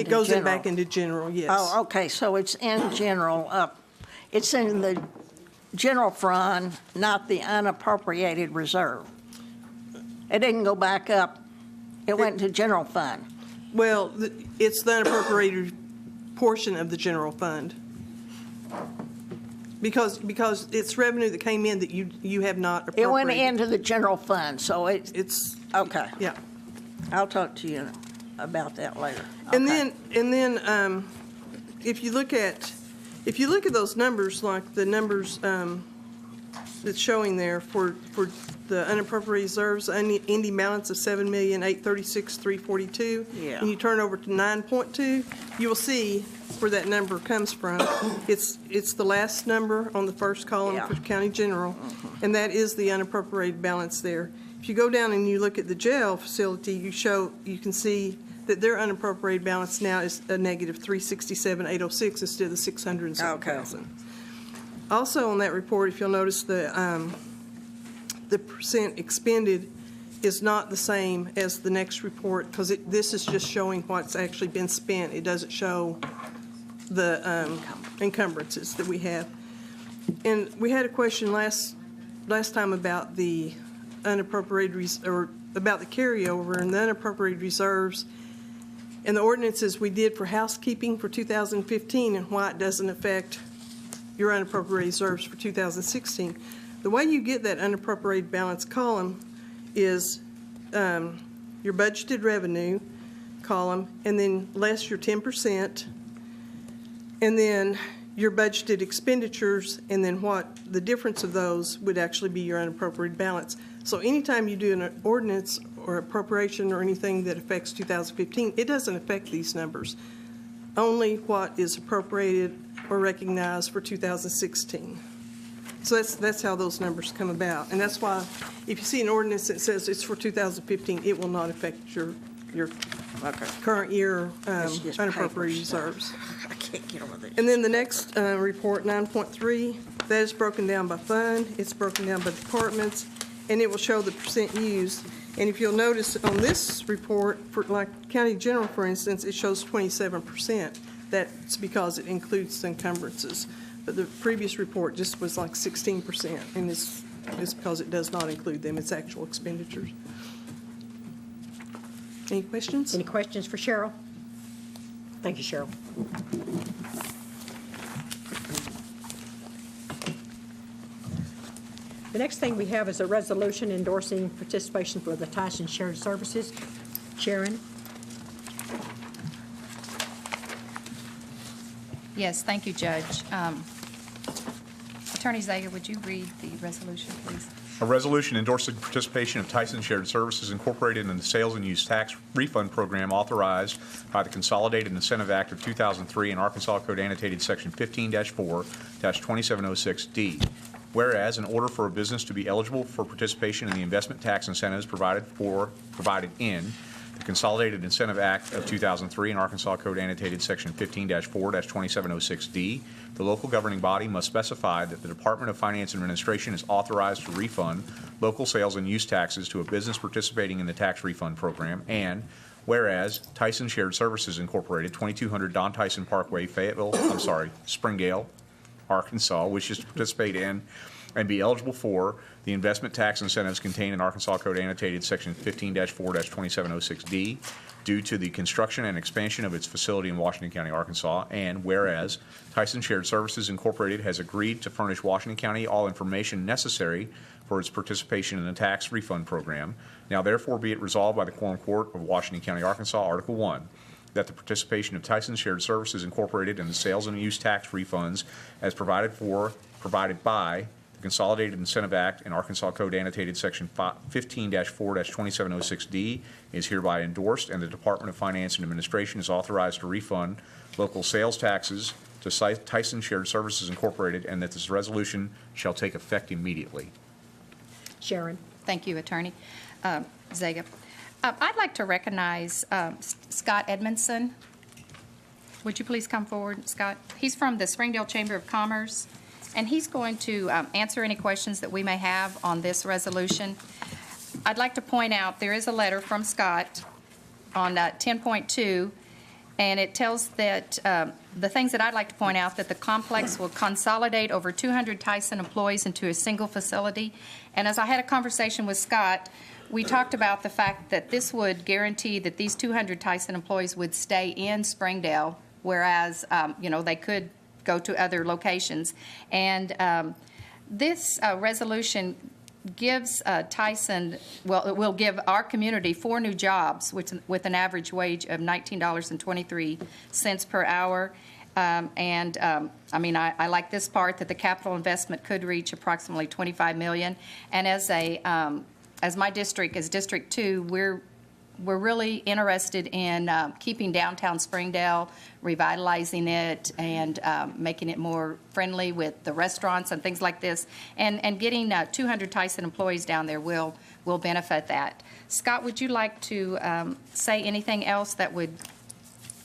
It goes back into general, yes. Oh, okay, so it's in general. It's in the general fund, not the unappropriated reserve. It didn't go back up. It went into general fund. Well, it's the unappropriated portion of the general fund. Because it's revenue that came in that you have not appropriated. It went into the general fund, so it's okay. Yeah. I'll talk to you about that later. And Okay. then if you look at those numbers, like the numbers that's showing there for the unappropriated reserves, ending balance of $7,836,342. Yeah. And you turn over to 9.2, you will see where that number comes from. It's the last number on the first column for county general, and that is the unappropriated balance there. If you go down and you look at the jail facility, you can see that their unappropriated balance now is a negative $367,806 instead of the $607,000. Also on that report, if you'll notice, the percent expended is not the same as the next report, because this is just showing what's actually been spent. It doesn't show the encumbrances that we have. And we had a question last time about the unappropriated or about the carryover and the unappropriated reserves and the ordinances we did for housekeeping for 2015 and why it doesn't affect your unappropriated reserves for 2016. The way you get that unappropriated balance column is your budgeted revenue column, and then less your 10%, and then your budgeted expenditures, and then what the difference of those would actually be your unappropriated balance. So anytime you do an ordinance or appropriation or anything that affects 2015, it doesn't affect these numbers. Only what is appropriated or recognized for 2016. So that's how those numbers come about. And that's why if you see an ordinance that says it's for 2015, it will not affect your current year unappropriated reserves. I can't get over this. And then the next report, 9.3, that is broken down by fund, it's broken down by departments, and it will show the percent used. And if you'll notice on this report, for like County General, for instance, it shows 27%. That's because it includes the encumbrances. But the previous report just was like 16%, and it's because it does not include them. It's actual expenditures. Any questions? Any questions for Cheryl? Thank you, Cheryl. The next thing we have is a resolution endorsing participation for the Tyson Shared Services. Sharon? Yes, thank you, Judge. Attorney Zager, would you read the resolution, please? A resolution endorsing participation of Tyson Shared Services Incorporated in the Sales and Use Tax Refund Program authorized by the Consolidated Incentive Act of 2003 and Arkansas Code Annotated Section 15-4-2706D. Whereas, in order for a business to be eligible for participation in the investment tax incentives provided in the Consolidated Incentive Act of 2003 and Arkansas Code Annotated Section 15-4-2706D, the local governing body must specify that the Department of Finance and Administration is authorized to refund local sales and use taxes to a business participating in the tax refund program, and whereas Tyson Shared Services Incorporated, 2200 Don Tyson Parkway, Springdale, Arkansas, wishes to participate in and be eligible for the investment tax incentives contained in Arkansas Code Annotated Section 15-4-2706D due to the construction and expansion of its facility in Washington County, Arkansas, and whereas Tyson Shared Services Incorporated has agreed to furnish Washington County all information necessary for its participation in the tax refund program, now therefore be it resolved by the Quorum Court of Washington County, Arkansas, Article 1, that the participation of Tyson Shared Services Incorporated in the sales and use tax refunds as provided by the Consolidated Incentive Act and Arkansas Code Annotated Section 15-4-2706D is hereby endorsed, and the Department of Finance and Administration is authorized to refund local sales taxes to Tyson Shared Services Incorporated, and that this resolution shall take effect immediately. Sharon? Thank you, Attorney Zager. I'd like to recognize Scott Edmondson. Would you please come forward, Scott? He's from the Springdale Chamber of Commerce, and he's going to answer any questions that we may have on this resolution. I'd like to point out there is a letter from Scott on 10.2, and it tells that the things that I'd like to point out, that the complex will consolidate over 200 Tyson employees into a single facility. And as I had a conversation with Scott, we talked about the fact that this would guarantee that these 200 Tyson employees would stay in Springdale, whereas, they could go to other locations. And this resolution gives Tyson, it will give our community 4 new jobs with an average wage of $19.23 per hour. I like this part, that the capital investment could reach approximately $25 million. And as my district, as District 2, we're really interested in keeping downtown Springdale, revitalizing it, and making it more friendly with the restaurants and things like this. And getting 200 Tyson employees down there will benefit that. Scott, would you like to say anything else that would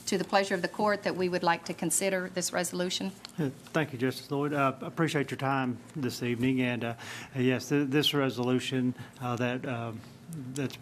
to the pleasure of the court that we would like to consider this resolution. Thank you, Justice Lloyd. I appreciate your time this evening. And yes, this resolution that's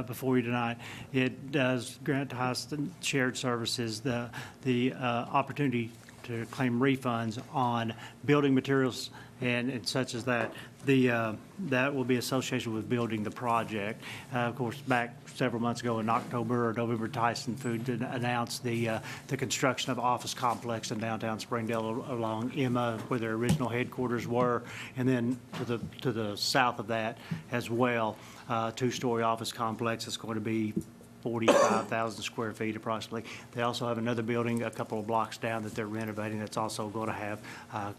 before you tonight, it does grant to Highest Shared Services the opportunity to claim refunds on building materials and such as that. That will be associated with building the project. Of course, back several months ago in October or November, Tyson Foods announced the construction of an office complex in downtown Springdale along Emma, where their original headquarters were, and then to the south of that as well, two-story office complex that's going to be 45,000 square feet approximately. They also have another building a couple of blocks down that they're renovating that's also going to have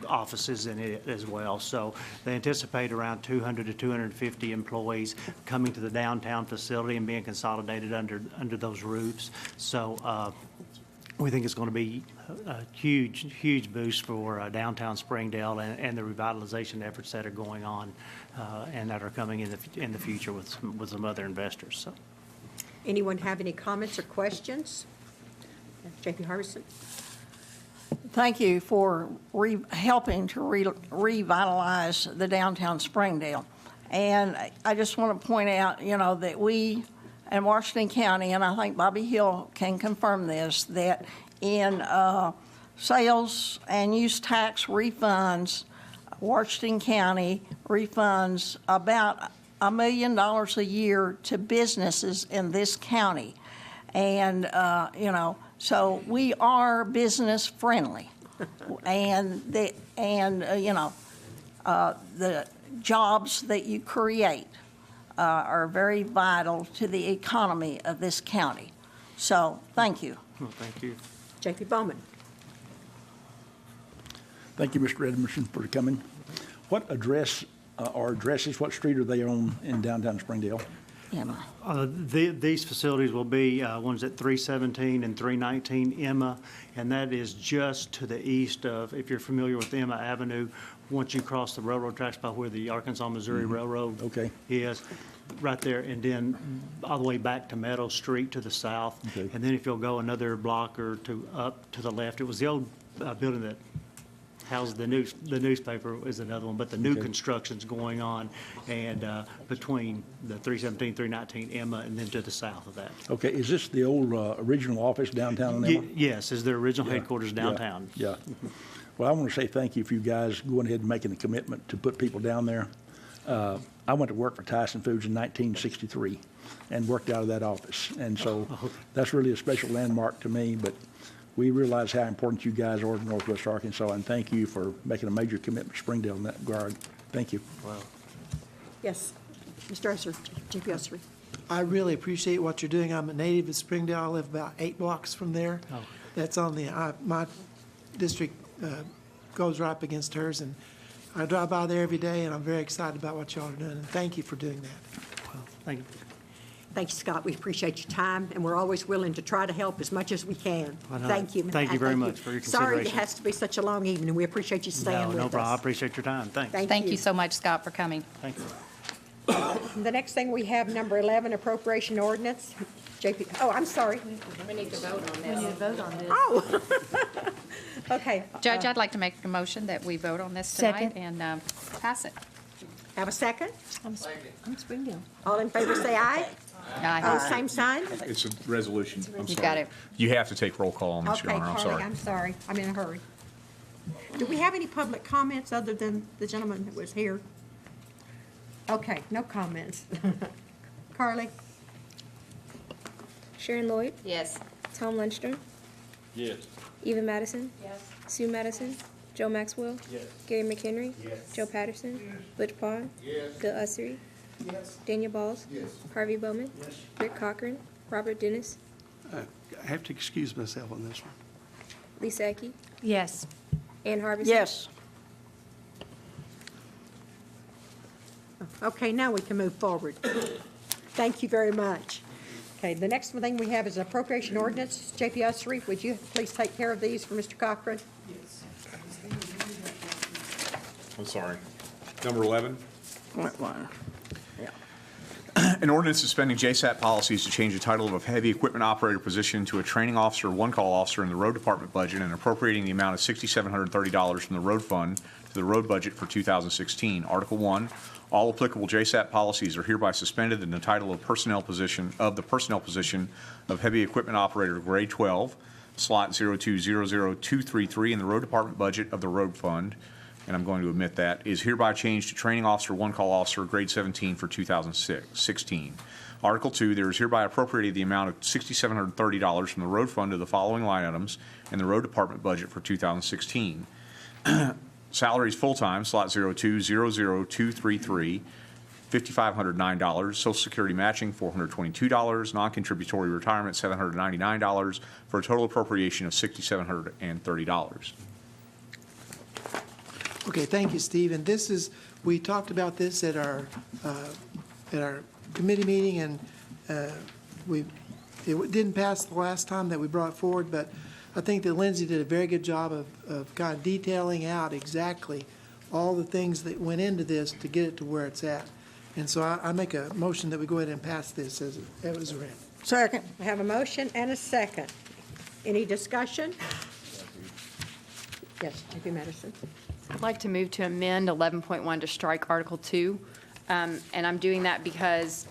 offices in it as well. So they anticipate around 200 to 250 employees coming to the downtown facility and being consolidated under those roofs. So we think it's going to be a huge boost for downtown Springdale and the revitalization efforts that are going on and that are coming in the future with some other investors. So. Anyone have any comments or questions? J.P. Harbison? Thank you for helping to revitalize the downtown Springdale. And I just want to point out, that we in Washington County, and I think Bobby Hill can confirm this, that in sales and use tax refunds, Washington County refunds about $1 million a year to businesses in this county. And, so we are business friendly. And the jobs that you create are very vital to the economy of this county. So thank you. Well, thank you. J.P. Bowman. Thank you, Mr. Edmondson, for coming. What addresses, what street are they on in downtown Springdale? Emma. These facilities will be ones at 317 and 319 Emma, and that is just to the east of, if you're familiar with Emma Avenue, once you cross the railroad tracks by where the Arkansas-Missouri Railroad is, right there, and then all the way back to Meadow Street to the south. Okay. And then if you'll go another block or two up to the left, it was the old building that housed the newspaper is another one, but the new construction's going on, and between the 317, 319 Emma, and then to the south of that. Okay, is this the old original office downtown in Emma? Yes, is their original headquarters downtown. Yeah. Well, I want to say thank you for you guys going ahead and making the commitment to put people down there. I went to work for Tyson Foods in 1963 and worked out of that office, and so that's really a special landmark to me, but we realize how important you guys are to Northwest Arkansas, and thank you for making a major commitment to Springdale in that regard. Thank you. Wow. Yes, Mr. Esser, J.P. Esser. I really appreciate what you're doing. I'm a native of Springdale. I live about 8 blocks from there. Oh. That's on my district goes right up against hers, and I drive by there every day, and I'm very excited about what y'all are doing, and thank you for doing that. Well, thank you. Thank you, Scott. We appreciate your time, and we're always willing to try to help as much as we can. Thank you. Thank you very much for your consideration. Sorry it has to be such a long evening. We appreciate you staying with us. No problem. I appreciate your time. Thanks. Thank you so much, Scott, for coming. Thank you. The next thing we have, number 11, appropriation ordinance. JP, oh, I'm sorry. We need to vote on this. We need to vote on this. Oh. Okay. Judge, I'd like to make a motion that we vote on this tonight and pass it. Have a second? I'm Springdale. All in favor, say aye. Aye. Oh, same sign? It's a resolution. I'm You sorry. got it. You have to take roll call on this, Your Okay, Honor. I'm Carly, sorry. I'm sorry. I'm in a hurry. Do we have any public comments other than the gentleman that was here? Okay, no comments. Carly? Sharon Lloyd, Yes. Tom Lindstrom, Yes. Eva Madison, Yes. Sue Madison, Joe Maxwell, Yes. Gary McHenry, Joe Patterson, Butch Pond, Bill Ussery, Daniel Balls, Harvey Bowman, Rick Cochran, Robert Dennis, I have to excuse myself on this one. Lisa Ecke, Yes. Ann Harbison. Yes. Okay, now we can move forward. Thank you very much. Okay, the next thing we have is an appropriation ordinance. J.P. Ussery, would you please take care of these for Mr. Cochran? I'm sorry. Number 11? Point one. An ordinance suspending JSAP policies to change the title of a heavy equipment operator position to a training officer or one-call officer in the road department budget and appropriating the amount of $6,730 from the road fund to the road budget for 2016. Article 1, all applicable JSAP policies are hereby suspended in the title of the personnel position of heavy equipment operator grade 12, slot 0200233 in the road department budget of the road fund, and I'm going to omit that, is hereby changed to training officer, one-call officer, grade 17 for 2016. Article 2, there is hereby appropriated the amount of $6,730 from the road fund to the following line items in the road department budget for 2016. Salaries full-time, slot 0200233, $5,509. Social Security matching, $422. Non-contributory retirement, $799, for a total appropriation of $6,730. Okay, thank you, Steve. And this is, we talked about this at our committee meeting, and it didn't pass the last time that we brought forward, but I think that Lindsay did a very good job of kind of detailing out exactly all the things that went into this to get it to where it's at. And so I make a motion that we go ahead and pass this as it was read. Second. We have a motion and a second. Any discussion? Yes, J.P. Madison. I'd like to move to amend 11.1 to strike Article 2. And I'm doing that because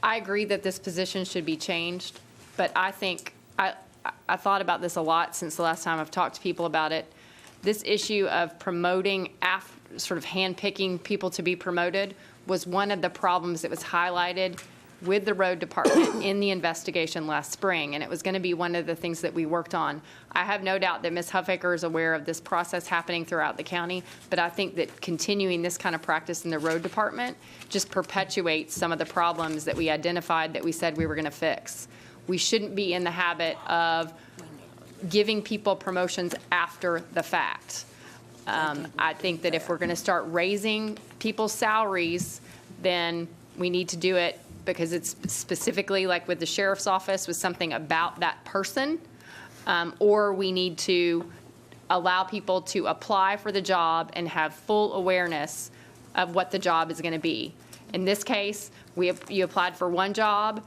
I agree that this position should be changed, but I think, I thought about this a lot since the last time I've talked to people about it. This issue of promoting, sort of handpicking people to be promoted was one of the problems that was highlighted with the road department in the investigation last spring, and it was going to be one of the things that we worked on. I have no doubt that Ms. Huffaker is aware of this process happening throughout the county, but I think that continuing this kind of practice in the road department just perpetuates some of the problems that we identified that we said we were going to fix. We shouldn't be in the habit of giving people promotions after the fact. I think that if we're going to start raising people's salaries, then we need to do it because it's specifically, like with the sheriff's office, was something about that person, or we need to allow people to apply for the job and have full awareness of what the job is going to be. In this case, you applied for one job,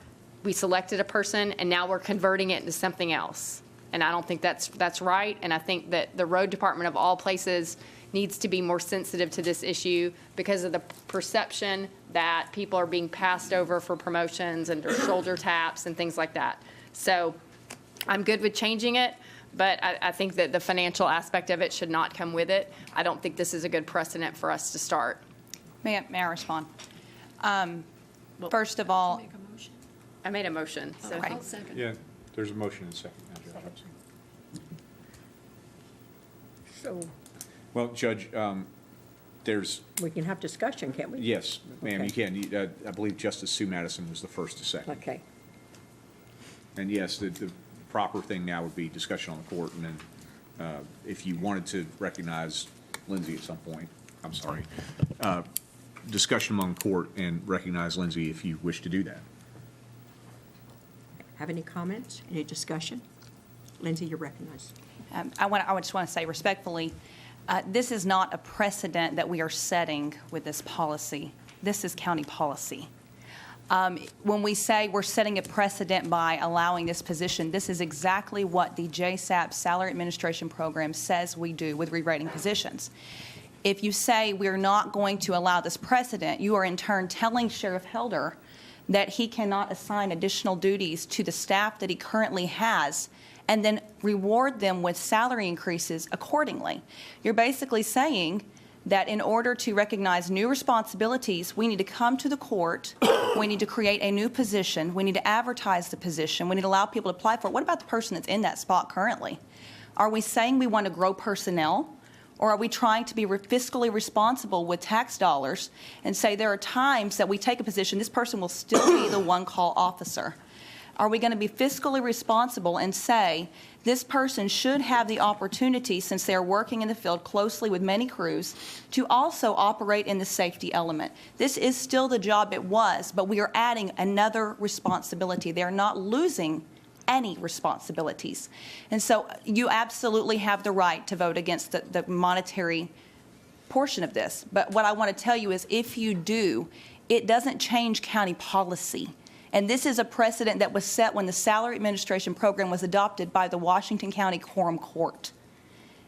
we selected a person, and now we're converting it into something else. And I don't think that's right, and I think that the road department of all places needs to be more sensitive to this issue because of the perception that people are being passed over for promotions and their shoulder taps and things like that. So I'm good with changing it, but I think that the financial aspect of it should not come with it. I don't think this is a good precedent for us to start. May I respond? First of all, I made a motion. So. Right. Yeah, there's a motion and a second now, Judge. So Well, Judge, there's, we can have discussion, can't we? yes, ma'am, Okay. you can. I believe Justice Sue Madison was the first to second. Okay. And yes, the proper thing now would be discussion on the court, and then if you wanted to recognize Lindsay at some point, I'm sorry, discussion among the court and recognize Lindsay if you wish to do that. Have any comments? Any discussion? Lindsay, you're recognized. I just want to say respectfully, this is not a precedent that we are setting with this policy. This is county policy. When we say we're setting a precedent by allowing this position, this is exactly what the JSAP Salary Administration Program says we do with rerating positions. If you say we're not going to allow this precedent, you are in turn telling Sheriff Helder that he cannot assign additional duties to the staff that he currently has and then reward them with salary increases accordingly. You're basically saying that in order to recognize new responsibilities, we need to come to the court, we need to create a new position, we need to advertise the position, we need to allow people to apply for it. What about the person that's in that spot currently? Are we saying we want to grow personnel? Or are we trying to be fiscally responsible with tax dollars and say there are times that we take a position, this person will still be the one-call officer? Are we going to be fiscally responsible and say this person should have the opportunity, since they are working in the field closely with many crews, to also operate in the safety element? This is still the job it was, but we are adding another responsibility. They are not losing any responsibilities. And so you absolutely have the right to vote against the monetary portion of this. But what I want to tell you is if you do, it doesn't change county policy. And this is a precedent that was set when the salary administration program was adopted by the Washington County Quorum Court.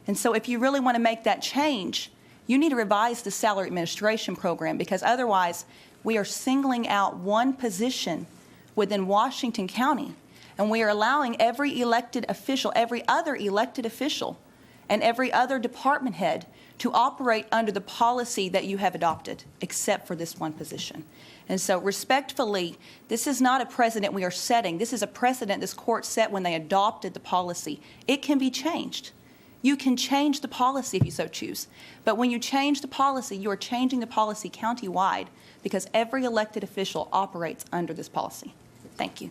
And so if you really want to make that change, you need to revise the salary administration program, because otherwise we are singling out one position within Washington County, and we are allowing every elected official, every other elected official, and every other department head to operate under the policy that you have adopted, except for this one position. And so respectfully, this is not a precedent we are setting. This is a precedent this court set when they adopted the policy. It can be changed. You can change the policy if you so choose. But when you change the policy, you are changing the policy countywide, because every elected official operates under this policy. Thank you.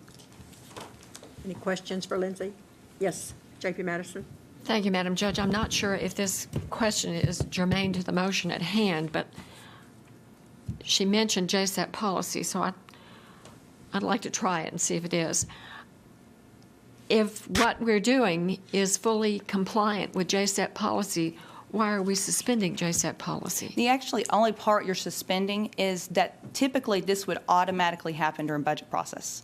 Any questions for Lindsay? Yes, J.P. Madison. Thank you, Madam Judge. I'm not sure if this question is germane to the motion at hand, but she mentioned JSAP policy, so I'd like to try it and see if it is. If what we're doing is fully compliant with JSAP policy, why are we suspending JSAP policy? The actually only part you're suspending is that typically this would automatically happen during budget process.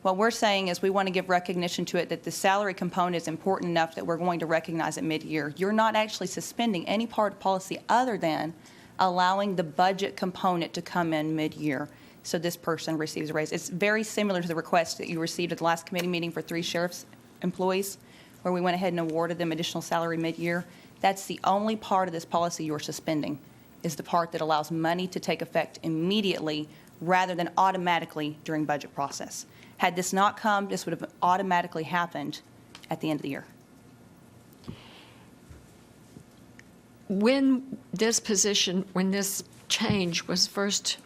What we're saying is we want to give recognition to it that the salary component is important enough that we're going to recognize it mid-year. You're not actually suspending any part of policy other than allowing the budget component to come in mid-year so this person receives a raise. It's very similar to the request that you received at the last committee meeting for 3 sheriff's employees, where we went ahead and awarded them additional salary mid-year. That's the only part of this policy you're suspending, is the part that allows money to take effect immediately rather than automatically during budget process. Had this not come, this would have automatically happened at the end of the year. When this change was first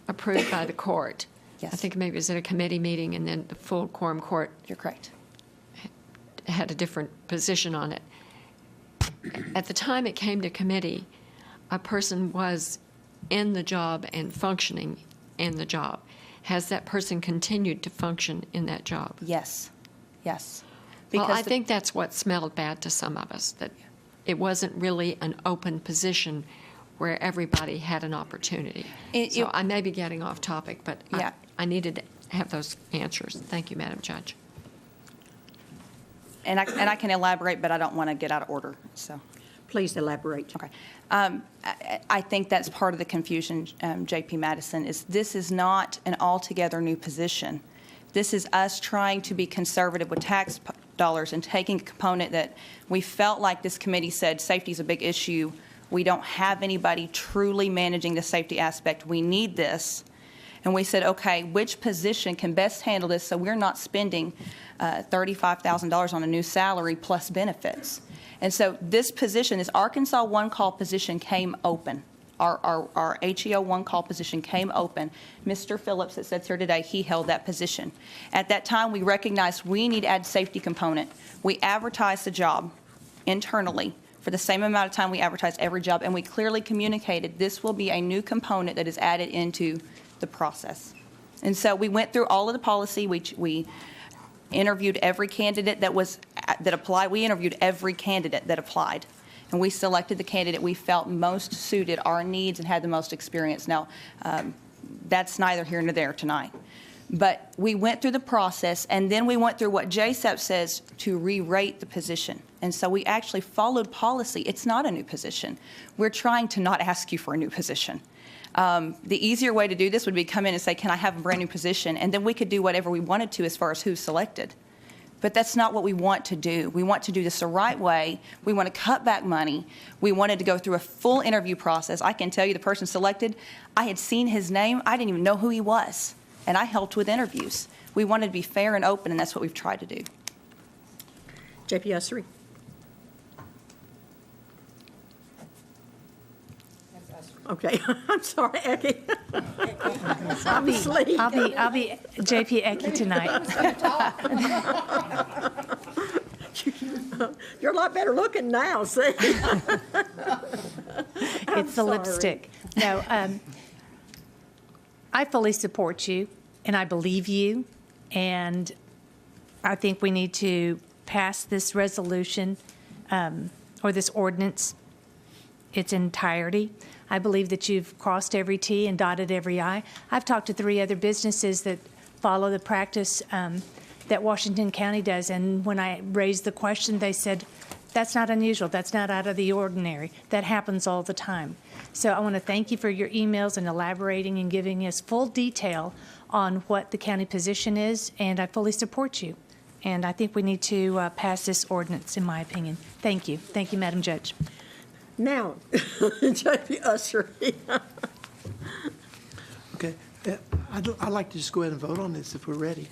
approved by the court, yes. I think maybe it was at a committee meeting and then the full quorum court. You're correct. Had a different position on it. At the time it came to committee, a person was in the job and functioning in the job. Has that person continued to function in that job? Yes. Yes. Well, I think that's what smelled bad to some of us, that it wasn't really an open position where everybody had an opportunity. So I may be getting off topic, but yeah. I needed to have those answers. Thank you, Madam Judge. And I can elaborate, but I don't want to get out of order. So, please elaborate. Okay. I think that's part of the confusion, J.P. Madison, is this is not an altogether new position. This is us trying to be conservative with tax dollars and taking a component that we felt like this committee said safety is a big issue. We don't have anybody truly managing the safety aspect. We need this. And we said, okay, which position can best handle this so we're not spending $35,000 on a new salary plus benefits? And so this position, this Arkansas one-call position came open. Our HEO one-call position came open. Mr. Phillips that sits here today, he held that position. At that time, we recognized we need to add safety component. We advertised the job internally for the same amount of time we advertised every job, and we clearly communicated this will be a new component that is added into the process. And so we went through all of the policy. We interviewed every candidate that applied. We interviewed every candidate that applied, and we selected the candidate we felt most suited our needs and had the most experience. Now, that's neither here nor there tonight. But we went through the process, and then we went through what JSAP says to re-rate the position. And so we actually followed policy. It's not a new position. We're trying to not ask you for a new position. The easier way to do this would be come in and say, can I have a brand new position? And then we could do whatever we wanted to as far as who's selected. But that's not what we want to do. We want to do this the right way. We want to cut back money. We wanted to go through a full interview process. I can tell you the person selected, I had seen his name. I didn't even know who he was. And I helped with interviews. We wanted to be fair and open, and that's what we've tried to do. J.P. Ussery. Okay, I'm sorry, Eki. I'm asleep. I'll be J.P. Eki tonight. You're a lot better looking now, see? It's the lipstick. No, I fully support you, and I believe you, and I think we need to pass this resolution or this ordinance its entirety. I believe that you've crossed every T and dotted every I. I've talked to 3 other businesses that follow the practice that Washington County does, and when I raised the question, they said, that's not unusual, that's not out of the ordinary, that happens all the time. So I want to thank you for your emails and elaborating and giving us full detail on what the county position is, and I fully support you. And I think we need to pass this ordinance, in my opinion. Thank you. Thank you, Madam Judge. Now, J.P. Ussery. Okay, I'd like to just go ahead and vote on this if we're ready.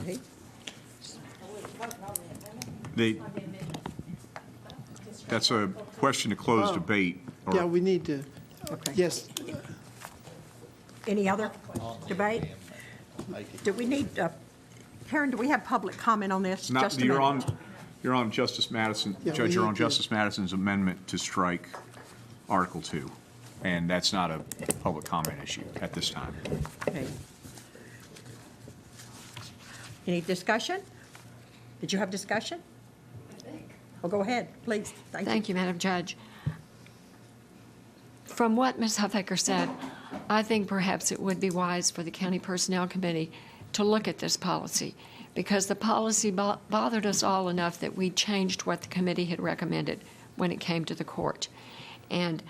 That's a question to close debate. or- Yeah, we need to, Okay. yes. Any other debate? Do we need, Karen, do we have public comment on this? Not, Just a you're minute. on Justice Madison, Yeah, we Judge, you're need on to- Justice Madison's amendment to strike Article 2, and that's not a public comment issue at this time. Okay. Any discussion? Did you have discussion? Well, go ahead, please. Thank you, Madam Judge. From what Ms. Huffaker said, I think perhaps it would be wise for the County Personnel Committee to look at this policy, because the policy bothered us all enough that we changed what the committee had recommended when it came to the court. And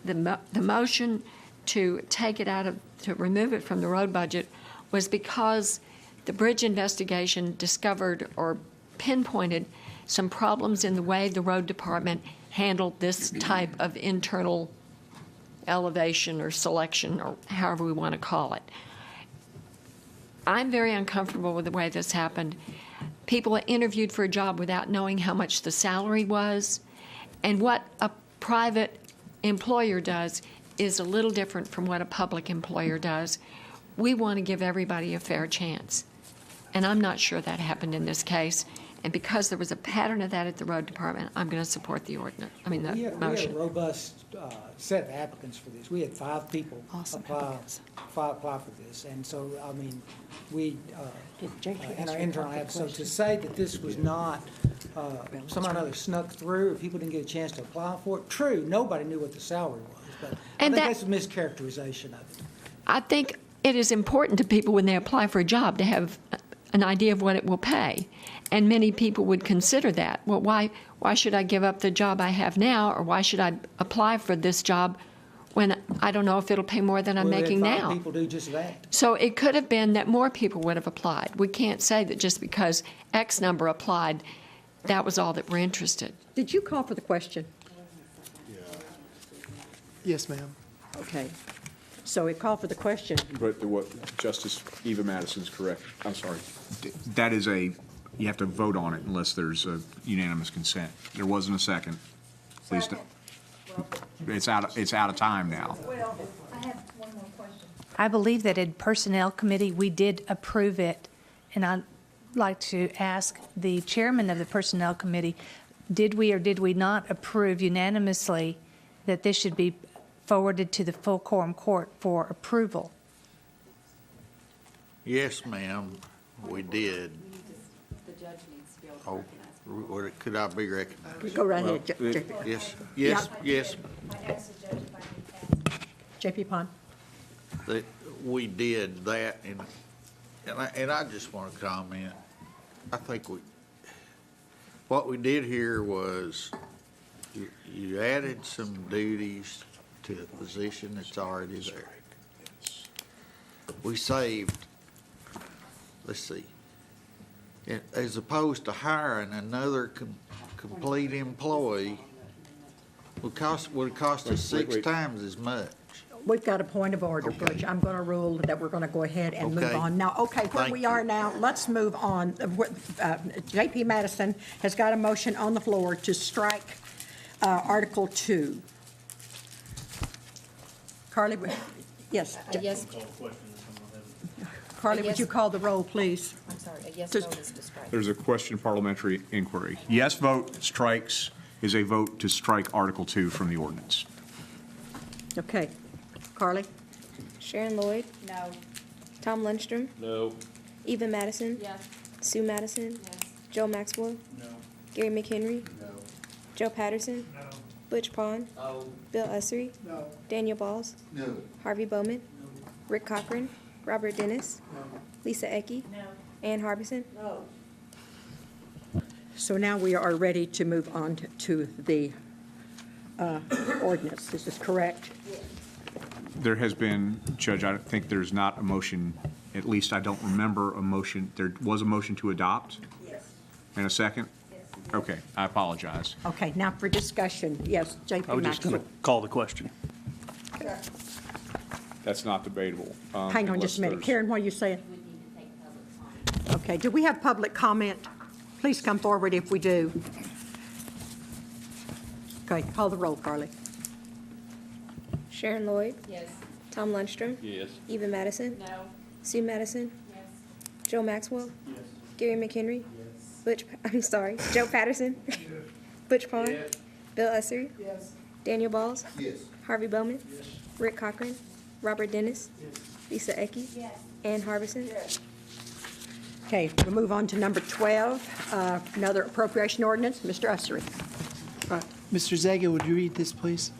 the motion to take it out of, to remove it from the road budget was because the bridge investigation discovered or pinpointed some problems in the way the road department handled this type of internal elevation or selection, or however we want to call it. I'm very uncomfortable with the way this happened. People are interviewed for a job without knowing how much the salary was, and what a private employer does is a little different from what a public employer does. We want to give everybody a fair chance, and I'm not sure that happened in this case. And because there was a pattern of that at the road department, I'm going to support the ordinance, the We had a motion. robust set of applicants for this. We had 5 people apply for this. And so, I mean, we, in our internal ads, so to say that this was not, somehow or another snuck through, or people didn't get a chance to apply for it, true, nobody knew what the salary was. But I think that's a mischaracterization of it. I think it is important to people when they apply for a job to have an idea of what it will pay. And many people would consider that. Well, why should I give up the job I have now, or why should I apply for this job when I don't know if it'll pay more than I'm making We had 5 now? people do just that. So it could have been that more people would have applied. We can't say that just because X number applied, that was all that we're interested. Did you call for the question? Yes, ma'am. Okay. So it called for the question. But what Justice Eva Madison's correct. I'm sorry. That is you have to vote on it unless there's a unanimous consent. There wasn't a second. Please don't. It's out of time now. Well, I have one more question. I believe that in Personnel Committee, we did approve it, and I'd like to ask the chairman of the Personnel Committee, did we or did we not approve unanimously that this should be forwarded to the full quorum court for approval? Yes, ma'am, we did. The judge needs to be able to recognize. Could I be recognized? Go right ahead, Yes, yes, yes. J.P. Pond. We did that, and I just want to comment. I think what we did here was you added some duties to a position that's already there. We saved, let's see, as opposed to hiring another complete employee, would have cost us 6 times as much. We've got a point of order, Butch. I'm going to rule that we're going to go ahead and move Okay. on. Now, okay, where Thank we are now, let's move on. J.P. Madison has got a motion on the floor to strike Article 2. Carly, yes. Yes. Carly, would you call the roll, please? I'm sorry, a yes vote is to strike. There's a question parliamentary inquiry. Yes vote strikes is a vote to strike Article 2 from the ordinance. Okay. Carly? Sharon Lloyd? No. Tom Lundstrom? No. Eva Madison? Yes. Sue Madison? Yes. Joe Maxwell? No. Gary McHenry? No. Joe Patterson? No. Butch Pond. Bill Ussery. Daniel Balls. No. Harvey Bowman. Rick Cochran. Robert Dennis. Lisa Ecke. Ann Harbison. So now we are ready to move on to the ordinance. This is correct? There has been, Judge, I think there's not a motion, at least I don't remember a motion. There was a motion to adopt? Yes. And a second? Yes. Okay, I apologize. Okay, now for discussion. Yes, J.P. I was just going Maxwell. to call the question. That's not debatable. Hang on just a minute. unless Karen, what are you saying? Okay, do we have public comment? Please come forward if we do. Okay, call the roll, Carly. Sharon Lloyd. Yes. Tom Lundstrom. Yes. Eva Madison. No. Sue Madison. Yes. Joe Maxwell. Gary McHenry. Joe Patterson. Butch Pond. Bill Ussery. Daniel Balls. Yes. Harvey Bowman. Rick Cochran. Robert Dennis. Lisa Ecke. Ann Harbison. Okay, we'll move on to number 12, another appropriation ordinance. Mr. Ussery. All right. Mr. Zaga, would you read this, please?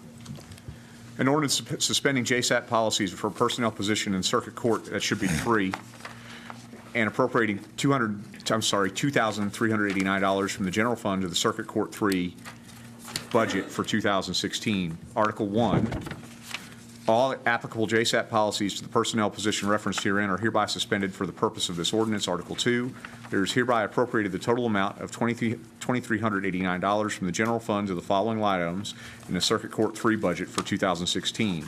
An ordinance suspending JSAT policies for a personnel position in circuit court, that should be 3, and appropriating $2,389 from the general fund to the circuit court 3 budget for 2016. Article 1, all applicable JSAT policies to the personnel position referenced herein are hereby suspended for the purpose of this ordinance. Article 2, there is hereby appropriated the total amount of $2,389 from the general fund to the following line items in the Circuit Court 3 budget for 2016.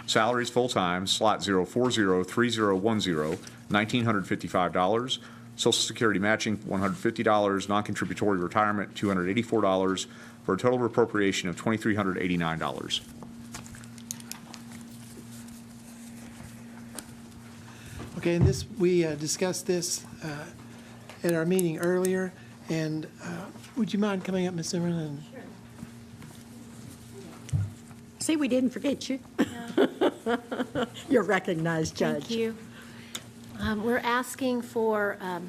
Salaries full-time, slot 0403010, $1,955. Social Security matching, $150. Non-contributory retirement, $284, for a total appropriation of $2,389. Okay, and this, we discussed this at our meeting earlier, and would you mind coming up, Ms. Zimmerman? See, we didn't forget you. You're recognized, Judge. Thank you. We're asking for a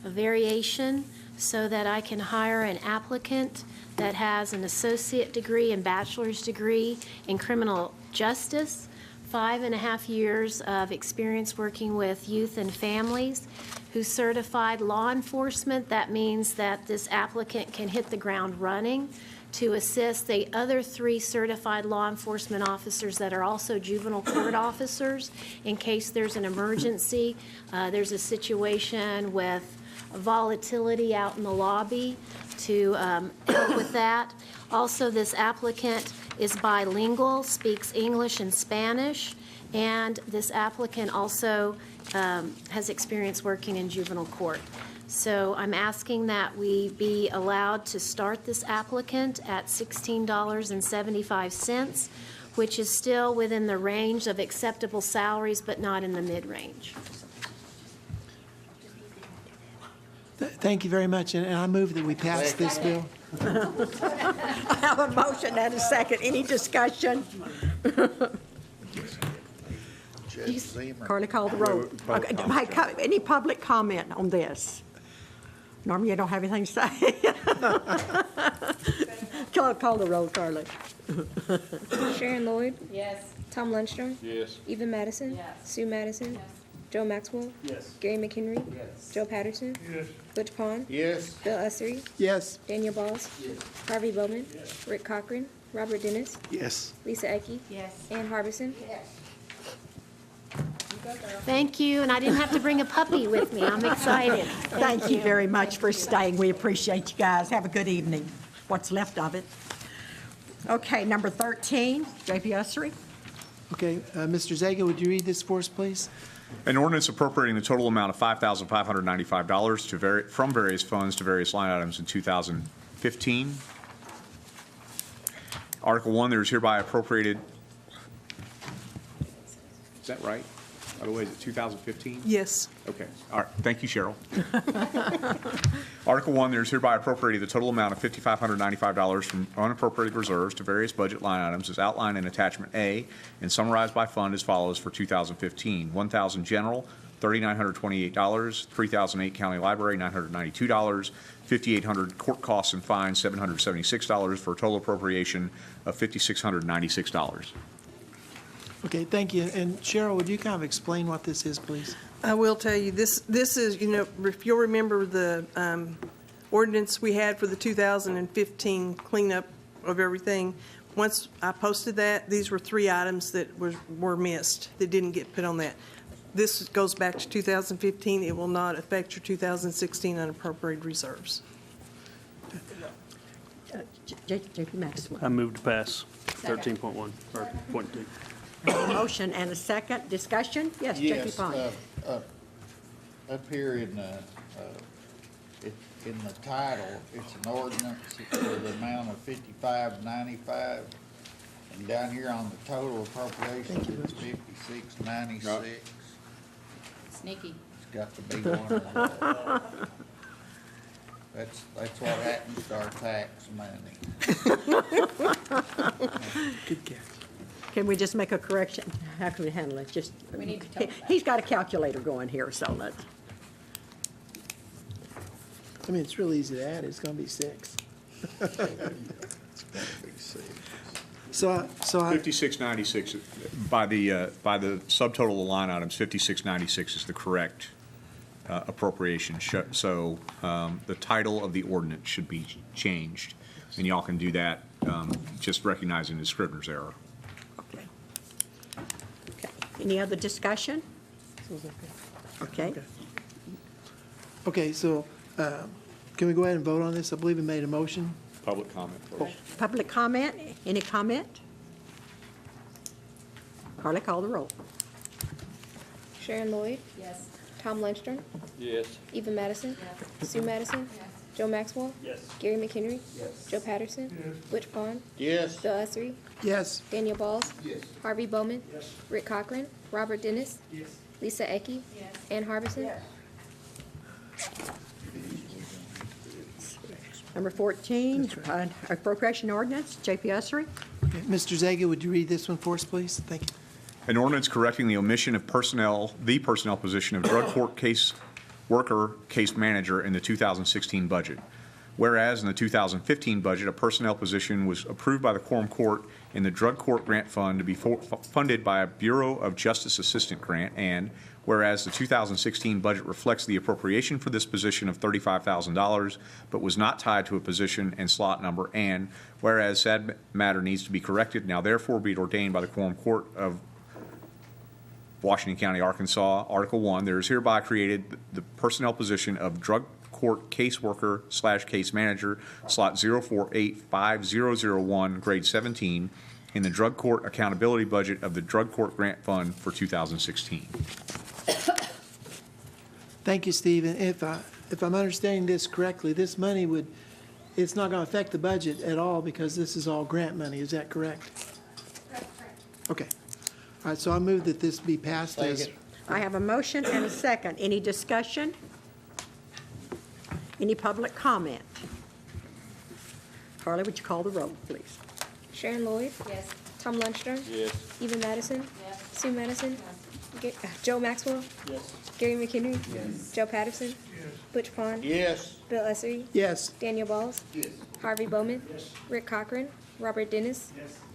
variation so that I can hire an applicant that has an associate degree and bachelor's degree in criminal justice, 5.5 years of experience working with youth and families, who's certified law enforcement. That means that this applicant can hit the ground running to assist the other 3 certified law enforcement officers that are also juvenile court officers in case there's an emergency. There's a situation with volatility out in the lobby to help with that. Also, this applicant is bilingual, speaks English and Spanish, and this applicant also has experience working in juvenile court. So I'm asking that we be allowed to start this applicant at $16.75, which is still within the range of acceptable salaries, but not in the mid-range. Thank you very much, and I move that we pass this bill. I have a motion and a second. Any discussion? Carly, call the roll. Okay, any public comment on this? Norma, you don't have anything to say? Call the roll, Carly. Sharon Lloyd. Yes. Tom Lundstrom. Yes. Eva Madison. Yes. Sue Madison. Joe Maxwell. Gary McHenry. Joe Patterson. Butch Pond. Yes. Bill Ussery. Yes. Daniel Balls. Harvey Bowman. Rick Cochran. Robert Dennis. Yes. Lisa Ecke. Ann Harbison. Thank you, and I didn't have to bring a puppy with me. I'm excited. Thank you very much for staying. We appreciate you guys. Have a good evening. What's left of it. Okay, number 13, J.P. Ussery. Okay, Mr. Zaga, would you read this for us, please? An ordinance appropriating the total amount of $5,595 from various funds to various line items in 2015. Article 1, there is hereby appropriated. Is that right? By the way, is it 2015? Yes. Okay. All right. Thank you, Cheryl. Article 1, there is hereby appropriated the total amount of $5,595 from unappropriated reserves to various budget line items as outlined in Attachment A and summarized by fund as follows for 2015. 1,000 general, $3,928, 3008 County Library, $992, 5,800 court costs and fines, $776, for a total appropriation of $5,696. Okay, thank you. And Cheryl, would you kind of explain what this is, please? I will tell you, this is, if you'll remember the ordinance we had for the 2015 cleanup of everything, once I posted that, these were 3 items that were missed, that didn't get put on that. This goes back to 2015. It will not affect your 2016 unappropriated reserves. J.P. Maxwell. I move to pass 13.1, or point 2. A motion and a second. Discussion? Yes, J.P. Pond. Up here in the title, it's an ordinance for the amount of $55.95, and down here on the total appropriation, it's $56.96. Sneaky. It's got the big one. That's what happens to our tax money. Good catch. Can we just make a correction? How can we handle it? Just, We need to talk about it. he's got a calculator going here, so let's. I mean, it's real easy to add. It's going to be 6. So I 5696, by the subtotal of the line items, 5696 is the correct appropriation. So the title of the ordinance should be changed, and y'all can do that, just recognizing the Scrivener's error. Okay. Any other discussion? Okay. Okay, so can we go ahead and vote on this? I believe we made a motion. Public comment first. Public comment? Any comment? Carly, call the roll. Sharon Lloyd, Yes. Tom Lundstrom, Yes. Eva Madison, Sue Madison, Joe Maxwell, Yes. Gary McHenry, Joe Patterson, Butch Pond, Yes. Bill Ussery, Yes. Daniel Balls, Yes. Harvey Bowman, Rick Cochran, Robert Dennis, Lisa Ecke, Ann Harbison. Number 14, appropriation ordinance, J.P. Ussery. Okay, Mr. Zaga, would you read this one for us, please? Thank you. An ordinance correcting the omission of the personnel position of drug court case worker case manager in the 2016 budget. Whereas in the 2015 budget, a personnel position was approved by the Quorum Court in the Drug Court Grant Fund to be funded by a Bureau of Justice Assistant grant, and whereas the 2016 budget reflects the appropriation for this position of $35,000, but was not tied to a position and slot number, and whereas said matter needs to be corrected, now therefore be it ordained by the Quorum Court of Washington County, Arkansas, Article 1, there is hereby created the personnel position of drug court caseworker / case manager, slot 0485001, grade 17, in the drug court accountability budget of the Drug Court Grant Fund for 2016. Thank you, Steve. And if I'm understanding this correctly, this money it's not going to affect the budget at all because this is all grant money. Is that correct? Okay. All right, so I move that this be passed as. I have a motion and a second. Any discussion? Any public comment? Carly, would you call the roll, please? Sharon Lloyd, Yes. Tom Lundstrom, Yes. Eva Madison, Yes. Sue Madison, Joe Maxwell, Yes. Gary McHenry, Joe Patterson, Butch Pond, Yes. Bill Ussery, Yes. Daniel Balls, Harvey Bowman, Rick Cochran, Robert Dennis,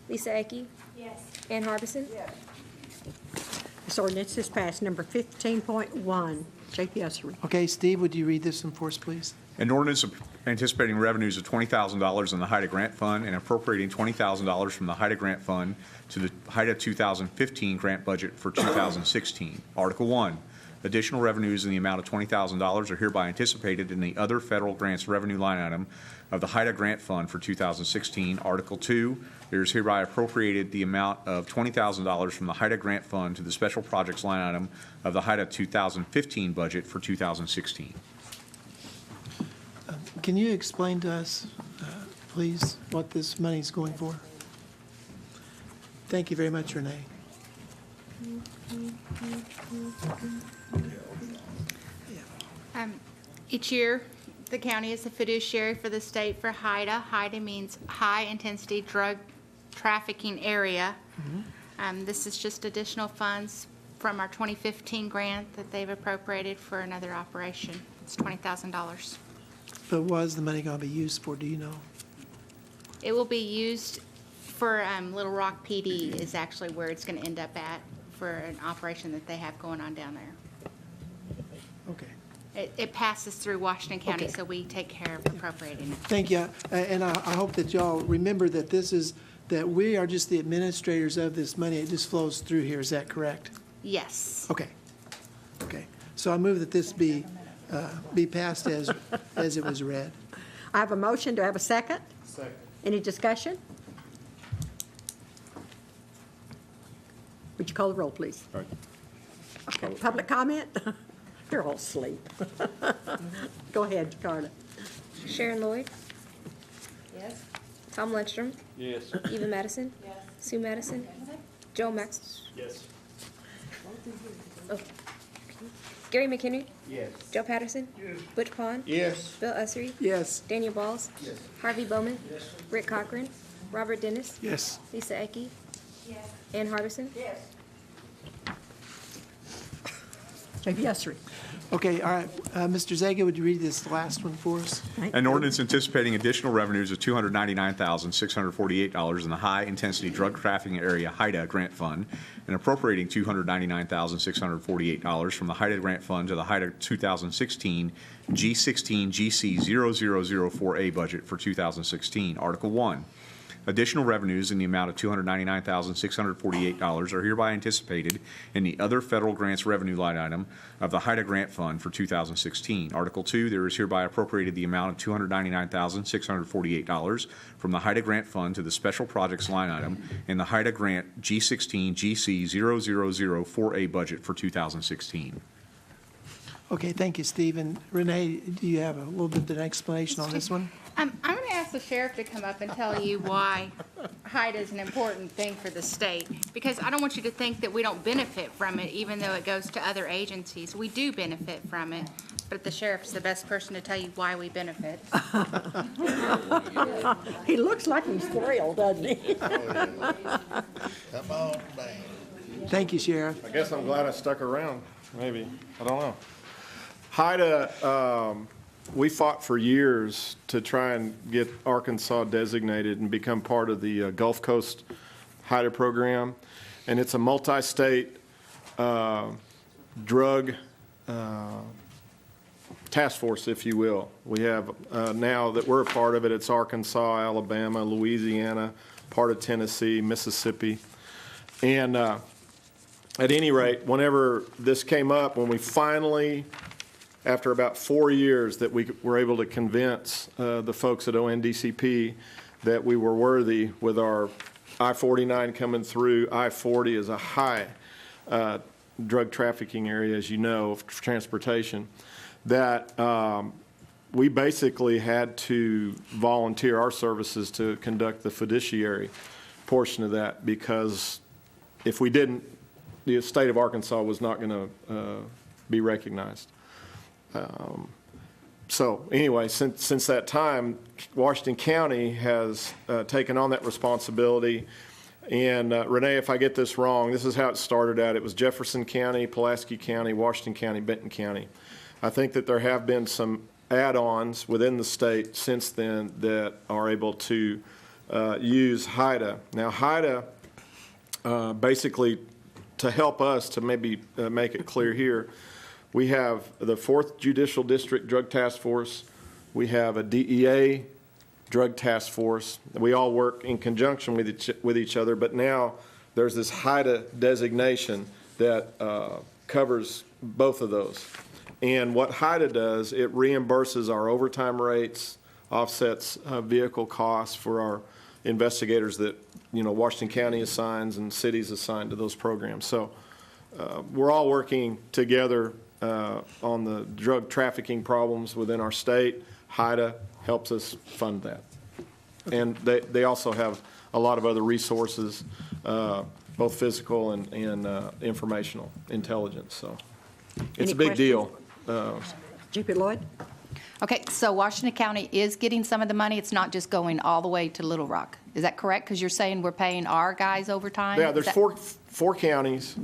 Lisa Ecke, Ann Harbison. This ordinance is passed. Number 15.1, J.P. Ussery. Okay, Steve, would you read this one for us, please? An ordinance anticipating revenues of $20,000 in the HIDA Grant Fund and appropriating $20,000 from the HIDA Grant Fund to the HIDA 2015 grant budget for 2016. Article 1, additional revenues in the amount of $20,000 are hereby anticipated in the other federal grants revenue line item of the HIDA Grant Fund for 2016. Article 2, there is hereby appropriated the amount of $20,000 from the HIDA Grant Fund to the special projects line item of the HIDA 2015 budget for 2016. Can you explain to us, please, what this money is going for? Thank you very much, Renee. Each year, the county is the fiduciary for the state for HIDA. HIDA means high-intensity drug trafficking area. This is just additional funds from our 2015 grant that they've appropriated for another operation. It's $20,000. But what is the money going to be used for, do you know? It will be used for Little Rock PD is actually where it's going to end up at for an operation that they have going on down there. Okay. It passes through Washington County, Okay. so we take care of appropriating it. Thank you. And I hope that y'all remember that that we are just the administrators of this money. It just flows through here. Is that correct? Yes. Okay. Okay. So I move that this be passed as it was read. I have a motion. Do I have a second? Second. Any discussion? Would you call the roll, please? Okay. Public comment? They're all asleep. Go ahead, Carla. Sharon Lloyd, Yes. Tom Lindstrom, Yes. Eva Madison, Sue Madison, Joe Max, Yes. oh, Gary McHenry, Yes. Joe Patterson, Butch Pond, Yes. Bill Ussery, Yes. Daniel Balls, Yes. Harvey Bowman, Rick Cochran, Robert Dennis, Yes. Lisa Ecke, Ann Harbison, Yes, sir. Okay, all right. Mr. Zaga, would you read this last one for us? An ordinance anticipating additional revenues of $299,648 in the High Intensity Drug Trafficking Area HIDA Grant Fund and appropriating $299,648 from the HIDA Grant Fund to the HIDA 2016 G16 GC 0004A budget for 2016. Article 1. Additional revenues in the amount of $299,648 are hereby anticipated in the other federal grants revenue line item of the HIDA Grant Fund for 2016. Article 2, there is hereby appropriated the amount of $299,648 from the HIDA Grant Fund to the Special Projects line item in the HIDA Grant G16 GC 0004A budget for 2016. Okay, thank you, Steve. And Renee, do you have a little bit of an explanation on this one? I'm going to ask the sheriff to come up and tell you why HIDA is an important thing for the state, because I don't want you to think that we don't benefit from it, even though it goes to other agencies. We do benefit from it, but the sheriff's the best person to tell you why we benefit. He looks like he's thrilled, doesn't he? Come on down. Thank you, Sheriff. I guess I'm glad I stuck around, maybe. I don't know. HIDA, we fought for years to try and get Arkansas designated and become part of the Gulf Coast HIDA program. And it's a multi-state drug task force, if you will. We have, now that we're a part of it, it's Arkansas, Alabama, Louisiana, part of Tennessee, Mississippi. And at any rate, whenever this came up, when we finally, after about 4 years, that we were able to convince the folks at ONDCP that we were worthy with our I-49 coming through. I-40 is a high drug trafficking area, as you know, for transportation, that we basically had to volunteer our services to conduct the fiduciary portion of that, because if we didn't, the state of Arkansas was not going to be recognized. So anyway, since that time, Washington County has taken on that responsibility. And Renee, if I get this wrong, this is how it started out. It was Jefferson County, Pulaski County, Washington County, Benton County. I think that there have been some add-ons within the state since then that are able to use HIDA. Now, HIDA, basically, to help us to maybe make it clear here, we have the 4th Judicial District Drug Task Force. We have a DEA Drug Task Force. We all work in conjunction with each other, but now there's this HIDA designation that covers both of those. And what HIDA does, it reimburses our overtime rates, offsets vehicle costs for our investigators that, Washington County assigns and cities assign to those programs. So we're all working together on the drug trafficking problems within our state. HIDA helps us fund that. And they also have a lot of other resources, both physical and informational intelligence. So it's a big deal. J.P. Lloyd? Okay, so Washington County is getting some of the money. It's not just going all the way to Little Rock. Is that correct? Because you're saying we're paying our guys overtime? Yeah, Is there's that- four counties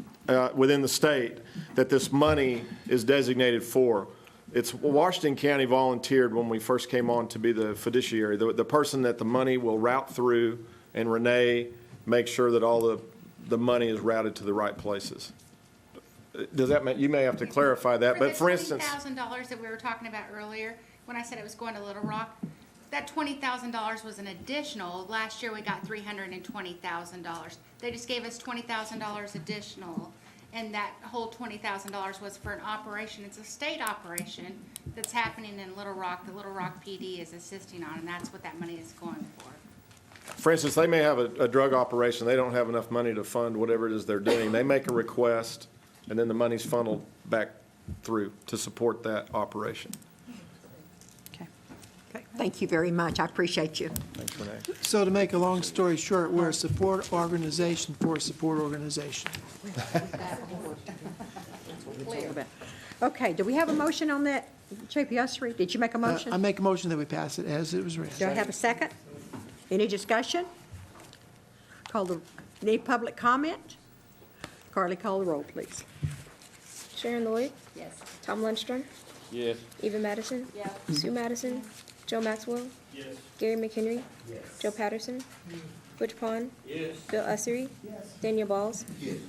within the state that this money is designated for. It's Washington County volunteered when we first came on to be the fiduciary, the person that the money will route through, and Renee makes sure that all the money is routed to the right places. Does that mean, you may have to clarify that, but for instance. $20,000 that we were talking about earlier, when I said it was going to Little Rock, that $20,000 was an additional. Last year, we got $320,000. They just gave us $20,000 additional, and that whole $20,000 was for an operation. It's a state operation that's happening in Little Rock. The Little Rock PD is assisting on, and that's what that money is going for. For instance, they may have a drug operation. They don't have enough money to fund whatever it is they're doing. They make a request, and then the money's funneled back through to support that operation. Okay, thank you very much. I appreciate you. Thanks, Renee. So to make a long story short, we're a support organization for a support organization. Okay, do we have a motion on that, JP Usry? Did you make a motion? I make a motion that we pass it as it was read. Do I have a second? Any discussion? Any public comment? Carly, call the roll, please. Sharon Lloyd? Yes. Tom Lundstrom? Yes. Eva Madison? Yes. Sue Madison? Joe Maxwell? Yes. Gary McHenry? Joe Patterson? Butch Pond? Bill Ussery? Daniel Balls?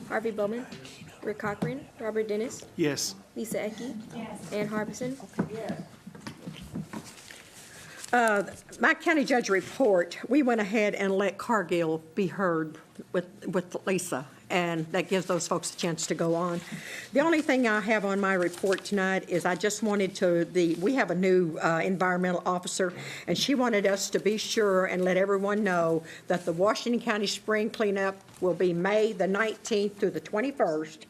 Harvey Bowman? Rick Cochran? Robert Dennis? Yes. Lisa Ecke? Ann Harbison? My county judge report, we went ahead and let Cargill be heard with Lisa, and that gives those folks a chance to go on. The only thing I have on my report tonight is I just wanted we have a new environmental officer, and she wanted us to be sure and let everyone know that the Washington County Spring Cleanup will be May the 19th through the 21st.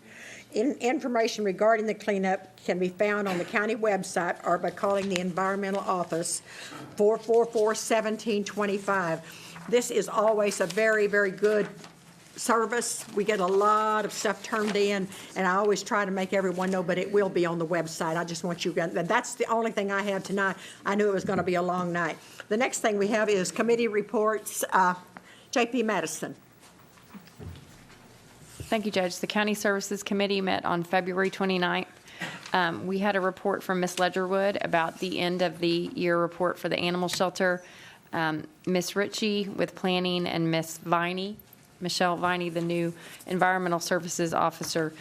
Information regarding the cleanup can be found on the county website or by calling the environmental office 444-1725. This is always a very, very good service. We get a lot of stuff turned in, and I always try to make everyone know, but it will be on the website. I just want you guys, that's the only thing I have tonight. I knew it was going to be a long night. The next thing we have is committee reports. JP Madison. Thank you, Judge. The County Services Committee met on February 29th. We had a report from Ms. Ledgerwood about the end of the year report for the animal shelter. Ms. Ritchie with planning and Ms. Viney, Michelle Viney, the new environmental services officer,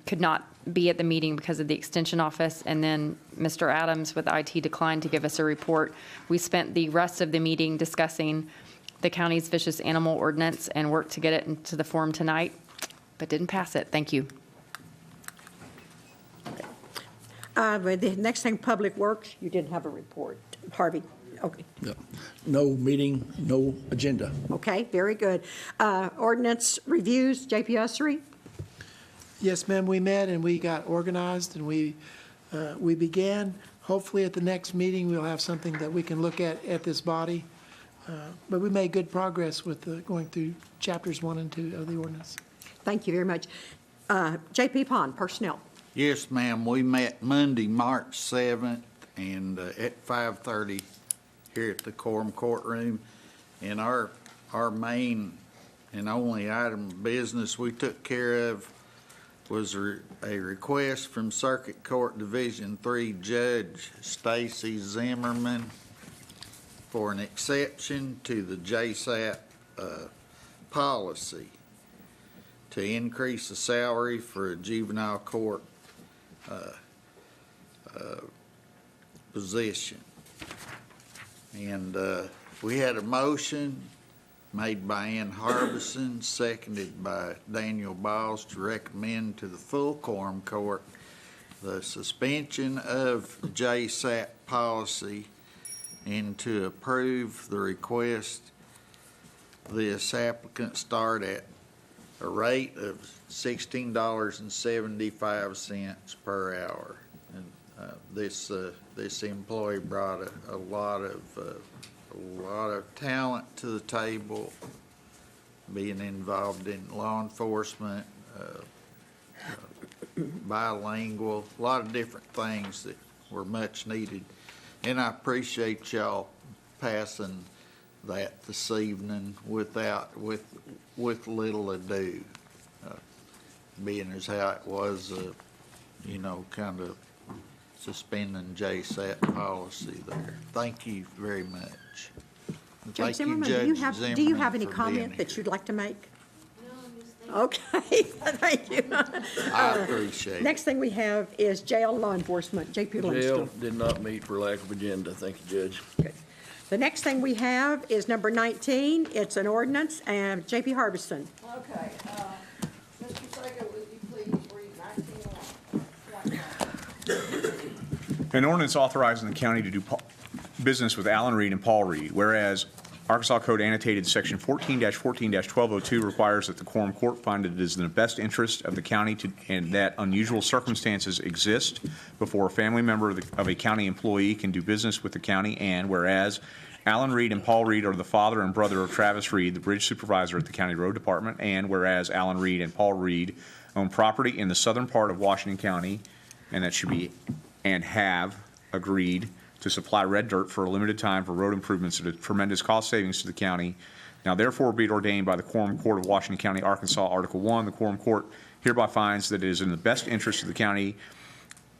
could not be at the meeting because of the extension office. And then Mr. Adams with IT declined to give us a report. We spent the rest of the meeting discussing the county's vicious animal ordinance and worked to get it into the form tonight, but didn't pass it. Thank you. The next thing, Public Works, you didn't have a report. Harvey, okay. Yep. No meeting, no agenda. Okay, very good. Ordinance reviews, JP Ussery? Yes, ma'am, we met and we got organized and we began. Hopefully at the next meeting, we'll have something that we can look at this body. But we made good progress with going through chapters 1 and 2 of the ordinance. Thank you very much. JP Pond, Personnel. Yes, ma'am. We met Monday, March 7th, and at 5:30 here at the Quorum courtroom. And our main and only item of business we took care of was a request from Circuit Court Division 3 Judge Stacy Zimmerman for an exception to the JSAP policy to increase the salary for a juvenile court position. And we had a motion made by Ann Harbison, seconded by Daniel Biles, to recommend to the full Quorum Court the suspension of JSAP policy and to approve the request this applicant start at a rate of $16.75 per hour. And this employee brought a lot of talent to the table, being involved in law enforcement, bilingual, a lot of different things that were much needed And I appreciate y'all passing that this evening with little ado, being as how it was, kind of suspending JSAT policy there. Thank you very much. Judge Thank you, Zimmerman, Judge do you have Zimmerman, any for comment being that here. you'd like to make? Okay, thank you. I appreciate it. Next thing we have is jail law enforcement, J.P. Jail Lindstrom. did not meet for lack of agenda. Thank you, Judge. The next thing we have is number 19. It's an ordinance, and J.P. Harbison. Okay, Mr. Sager, would you please read 19-1? An ordinance authorizing the county to do business with Alan Reed and Paul Reed, whereas Arkansas Code annotated section 14-14-1202 requires that the quorum court find that it is in the best interest of the county and that unusual circumstances exist before a family member of a county employee can do business with the county, and whereas Alan Reed and Paul Reed are the father and brother of Travis Reed, the bridge supervisor at the county road department, and whereas Alan Reed and Paul Reed own property in the southern part of Washington County, and that should be and have agreed to supply red dirt for a limited time for road improvements at a tremendous cost savings to the county. Now therefore be it ordained by the Quorum Court of Washington County, Arkansas, Article 1, the Quorum Court hereby finds that it is in the best interest of the county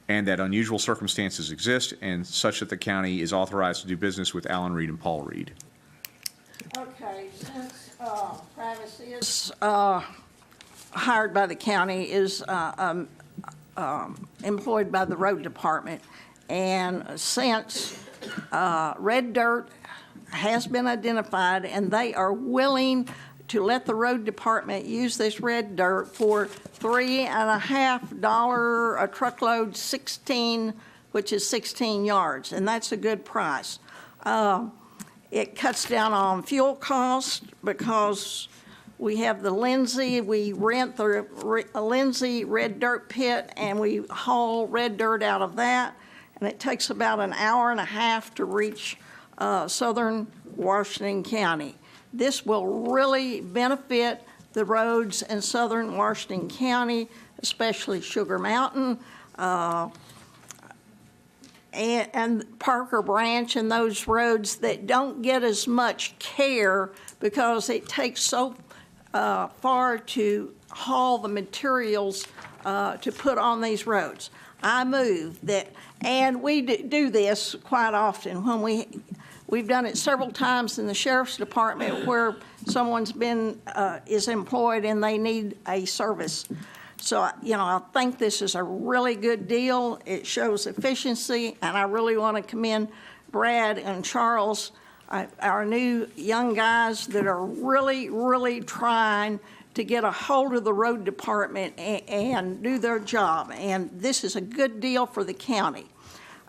and that unusual circumstances exist and such that the county is authorized to do business with Alan Reed and Paul Reed. Okay, since Travis is hired by the county, is employed by the road department, and since red dirt has been identified and they are willing to let the road department use this red dirt for $3.50 a truckload, 16, which is 16 yards, and that's a good price. It cuts down on fuel costs because we have the Lindsay, we rent the Lindsay red dirt pit and we haul red dirt out of that. And it takes about an hour and a half to reach southern Washington County. This will really benefit the roads in southern Washington County, especially Sugar Mountain and Parker Branch, and those roads that don't get as much care because it takes so far to haul the materials to put on these roads. I move that, and we do this quite often when we've done it several times in the sheriff's department where someone's been is employed and they need a service. So, I think this is a really good deal. It shows efficiency, and I really want to commend Brad and Charles, our new young guys that are really, really trying to get a hold of the road department and do their job. And this is a good deal for the county.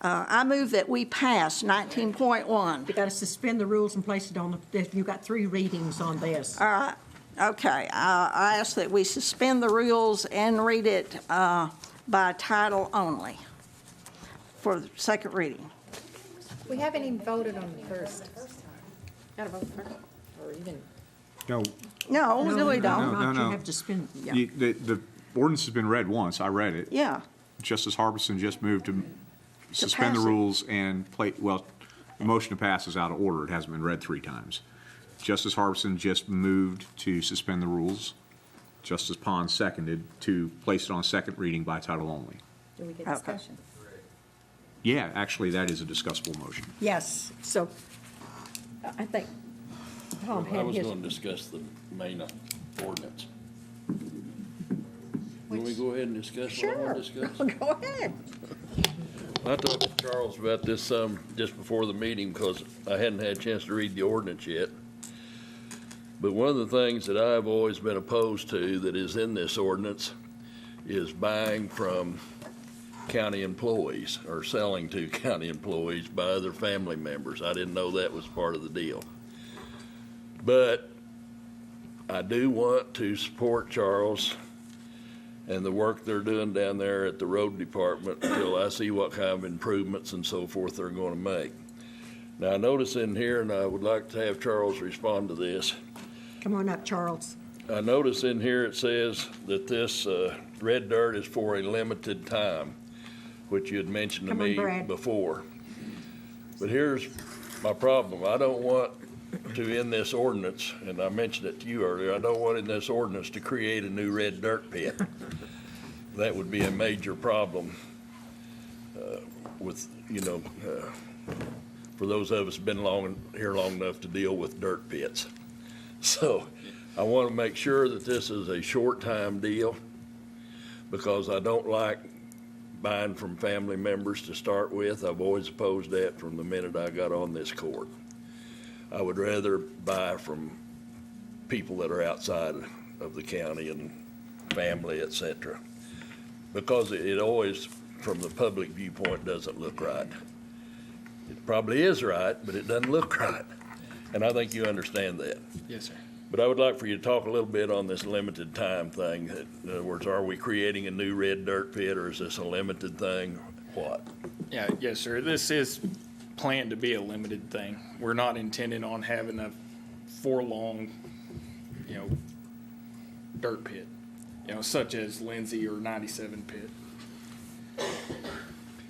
I move that we pass 19.1. You got to suspend the rules and place it on the, you've got 3 readings on this. All right. Okay. I ask that we suspend the rules and read it by title only for the second reading. We haven't even voted on the first. Got to vote first, or even. No. No, we don't. No. You have to suspend, yeah. The ordinance has been read once. I read it. Yeah. Justice Harbison just moved to suspend the pass it. rules and the motion to pass is out of order. It hasn't been read 3 times. Justice Harbison just moved to suspend the rules. Justice Pond seconded to place it on second reading by title only. Do we get discussion? Yeah, actually, that is a discussable motion. Yes, so I think Tom I had was his. going to discuss the main ordinance. Can we go ahead and discuss what I want to discuss? Go ahead. I talked to Charles about this just before the meeting because I hadn't had a chance to read the ordinance yet. But one of the things that I've always been opposed to that is in this ordinance is buying from county employees or selling to county employees by other family members. I didn't know that was part of the deal. But I do want to support Charles and the work they're doing down there at the road department until I see what kind of improvements and so forth they're going to make. Now, I notice in here, and I would like to have Charles respond to this. Come on up, Charles. I notice in here it says that this red dirt is for a limited time, which you had mentioned to Come on, me Brad. before. But here's my problem. I don't want to, in this ordinance, and I mentioned it to you earlier, I don't want in this ordinance to create a new red dirt pit. That would be a major problem with, for those of us been here long enough to deal with dirt pits. So I want to make sure that this is a short-time deal, because I don't like buying from family members to start with. I've always opposed that from the minute I got on this court. I would rather buy from people that are outside of the county and family, et cetera, because it always, from the public viewpoint, doesn't look right. It probably is right, but it doesn't look right. And I think you understand that. Yes, sir. But I would like for you to talk a little bit on this limited time thing. In other words, are we creating a new red dirt pit, or is this a limited thing? What? Yeah, yes, sir. This is planned to be a limited thing. We're not intending on having a for-long, dirt pit, such as Lindsay or 97 pit.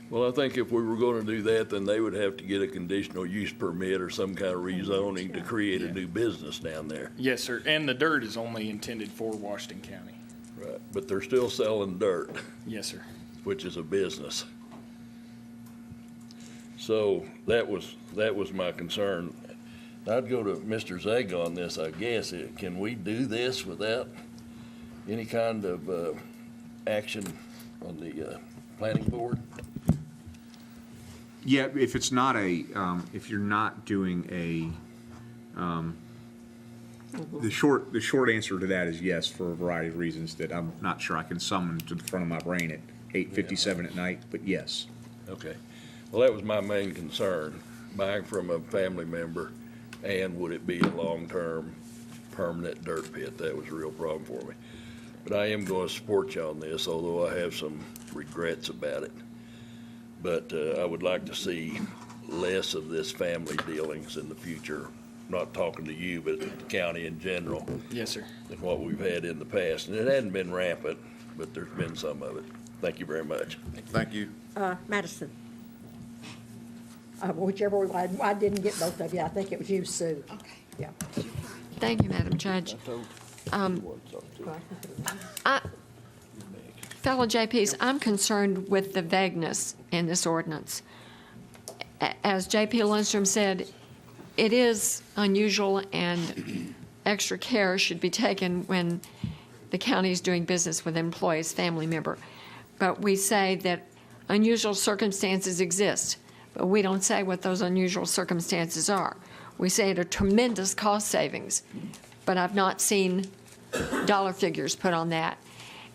Well, I think if we were going to do that, then they would have to get a conditional use permit or some kind of rezoning to create a new business down there. Yes, sir. And the dirt is only intended for Washington County. Right, but they're still selling dirt. Yes, sir. Which is a business. So that was my concern. I'd go to Mr. Zeg on this, I guess. Can we do this without any kind of action on the planning board? Yeah, if it's not if you're not doing the short answer to that is yes, for a variety of reasons that I'm not sure I can summon to the front of my brain at 8:57 at night, but yes. Okay. Well, that was my main concern, buying from a family member, and would it be a long-term permanent dirt pit? That was a real problem for me. But I am going to support you on this, although I have some regrets about it. But I would like to see less of this family dealings in the future. Not talking to you, but the county in general. Yes, sir. Than what we've had in the past. And it hadn't been rampant, but there's been some of it. Thank you very much. Thank you. Madison. Whichever one, I didn't get both of you. I think it was you, Sue. Okay. Yeah. Thank you, Madam Judge. Fellow JPs, I'm concerned with the vagueness in this ordinance. As JP Lindstrom said, it is unusual and extra care should be taken when the county is doing business with an employee's family member. But we say that unusual circumstances exist, but we don't say what those unusual circumstances are. We say it are tremendous cost savings, but I've not seen dollar figures put on that.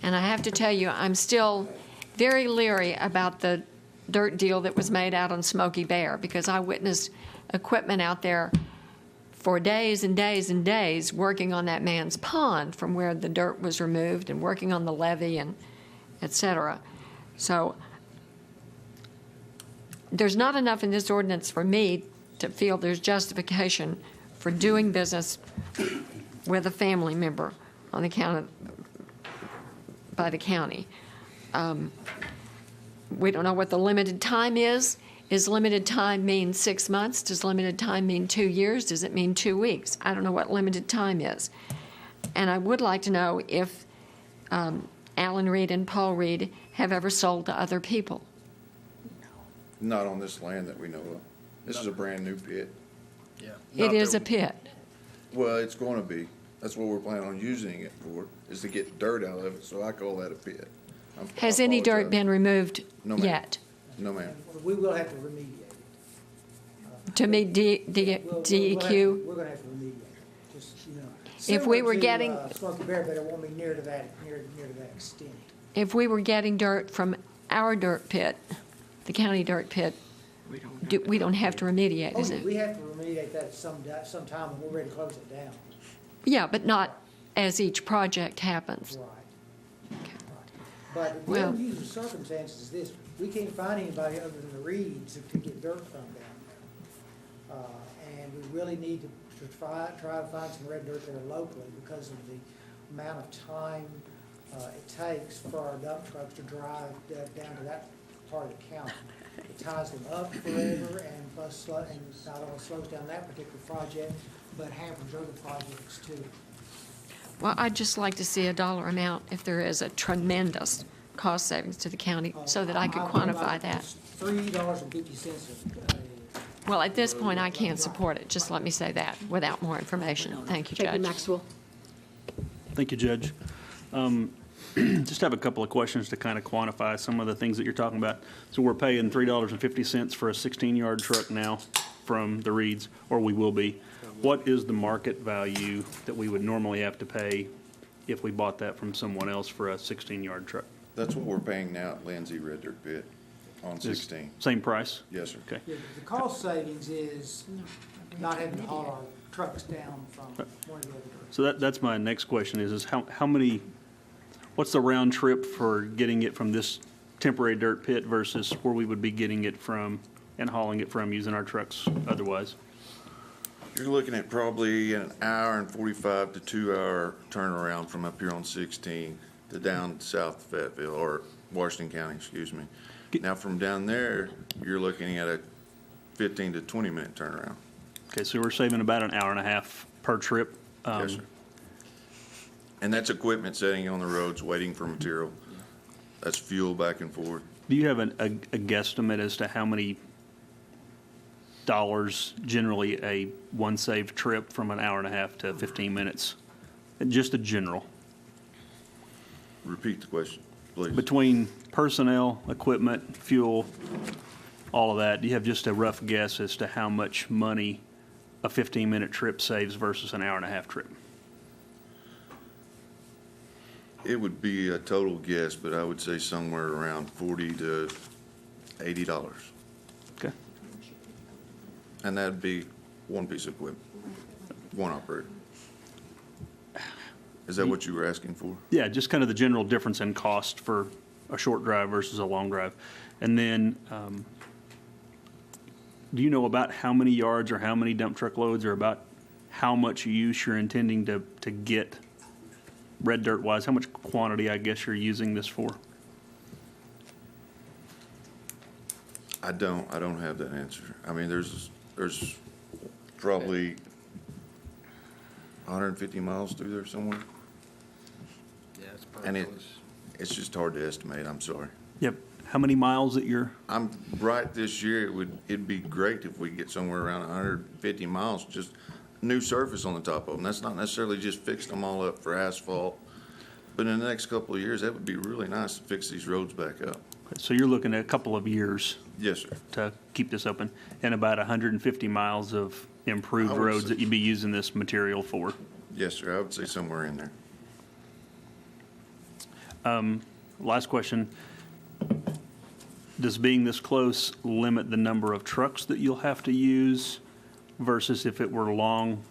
And I have to tell you, I'm still very leery about the dirt deal that was made out on Smoky Bear, because I witnessed equipment out there for days and days and days working on that man's pond from where the dirt was removed and working on the levee and et cetera. So there's not enough in this ordinance for me to feel there's justification for doing business with a family member on account of by the county. We don't know what the limited time is. Is limited time mean 6 months? Does limited time mean 2 years? Does it mean 2 weeks? I don't know what limited time is. And I would like to know if Alan Reed and Paul Reed have ever sold to other people. Not on this land that we know of. This is a brand-new pit. Yeah. It is a pit. Well, it's going to be. That's what we're planning on using it for, is to get dirt out of it, so I call that a pit. Has any dirt been removed No, ma'am. yet? No, ma'am. We will have to remediate it. To meet DEQ? We're going to have to remediate it, just, If we were similar to, getting- Smoky Bear, but it won't be near to that extent. If we were getting dirt from our dirt pit, the county dirt pit, we don't have to remediate, Oh, is yeah, it? we have to remediate that some time when we're ready to close it down. Yeah, but not as each project happens. But the Well- unusual circumstances is this, we can't find anybody other than the Reeds that could get dirt from down there. And we really need to try to find some red dirt there locally because of the amount of time it takes for our dump trucks to drive down to that part of the county. It ties them up forever and plus, and not only slows down that particular project, but hampers other projects too. Well, I'd just like to see a dollar amount if there is a tremendous cost savings to the county so that I could quantify that. $3.50. Well, at this point, I can't support it. Just let me say that without more information. Thank you, J.P. Judge. Maxwell. Thank you, Judge. Just have a couple of questions to kind of quantify some of the things that you're talking about. So we're paying $3.50 for a 16-yard truck now from the Reeds, or we will be. What is the market value that we would normally have to pay if we bought that from someone else for a 16-yard truck? That's what we're paying now at Lindsay Red Dirt Pit on Is 16. Same price? Yes, sir. Okay. Yeah, the cost savings is not having to haul our trucks down from one to the other. So that's my next question is how many, what's the round trip for getting it from this temporary dirt pit versus where we would be getting it from and hauling it from using our trucks otherwise? You're looking at probably an hour and 45 to 2 hour turnaround from up here on 16 to down south of Fayetteville, or Washington County, excuse me. Now from down there, you're looking at a 15 to 20 minute turnaround. Okay, so we're saving about an hour and a half per trip. Yes, sir. And that's equipment sitting on the roads waiting for material. That's fuel back and forth. Do you have a guesstimate as to how many dollars generally a one saved trip from an hour and a half to 15 minutes? Just a general. Repeat the question, please. Between personnel, equipment, fuel, all of that, do you have just a rough guess as to how much money a 15-minute trip saves versus an hour and a half trip? It would be a total guess, but I would say somewhere around $40 to $80. Okay. And that'd be one piece of equipment, one operator. Is that what you were asking for? Yeah, just kind of the general difference in cost for a short drive versus a long drive. And then, do you know about how many yards or how many dump truck loads or about how much use you're intending to get red dirt wise? How much quantity, I guess, you're using this for? I don't have that answer. I mean, there's probably 150 miles through there somewhere. Yeah, it's probably And close. it's just hard to estimate, I'm sorry. Yep. How many miles that you're? I'm right this year, it'd be great if we get somewhere around 150 miles, just new surface on the top of them. That's not necessarily just fixing them all up for asphalt, but in the next couple of years, that would be really nice to fix these roads back up. So you're looking at a couple of years. Yes, sir. To keep this open, and about 150 miles of improved I would roads say- that you'd be using this material for. Yes, sir, I would say somewhere in there. Last question. Does being this close limit the number of trucks that you'll have to use versus if it were long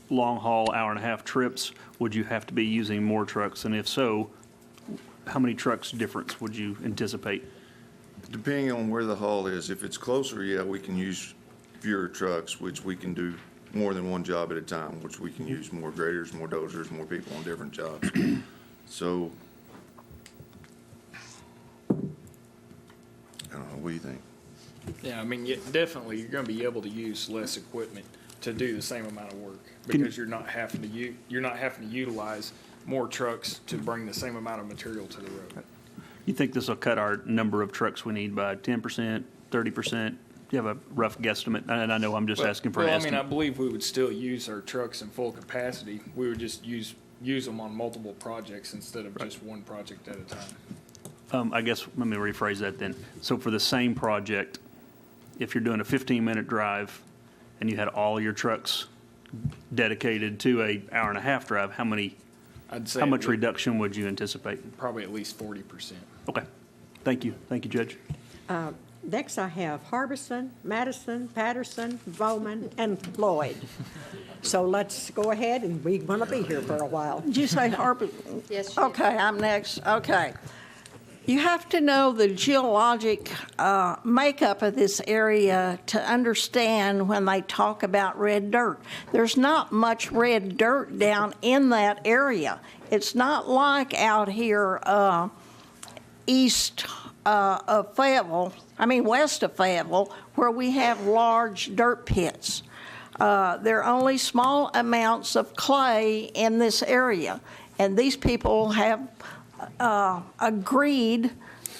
haul, hour and a half trips, would you have to be using more trucks? And if so, how many trucks difference would you anticipate? Depending on where the haul is, if it's closer, yeah, we can use fewer trucks, which we can do more than one job at a time, which we can use more graders, more dozers, more people on different jobs. So, I don't know, what do you think? Yeah, I mean, definitely, you're gonna be able to use less equipment to do the same amount of work because you're not having to utilize more trucks to bring the same amount of material to the road. You think this will cut our number of trucks we need by 10%, 30%? Do you have a rough guesstimate? And I know I'm just asking for an Well, I estimate. mean, I believe we would still use our trucks in full capacity. We would just use them on multiple projects instead of just one project at a time. I guess, let me rephrase that then. So for the same project, if you're doing a 15-minute drive and you had all your trucks dedicated to a hour and a half drive, how much reduction would you anticipate? Probably at least 40%. Okay. Thank you. Thank you, Judge. Next, I have Harbison, Madison, Patterson, Bowman, and Floyd. So let's go ahead, and we're going to be here for a while. Did you say Harbison? Yes, she Okay, I'm next. Okay. You have to know the geologic makeup of this area to understand when they talk about red dirt. There's not much red dirt down in that area. It's not like out here east of Fayetteville, west of Fayetteville, where we have large dirt pits. There are only small amounts of clay in this area, and these people have agreed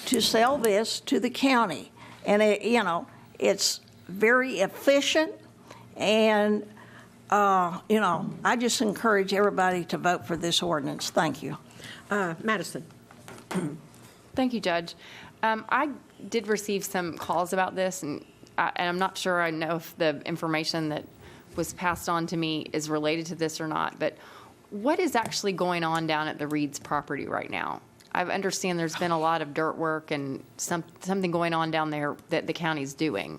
to sell this to the county. And it's very efficient, and I just encourage everybody to vote for this ordinance. Thank you. Madison. Thank you, Judge. I did receive some calls about this, and I'm not sure I know if the information that was passed on to me is related to this or not, but what is actually going on down at the Reed's property right now? I understand there's been a lot of dirt work and something going on down there that the county's doing.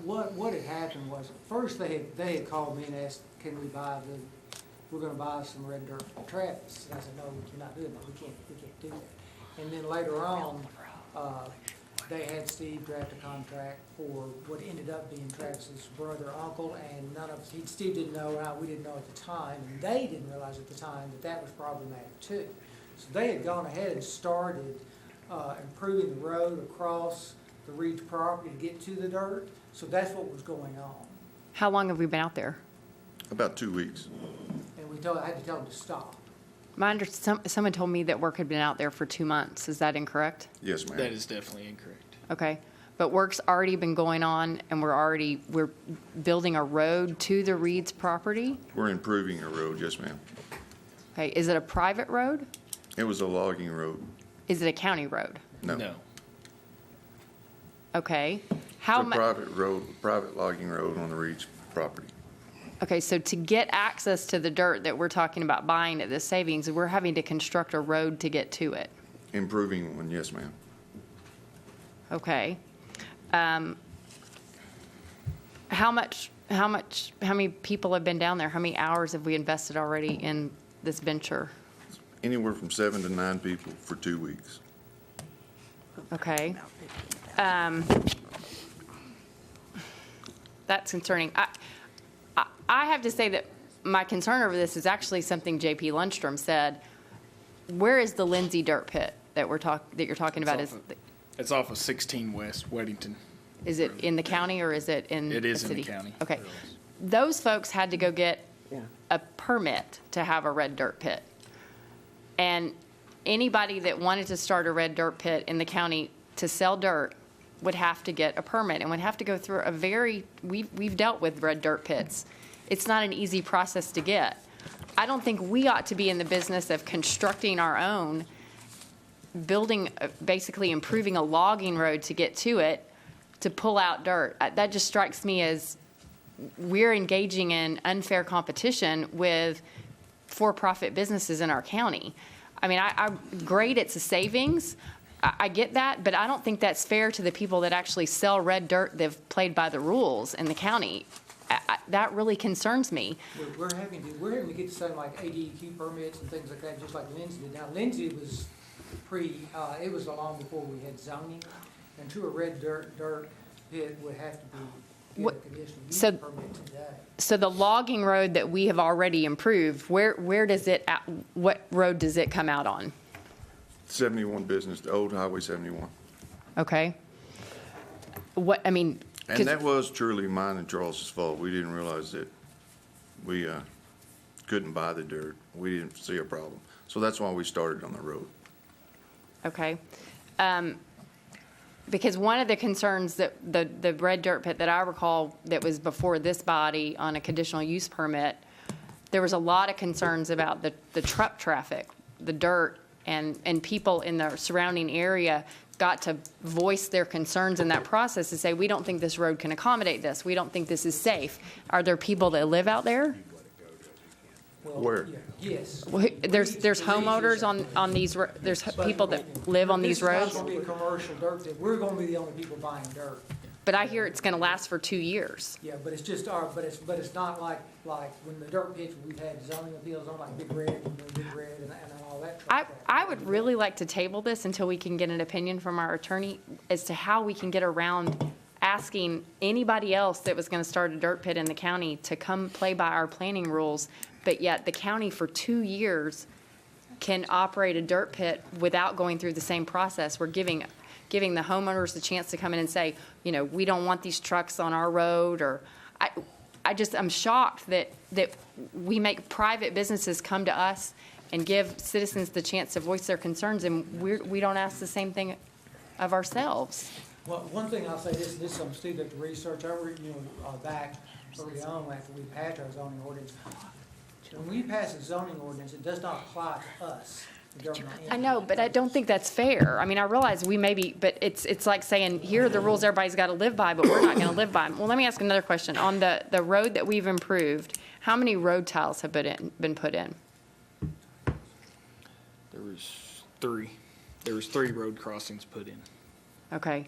What had happened was, first they had called me and asked, we're going to buy some red dirt from Travis. And I said, no, we're not doing that. We can't do that. And then later on, they had Steve draft a contract for what ended up being Travis's brother, uncle, and Steve didn't know, we didn't know at the time, and they didn't realize at the time that was problematic too. So they had gone ahead and started improving the road across the Reed's property to get to the dirt. So that's what was going on. How long have we been out there? About 2 weeks. And I had to tell them to stop. Someone told me that work had been out there for 2 months. Is that incorrect? Yes, ma'am. That is definitely incorrect. Okay. But work's already been going on, and we're building a road to the Reed's property? We're improving a road, yes, ma'am. Okay. Is it a private road? It was a logging road. Is it a county road? No. Okay. It's a private road, private logging road on the Reed's property. Okay, so to get access to the dirt that we're talking about buying at this savings, we're having to construct a road to get to it. Improving one, yes, ma'am. Okay. How many people have been down there? How many hours have we invested already in this venture? Anywhere from 7 to 9 people for 2 weeks. Okay. That's concerning. I have to say that my concern over this is actually something J.P. Lundstrom said. Where is the Lindsay dirt pit that you're talking about? It's off of 16 West Weddington. Is it in the county or is it in the city? It is in the county. Okay. Those folks had to go get a permit to have a red dirt pit. And anybody that wanted to start a red dirt pit in the county to sell dirt would have to get a permit and would have to go through we've dealt with red dirt pits. It's not an easy process to get. I don't think we ought to be in the business of constructing our own, basically improving a logging road to get to it, to pull out dirt. That just strikes me as we're engaging in unfair competition with for-profit businesses in our county. I mean, great, it's a savings. I get that, but I don't think that's fair to the people that actually sell red dirt that've played by the rules in the county. That really concerns me. We're having to get the same like ADEQ permits and things like that, just like Lindsay did. Now, Lindsay was it was long before we had zoning, and to a red dirt pit would have to be a conditional use permit today. So the logging road that we have already improved, where does what road does it come out on? 71 business, the old Highway 71. Okay. And that was truly mine and Charles's fault. We didn't realize that we couldn't buy the dirt. We didn't see a problem. So that's why we started on the road. Okay. Because one of the concerns that the red dirt pit that I recall that was before this body on a conditional use permit, there was a lot of concerns about the truck traffic, the dirt, and people in the surrounding area got to voice their concerns in that process to say, we don't think this road can accommodate this. We don't think this is safe. Are there people that live out there? Where? Yes. There's homeowners on these, there's people that live on these roads? This is not going to be a commercial dirt pit. We're going to be the only people buying dirt. But I hear it's going to last for 2 years. Yeah, but it's just but it's not like when the dirt pits we've had zoning appeals on, like Big Red and all that. I would really like to table this until we can get an opinion from our attorney as to how we can get around asking anybody else that was going to start a dirt pit in the county to come play by our planning rules, but yet the county for 2 years can operate a dirt pit without going through the same process. We're giving giving the homeowners the chance to come in and say, you know, we don't want these trucks on our road, or I'm shocked that we make private businesses come to us and give citizens the chance to voice their concerns, and we don't ask the same thing of ourselves. Well, one thing I'll say, this is some student research. Back early on after we passed our zoning ordinance. When we pass a zoning ordinance, it does not apply to us. the government entity. I know, but I don't think that's fair. I mean, I realize we may be, but it's like saying, here are the rules everybody's got to live by, but we're not going to live by them. Well, let me ask another question. On the road that we've improved, how many road tiles have been put in? There was three. There was 3 road crossings put in. Okay.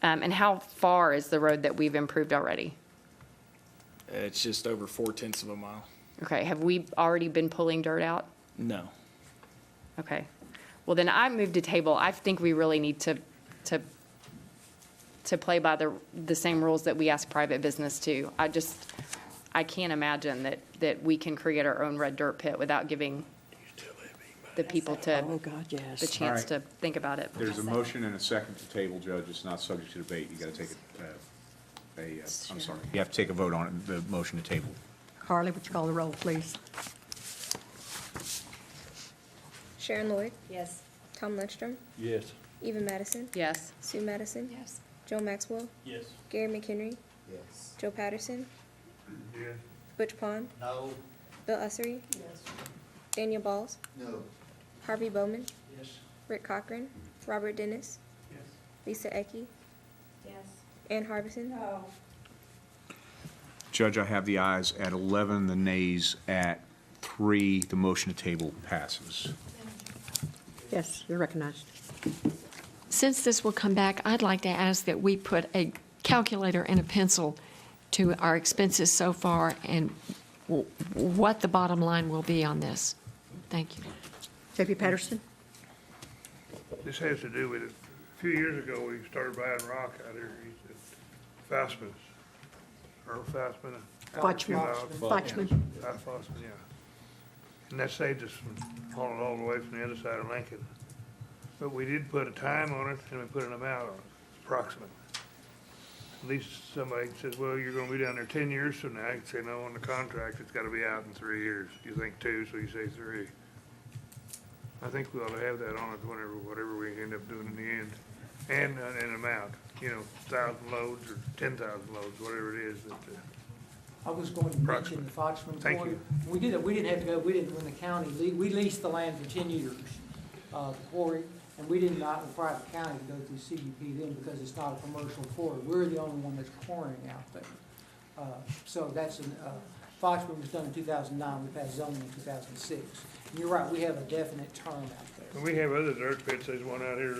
And how far is the road that we've improved already? It's just over 0.4 of a mile. Okay, have we already been pulling dirt out? No. Okay. Well, then I move to table. I think we really need to play by the same rules that we ask private business to. I can't imagine that we can create our own red dirt pit without giving the people the chance to think about it. There's a motion and a second to table, Judge. It's not subject to debate. You got to take I'm sorry. You have to take a vote on it, the motion to table. Carly, would you call the roll, please? Sharon Lloyd, Yes. Tom Lundstrom, Yes. Eva Madison, Yes. Sue Madison, Yes. Joe Maxwell, Yes. Gary McHenry, Yes. Joe Patterson, Yes. Butch Pond, No. Bill Ussery, Daniel Balls, No. Harvey Bowman, Yes. Rick Cochran, Robert Dennis, Yes. Lisa Ecke, Yes. Ann Harbison, No. Judge, I have the ayes at 11, the nays at 3. The motion to table passes. Yes, you're recognized. Since this will come back, I'd like to ask that we put a calculator and a pencil to our expenses so far and what the bottom line will be on this. Thank you. J.P. Patterson? This has to do with, a few years ago, we started buying rock out here at Fassman's. Earl Fassman. Fochman. Fossman, yeah. And that saved us from hauling all the way from the other side of Lincoln. But we did put a time on it, and we put an amount on it, approximate. At least somebody says, well, you're gonna be down there 10 years from now. I can say, no, on the contract, it's gotta be out in 3 years. You think 2, so you say 3. I think we ought to have that on it whatever we end up doing in the end. And an amount, 1,000 loads or 10,000 loads, whatever it is that, I was going to mention the Foxman Thank Quarry. you. We didn't have to go, when the county, we leased the land for 10 years, the quarry, and we did not require the county to go through CUP then because it's not a commercial quarry. We're the only one that's quarrying out there. So that's, Foxman was done in 2009, we passed zoning in 2006. And you're right, we have a definite term out there. and we have other dirt pits. There's one out here,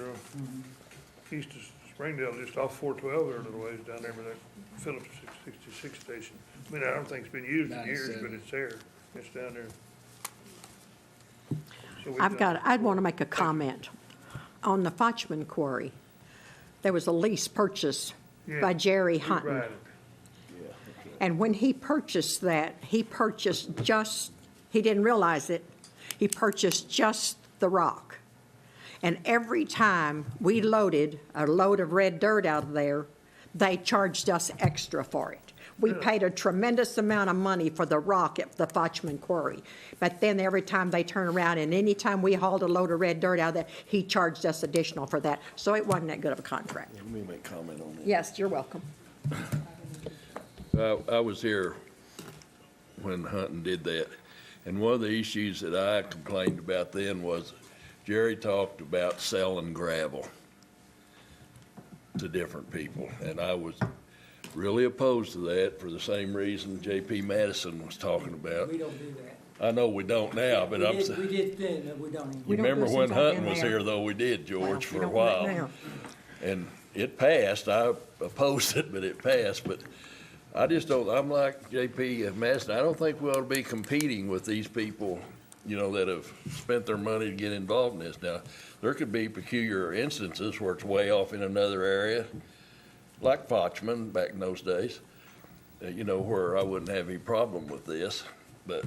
east of Springdale, just off 412 there a little ways down there by that Phillips 66 station. I mean, I don't think it's been used in years, but it's there. It's down there. So I'd want to make a comment. On the Fochman Quarry, there was a lease purchased by Jerry Hunton. Right. And when he purchased that, he didn't realize it, he purchased just the rock. And every time we loaded a load of red dirt out of there, they charged us extra for it. We paid a tremendous amount of money for the rock at the Fochman Quarry. But then every time they turn around, and any time we hauled a load of red dirt out of there, he charged us additional for that. So it wasn't that good of a contract. Let me make comment on that. Yes, you're welcome. I was here when Hunting did that, and one of the issues that I complained about then was Jerry talked about selling gravel to different people, and I was really opposed to that for the same reason J.P. Madison was talking about. We don't do that. I know we don't now, but We did then, but we don't anymore. Remember when Hunting was here, though, we did, George, for a while. And it passed. I opposed it, but it passed. But I just don't, I'm like J.P. Madison, I don't think we ought to be competing with these people, that have spent their money to get involved in this. Now, there could be peculiar instances where it's way off in another area, like Fochman back in those days, where I wouldn't have any problem with this. But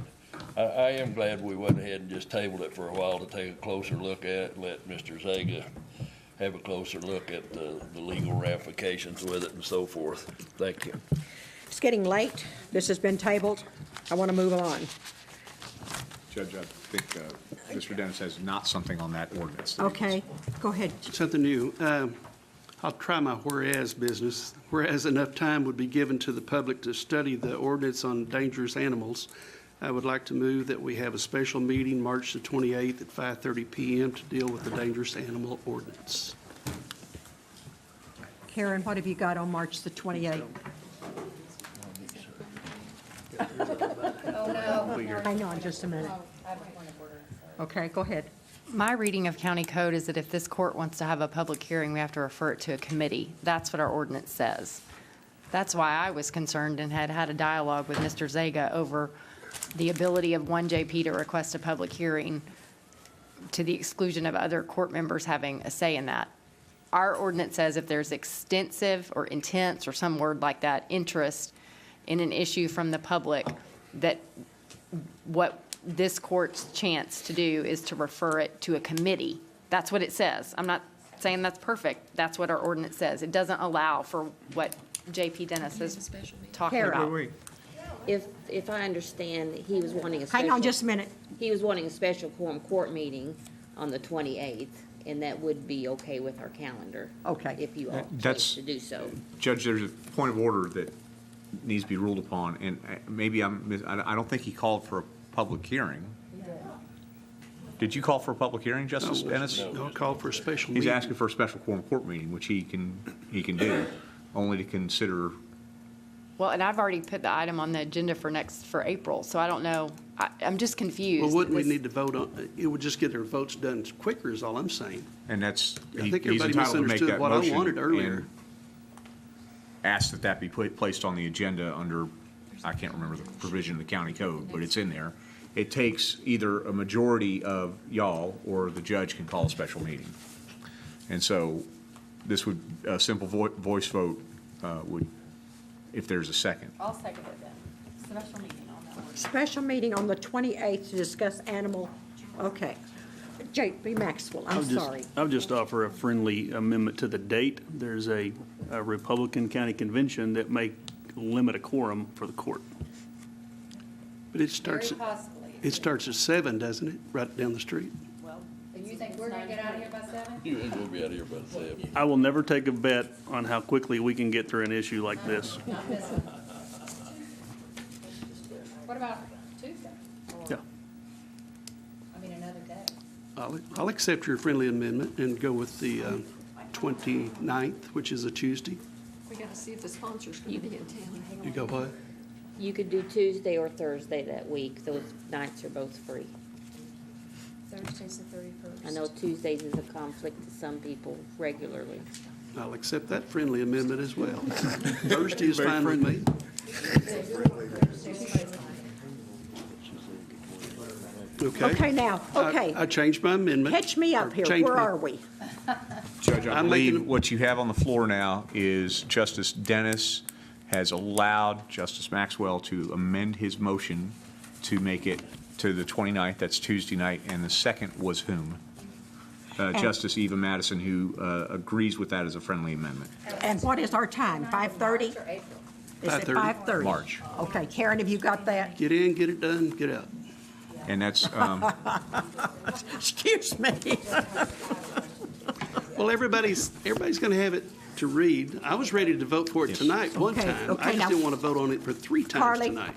I am glad we went ahead and just tabled it for a while to take a closer look at it and let Mr. Zaga have a closer look at the legal ramifications with it and so forth. Thank you. It's getting late. This has been tabled. I want to move on. Judge, I think Mr. Dennis has not something on that ordinance. Okay, go ahead. Something new. I'll try my whereas business. Whereas enough time would be given to the public to study the ordinance on dangerous animals, I would like to move that we have a special meeting March the 28th at 5:30 PM to deal with the dangerous animal ordinance. Karen, what have you got on March the 28th? Hang on just a minute. Okay, go ahead. My reading of county code is that if this court wants to have a public hearing, we have to refer it to a committee. That's what our ordinance says. That's why I was concerned and had a dialogue with Mr. Zaga over the ability of one JP to request a public hearing to the exclusion of other court members having a say in that. Our ordinance says if there's extensive or intense or some word like that interest in an issue from the public, that what this court's chance to do is to refer it to a committee. That's what it says. I'm not saying that's perfect. That's what our ordinance says. It doesn't allow for what JP Dennis is talking about. If I understand, he was wanting a special. Hang on just a minute. He was wanting a special quorum court meeting on the 28th, and that would be okay with our calendar. Okay. If you all That's- choose to do so. Judge, there's a point of order that needs to be ruled upon, and maybe I don't think he called for a public hearing. Did you call for a public hearing, Justice Dennis? No, call for a special He's meeting. asking for a special quorum court meeting, which he can do, only to consider. Well, and I've already put the item on the agenda for April, so I don't know. I'm just confused. Well, wouldn't we This- need to vote on, it would just get their votes done quicker is all I'm saying. And that's, I he's think everybody entitled to make misunderstood that what I motion. wanted earlier. And ask that be placed on the agenda under, I can't remember the provision of the county code, but it's in there. It takes either a majority of y'all or the judge can call a special meeting. And so this would, a simple voice vote would, if there's a second. I'll second it then. Special meeting on that one. Special meeting on the 28th to discuss animal, okay. J.B. Maxwell, I'm sorry. I'll just offer a friendly amendment to the date. There's a Republican county convention that may limit a quorum for the court. But it starts, it starts at 7, doesn't it? Right down the street. You think we're gonna get out of here by 7? You think we'll be out of here by 7? I will never take a bet on how quickly we can get through an issue like this. What about Tuesday? Yeah. I mean, another day. I'll accept your friendly amendment and go with the 29th, which is a Tuesday. We got to see if the sponsor's going to be in town. You go what? You could do Tuesday or Thursday that week. Those nights are both free. Thursday's the 31st. I know Tuesdays is a conflict to some people regularly. I'll accept that friendly amendment as well. Thursday is fine with me. Okay, now, okay. I changed my amendment. Catch me up or here. changed Where my- are we? Judge, I I'm believe making- what you have on the floor now is Justice Dennis has allowed Justice Maxwell to amend his motion to make it to the 29th, that's Tuesday night, and the second was whom? Justice Eva Madison, who agrees with that as a friendly amendment. And what is our time, 5:30? Is it 5:30. 5:30? March. Okay, Karen, have you got that? Get in, get it done, get out. And that's, Excuse me. Well, everybody's going to have it to read. I was ready to vote for it tonight one Okay, time. okay, I just now- didn't want to vote on it for 3 times Carly, tonight.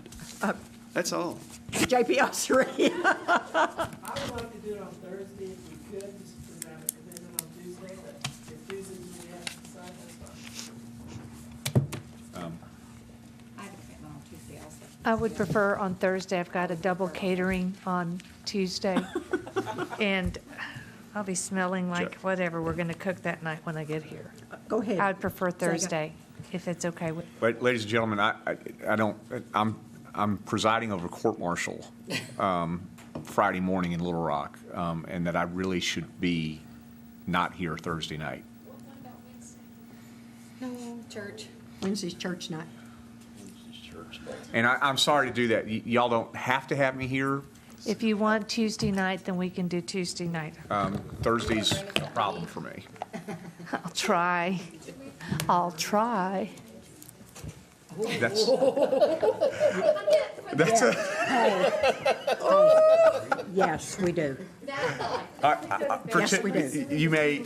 That's all. JP Ossery. I would like to do it on Thursday if we could, just because I have a commitment on Tuesday, but if Tuesday's what we have to decide, that's fine. I have a commitment on Tuesday also. I would prefer on Thursday. I've got a double catering on Tuesday. And I'll be smelling like whatever we're going to cook that night when I get here. Go ahead. I would prefer Thursday, if it's okay with. but ladies and gentlemen, I'm presiding over court-martial Friday morning in Little Rock, and that I really should be not here Thursday night. No, church. Wednesday's church night. And I'm sorry to do that. Y'all don't have to have me here. If you want Tuesday night, then we can do Tuesday night. Thursday's a problem for me. I'll try. I'll try. That's Yes, we do. Yes, we do. You may,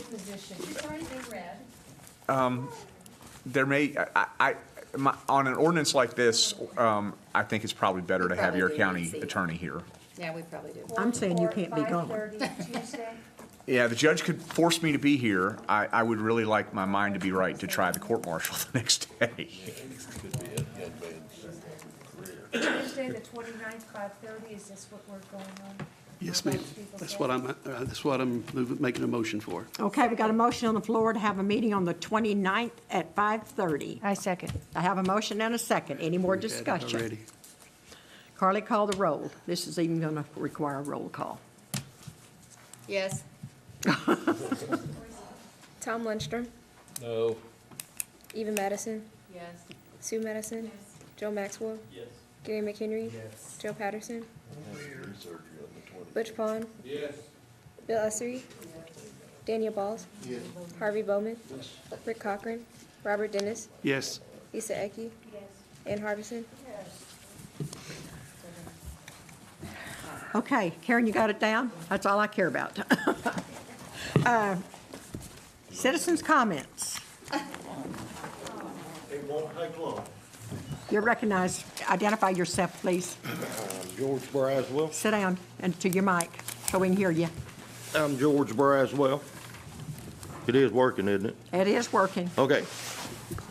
there may, on an ordinance like this, I think it's probably better to have your county attorney here. Yeah, we probably do. I'm saying you can't be gone. Yeah, the judge could force me to be here. I would really like my mind to be right to try the court martial the next day. Tuesday, the 29th, 5:30, is this what we're going on? Yes, ma'am. That's what I'm making a motion for. Okay, we got a motion on the floor to have a meeting on the 29th at 5:30. I second. I have a motion and a second. Any more discussion? Already. Carly, call the roll. This is even going to require a roll call. Yes. Tom Lundstrom, No. Eva Madison, Yes. Sue Madison, Joe Maxwell, Yes. Gary McHenry, Joe Patterson, Butch Pond, Bill Ussery, Daniel Balls, Harvey Bowman, Rick Cochran, Robert Dennis, Yes. Lisa Ecke, Ann Harbison. Okay, Karen, you got it down? That's all I care about. Citizens' comments. It won't take long. You're recognized. Identify yourself, please. George Braswell. Sit down and to your mic so we can hear you. I'm George Braswell. It is working, isn't it? It is working. Okay.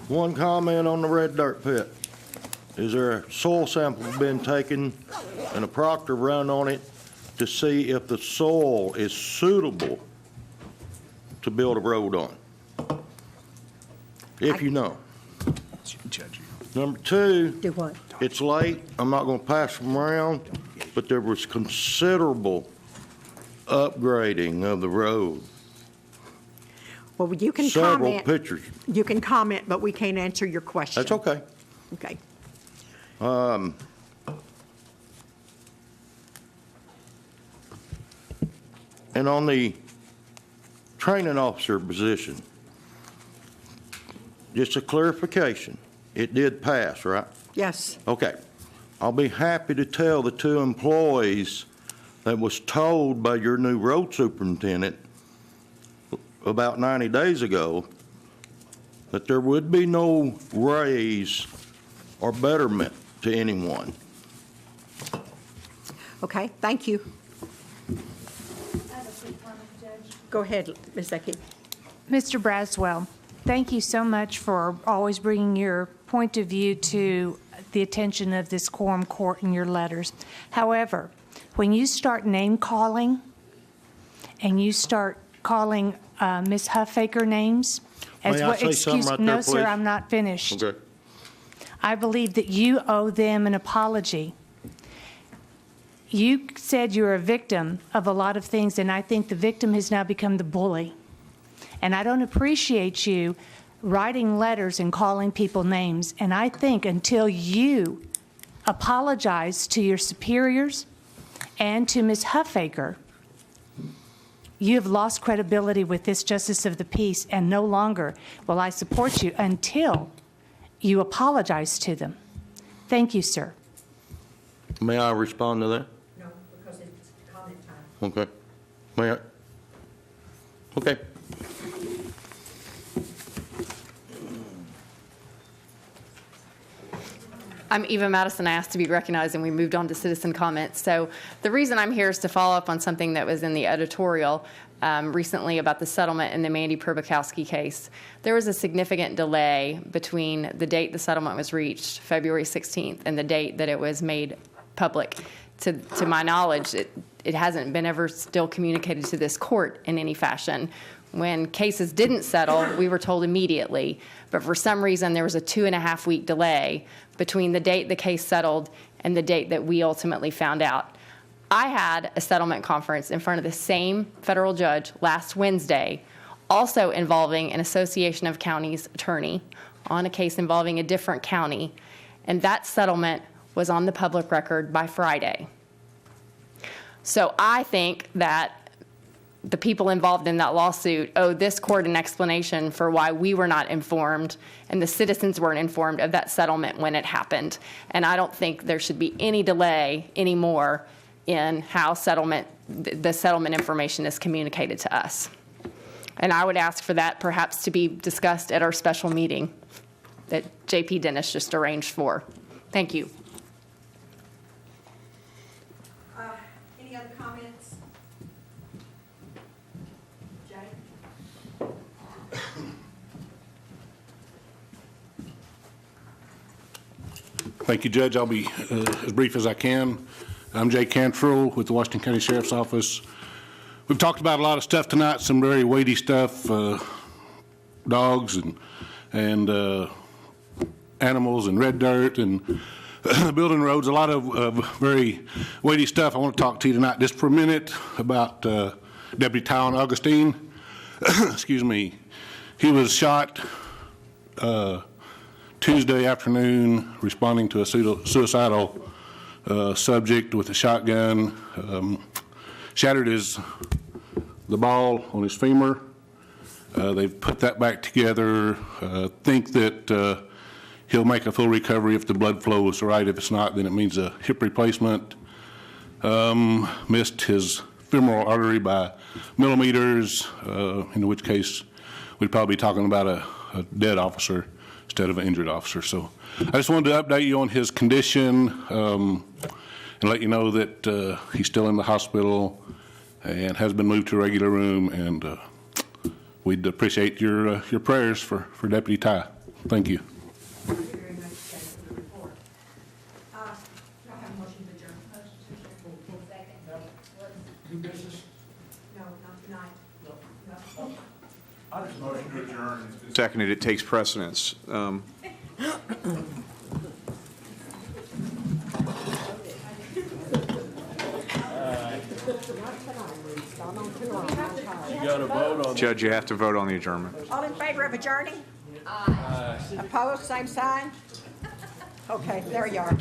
One comment on the red dirt pit. Is there a soil sample been taken and a proctor run on it to see if the soil is suitable to build a road on? If you know. Judge. Number two. Do what? It's late. I'm not going to pass them around, but there was considerable upgrading of the road. Well, you can Several comment. pictures. You can comment, but we can't answer your question. That's okay. Okay. And on the training officer position, just a clarification, it did pass, right? Yes. Okay. I'll be happy to tell the two employees that was told by your new road superintendent about 90 days ago that there would be no raise or betterment to anyone. Okay, thank you. Go ahead, Ms. Ecke. Mr. Braswell, thank you so much for always bringing your point of view to the attention of this quorum court in your letters. However, when you start name-calling and you start calling Ms. Huffaker names, May I say something right there, no, sir, please? I'm not finished. Okay. I believe that you owe them an apology. You said you're a victim of a lot of things, and I think the victim has now become the bully. And I don't appreciate you writing letters and calling people names. And I think until you apologize to your superiors and to Ms. Huffaker, you have lost credibility with this justice of the peace, and no longer will I support you until you apologize to them. Thank you, sir. May I respond to that? No, because it's comment time. Okay. May I? Okay. I'm Eva Madison. I asked to be recognized, and we moved on to citizen comments. So the reason I'm here is to follow up on something that was in the editorial recently about the settlement in the Mandy Probakowski case. There was a significant delay between the date the settlement was reached, February 16th, and the date that it was made public. To my knowledge, it hasn't been ever still communicated to this court in any fashion. When cases didn't settle, we were told immediately. But for some reason, there was a 2.5-week delay between the date the case settled and the date that we ultimately found out. I had a settlement conference in front of the same federal judge last Wednesday, also involving an Association of Counties attorney on a case involving a different county. And that settlement was on the public record by Friday. So I think that the people involved in that lawsuit owe this court an explanation for why we were not informed and the citizens weren't informed of that settlement when it happened. And I don't think there should be any delay anymore in how the settlement information is communicated to us. And I would ask for that perhaps to be discussed at our special meeting that JP Dennis just arranged for. Thank you. Any other comments? Jay? Thank you, Judge. I'll be as brief as I can. I'm Jay Cantrell with the Washington County Sheriff's Office. We've talked about a lot of stuff tonight, some very weighty stuff, dogs and animals and red dirt and building roads, a lot of very weighty stuff. I want to talk to you tonight just for a minute about Deputy Tywin Augustine. Excuse me. He was shot Tuesday afternoon responding to a suicidal subject with a shotgun. Shattered the ball on his femur. They've put that back together. Think that he'll make a full recovery if the blood flow is right. If it's not, then it means a hip replacement. Missed his femoral artery by millimeters, in which case we'd probably be talking about a dead officer instead of an injured officer. So I just wanted to update you on his condition and let you know that he's still in the hospital and has been moved to a regular room, and we'd appreciate your prayers for Deputy Ty. Thank you. Thank you very much, Jay, for the report. Do I have a motion to adjourn? New business? No, not tonight. No. I just motion to adjourn. Seconded, it takes precedence. Judge, you have to vote on the adjournment. All in favor of adjourning? Aye. Opposed, same sign? Okay, there you are.